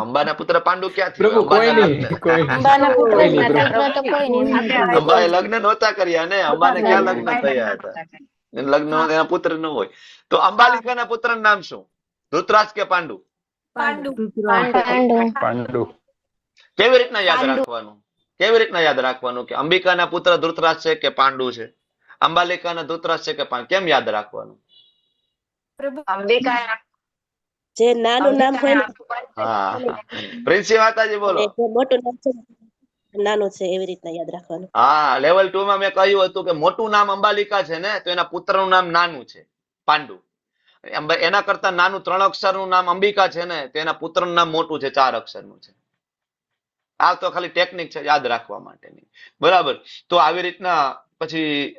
અંબાના પુત્ર પાંડુ ક્યાંથી? અંબાએ લગ્ન નહોતા કર્યા ને, અંબાને ક્યાં લગ્ન થયા હતા? લગ્ન એના પુત્ર ન હોય. તો અંબાલિકાના પુત્રનું નામ શું? ધૃતરાજ કે પાંડુ? પાંડુ. કેવી રીતના યાદ રાખવાનું? કેવી રીતના યાદ રાખવાનું કે અંબિકાના પુત્ર ધૃતરાજ છે કે પાંડુ છે? અંબાલિકાના ધૃતરાજ છે કે પાંડુ? કેમ યાદ રાખવાનું? જે નાનું નામ હોય ને, હા, પ્રિન્સી માતાજી બોલો. જે મોટું નામ છે નાનું છે, એવી રીતના યાદ રાખવાનું. હા, લેવલ 2 માં મેં કહ્યું હતું કે મોટું નામ અંબાલિકા છે ને, તો એના પુત્રનું નામ નાનું છે પાંડુ. એના કરતા નાનું 3 અક્ષરનું નામ અંબિકા છે ને, તો એના પુત્રનું નામ મોટું છે, 4 અક્ષરનું છે. આ તો ખાલી ટેકનિક છે યાદ રાખવા માટેની, બરાબર. તો આવી રીતના પછી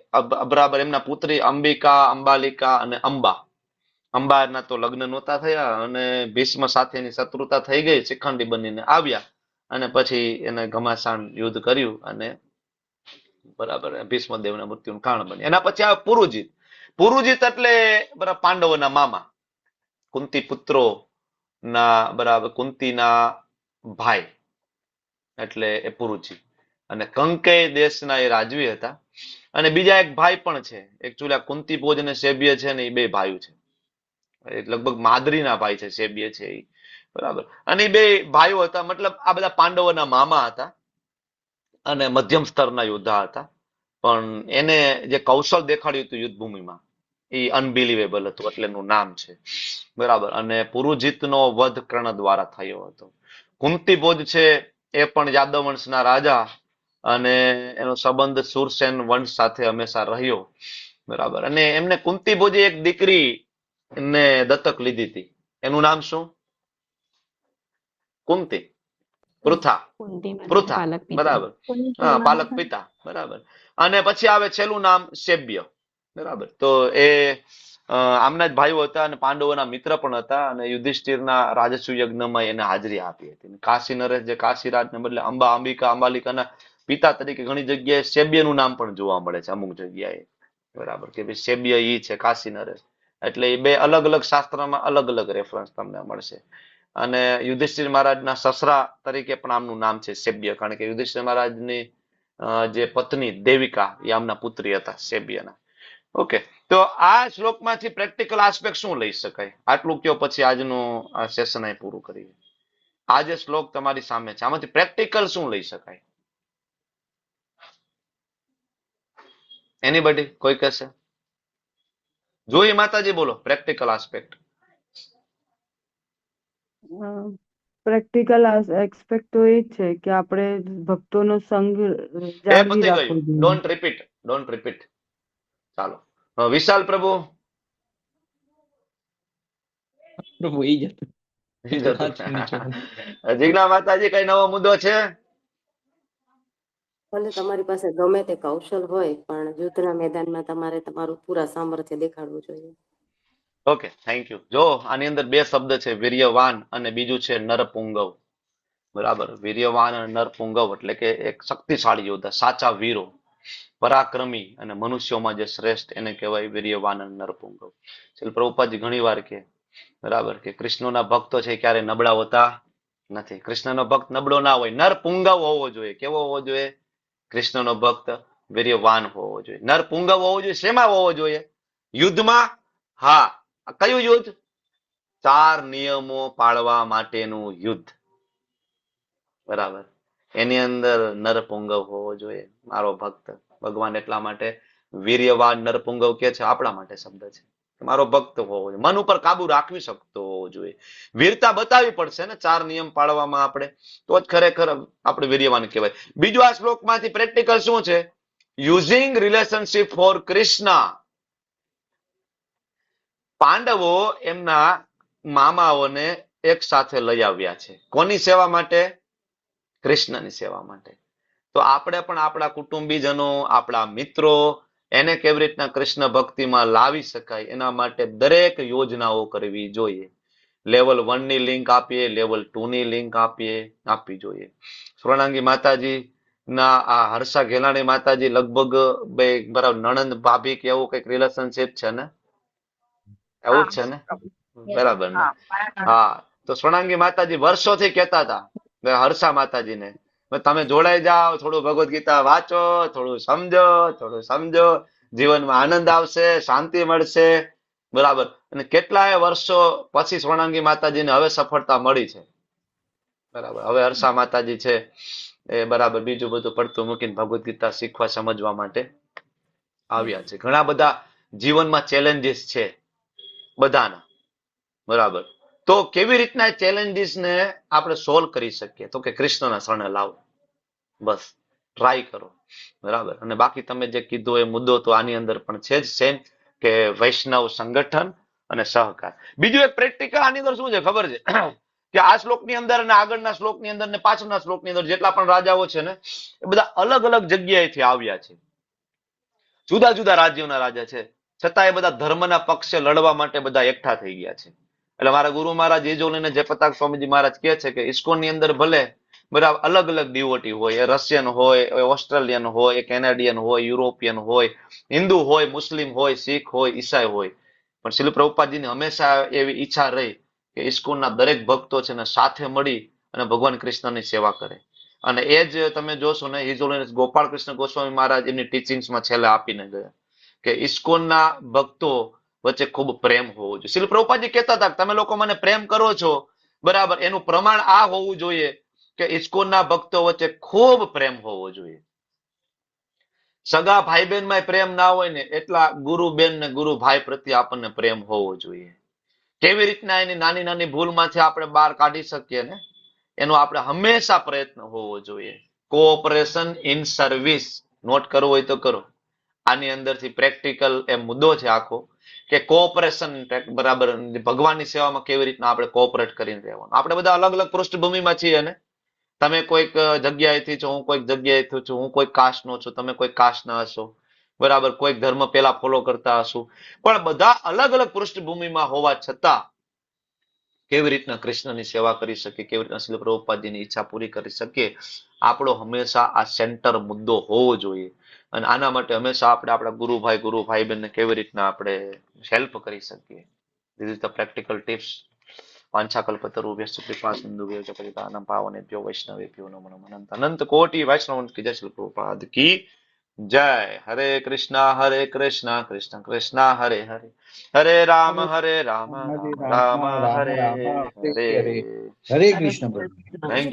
બરાબર એમના પુત્રી અંબિકા, અંબાલિકા અને અંબા. અંબાના તો લગ્ન નહોતા થયા, અને ભીષ્મ સાથેની શત્રુતા થઈ ગઈ, શિખંડી બનીને આવ્યા, અને પછી એને ઘમાસાણ યુદ્ધ કર્યું, અને બરાબર ભીષ્મ દેવના મૃત્યુનું કારણ બન્યું. એના પછી આવે પુરુજીત. પુરુજીત એટલે બરાબર પાંડવોના મામા, કુંતી પુત્રો ના, બરાબર, કુંતીના ભાઈ એટલે એ પુરુજીત. અને કંકેય દેશના એ રાજવી હતા. અને બીજા એક ભાઈ પણ છે, એકચ્યુઅલી આ કુંતી ભોજ અને શેબ્ય છે ને, એ 2 ભાઈઓ છે. લગભગ માદરીના ભાઈ છે, શેબ્ય છે એ, બરાબર. અને એ 2 ભાઈઓ હતા, મતલબ આ બધા પાંડવોના મામા હતા, અને મધ્યમ સ્તરના યોદ્ધા હતા. પણ એને જે કૌશલ દેખાડ્યું હતું યુદ્ધભૂમિમાં, એ અનબિલિવેબલ હતું, એટલે એનું નામ છે, બરાબર. અને પુરુજીતનો વધ કર્ણ દ્વારા થયો હતો. કુંતી ભોજ છે એ પણ યાદવ વંશના રાજા, અને એનો સંબંધ સુરસેન વંશ સાથે હંમેશા રહ્યો, બરાબર. અને એમને કુંતી ભોજે એક દીકરી ને દત્તક લીધી હતી. એનું નામ શું? કુંતી. પૃથા. બરાબર. હા, પાલક પિતા, બરાબર. અને પછી આવે છેલ્લું નામ શેબ્ય, બરાબર. તો એ આમના જ ભાઈઓ હતા, અને પાંડવોના મિત્ર પણ હતા, અને યુધિષ્ઠિરના રાજસુ યજ્ઞમાં એને હાજરી આપી હતી. કાશી નરેશ જે કાશીરાજને બદલે અંબા, અંબિકા, અંબાલિકાના પિતા તરીકે ઘણી જગ્યાએ શેબ્યનું નામ પણ જોવા મળે છે અમુક જગ્યાએ, બરાબર, કે ભાઈ શેબ્ય ઈ છે કાશી નરેશ. એટલે એ 2 અલગ અલગ શાસ્ત્રમાં અલગ અલગ રેફરન્સ તમને મળશે. અને યુધિષ્ઠિર મહારાજના સસરા તરીકે પણ આમનું નામ છે શેબ્ય, કારણ કે યુધિષ્ઠિર મહારાજની જે પત્ની દેવિકા એ આમના પુત્રી હતા શેબ્યના. ઓકે, તો આ શ્લોકમાંથી પ્રેક્ટિકલ આસ્પેક્ટ શું લઈ શકાય? આટલું કયો પછી આજનું આ સેશન અહીં પૂરું કરીએ. આ જે શ્લોક તમારી સામે છે, આમાંથી પ્રેક્ટિકલ શું લઈ શકાય? એનીબડી, કોઈ કહેશે? જોઈ માતાજી બોલો, પ્રેક્ટિકલ આસ્પેક્ટ. પ્રેક્ટિકલ એક્સપેક્ટ તો એ જ છે કે આપણે ભક્તોનો સંગ એ જાળવી પતી રાખવો ગયું. જોઈએ. Don't repeat. ચાલો વિશાલ પ્રભુ. પ્રભુ એ જ હતું. ઈ જ હતું. જીજ્ઞા માતાજી કઈ નવો મુદ્દો છે? ભલે તમારી પાસે ગમે તે કૌશલ હોય પણ યુદ્ધના મેદાનમાં તમારે તમારું પૂરા સામર્થ્ય દેખાડવું જોઈએ. Okay, thank you. જો આની અંદર બે શબ્દ છે, વીર્યવાન અને બીજું છે નરપુંગવ. બરાબર, વીર્યવાન અને નરપુંગવ એટલે કે એક શક્તિશાળી યોદ્ધા, સાચા વીરો, પરાક્રમી અને મનુષ્યોમાં જે શ્રેષ્ઠ એને કહેવાય વીર્યવાન અને નરપુંગવ. શ્રીલ પ્રભુપાદજી ઘણી વાર કે બરાબર કે કૃષ્ણના ભક્તો છે ક્યારે નબળા હોતા નથી. કૃષ્ણનો ભક્ત નબળો ના હોય, નરપુંગવ હોવો જોઈએ. કેવો હોવો જોઈએ? કૃષ્ણનો ભક્ત વીર્યવાન હોવો જોઈએ. નરપુંગવ હોવો જોઈએ. શેમાં હોવો જોઈએ? યુદ્ધમાં. હા, કયું યુદ્ધ? 4 નિયમો પાળવા માટેનું યુદ્ધ. બરાબર, એની અંદર નરપુંગવ હોવો જોઈએ મારો ભક્ત. ભગવાન એટલા માટે વીર્યવાન નરપુંગવ કે છે, આપણા માટે શબ્દ છે. મારો ભક્ત હોવો જોઈએ, મન ઉપર કાબુ રાખવી શકતો હોવો જોઈએ. વીરતા બતાવવી પડશે ને 4 નિયમ પાળવામાં આપણે, તો જ ખરેખર આપણે વીર્યવાન કહેવાય. બીજું આ શ્લોકમાંથી પ્રેક્ટિકલ શું છે? Using relationship for Krishna. પાંડવો એમના મામાઓને એક સાથે લઈ આવ્યા છે. કોની સેવા માટે? કૃષ્ણની સેવા માટે. તો આપણે પણ આપણા કુટુંબીજનો, આપણા મિત્રો એને કેવી રીતના કૃષ્ણ ભક્તિમાં લાવી શકાય એના માટે દરેક યોજનાઓ કરવી જોઈએ. લેવલ 1 ની લિંક આપીએ, લેવલ 2 ની લિંક આપવી જોઈએ. સ્વર્ણાંગી માતાજી ના આ હર્ષા ઘેલાણી માતાજી લગભગ બરાબર નણંદ ભાભી કે એવું કઈક રિલેશનશિપ છે ને? એવું જ છે ને? બરાબર ને? હા, તો સ્વર્ણાંગી માતાજી વર્ષોથી કહેતા હતા હર્ષા માતાજીને, તમે જોડાઈ જાઓ, થોડું ભગવદ્ ગીતા વાંચો, થોડું સમજો, જીવનમાં આનંદ આવશે, શાંતિ મળશે. બરાબર, અને કેટલાય વર્ષો પછી સ્વર્ણાંગી માતાજીને હવે સફળતા મળી છે. બરાબર, હવે હર્ષા માતાજી છે એ બરાબર બીજું બધું પડતું મૂકીને ભગવદ્ ગીતા શીખવા સમજવા માટે આવ્યા છે. ઘણા બધા જીવનમાં ચેલેન્જીસ છે બધાના. બરાબર, તો કેવી રીતના ચેલેન્જીસને આપણે સોલ્વ કરી શકીએ? તો કે કૃષ્ણના શરણે લાવો, બસ ટ્રાય કરો. બરાબર, અને બાકી તમે જે કીધું એ મુદ્દો તો આની અંદર પણ છે જ સેમ, કે વૈષ્ણવ સંગઠન અને સહકાર. બીજું એક પ્રેક્ટિકલ આની અંદર શું છે ખબર છે કે આ શ્લોકની અંદર અને આગળના શ્લોકની અંદર ને પાછળના શ્લોકની અંદર જેટલા પણ રાજાઓ છે ને એ બધા અલગ અલગ જગ્યાએથી આવ્યા છે. જુદા જુદા રાજ્યોના રાજા છે, છતાં એ બધા ધર્મના પક્ષે લડવા માટે બધા એકઠા થઈ ગયા છે. એટલે મારા ગુરુ મહારાજ જેજોલીને જયપ્રતાપ સ્વામીજી મહારાજ કહે છે કે ઇસ્કોનની અંદર ભલે બરાબર અલગ અલગ ડિવોટી હોય, એ રશિયન હોય, ઓસ્ટ્રેલિયન હોય, કેનેડિયન હોય, યુરોપિયન હોય, હિન્દુ હોય, મુસ્લિમ હોય, શીખ હોય, ઈસાઈ હોય, પણ શ્રીલ પ્રભુપાદજીની હંમેશા એવી ઈચ્છા રહી કે ઇસ્કોનના દરેક ભક્તો છે ને સાથે મળી અને ભગવાન કૃષ્ણની સેવા કરે. અને એ જ તમે જોશો ને હિઝ ગોપાલ કૃષ્ણ ગોસ્વામી મહારાજ એમની ટીચિંગ્સમાં છેલ્લે આપીને ગયા કે ઇસ્કોનના ભક્તો વચ્ચે ખૂબ પ્રેમ હોવો જોઈએ. શ્રીલ પ્રભુપાદજી કહેતા હતા તમે લોકો મને પ્રેમ કરો છો, બરાબર, એનું પ્રમાણ આ હોવું જોઈએ કે ઇસ્કોનના ભક્તો વચ્ચે ખૂબ પ્રેમ હોવો જોઈએ. સગા ભાઈ બહેન માં પ્રેમ ના હોય ને એટલા ગુરુ બેન ને ગુરુ ભાઈ પ્રત્યે આપણને પ્રેમ હોવો જોઈએ. કેવી રીતના એની નાની નાની ભૂલમાંથી આપણે બહાર કાઢી શકીએ ને એનો આપણે હંમેશા પ્રયત્ન હોવો જોઈએ. કોઓપરેશન ઇન સર્વિસ, નોટ કરવું હોય તો કરો. આની અંદરથી પ્રેક્ટિકલ એ મુદ્દો છે આખો કે કોઓપરેશન, બરાબર, ભગવાનની સેવામાં કેવી રીતના આપણે કોઓપરેટ કરીને રહેવાનું. આપણે બધા અલગ અલગ પૃષ્ઠભૂમિમાં છીએ ને, તમે કોઈક જગ્યાએથી છો, હું કોઈક જગ્યાએથી છું, હું કોઈક કાસ્ટનો છું, તમે કોઈક કાસ્ટના હશો, બરાબર, કોઈક ધર્મ પેલા ફોલો કરતા હશું, પણ બધા અલગ અલગ પૃષ્ઠભૂમિમાં હોવા છતાં કેવી રીતના કૃષ્ણની સેવા કરી શકીએ, કેવી રીતના શ્રીલ પ્રભુપાદજીની ઈચ્છા પૂરી કરી શકીએ, આપણો હંમેશા આ સેન્ટર મુદ્દો હોવો જોઈએ. અને આના માટે હંમેશા આપણે આપણા ગુરુ ભાઈ બહેનને કેવી રીતના આપણે હેલ્પ કરી શકીએ. This is the practical tips. વાંછાકલ્પતરુભ્યશ્ચ કૃપા સિંધુભ્યો પતિતાનાં પાવનેભ્યો વૈષ્ણવેભ્યો નમો નમઃ. અનંત કોટિ વૈષ્ણવ કી જય. શ્રી પ્રભુપાદ કી જય. હરે કૃષ્ણ કૃષ્ણ કૃષ્ણ હરે હરે, હરે રામ રામ રામ હરે હરે. હરે કૃષ્ણ. થેન્ક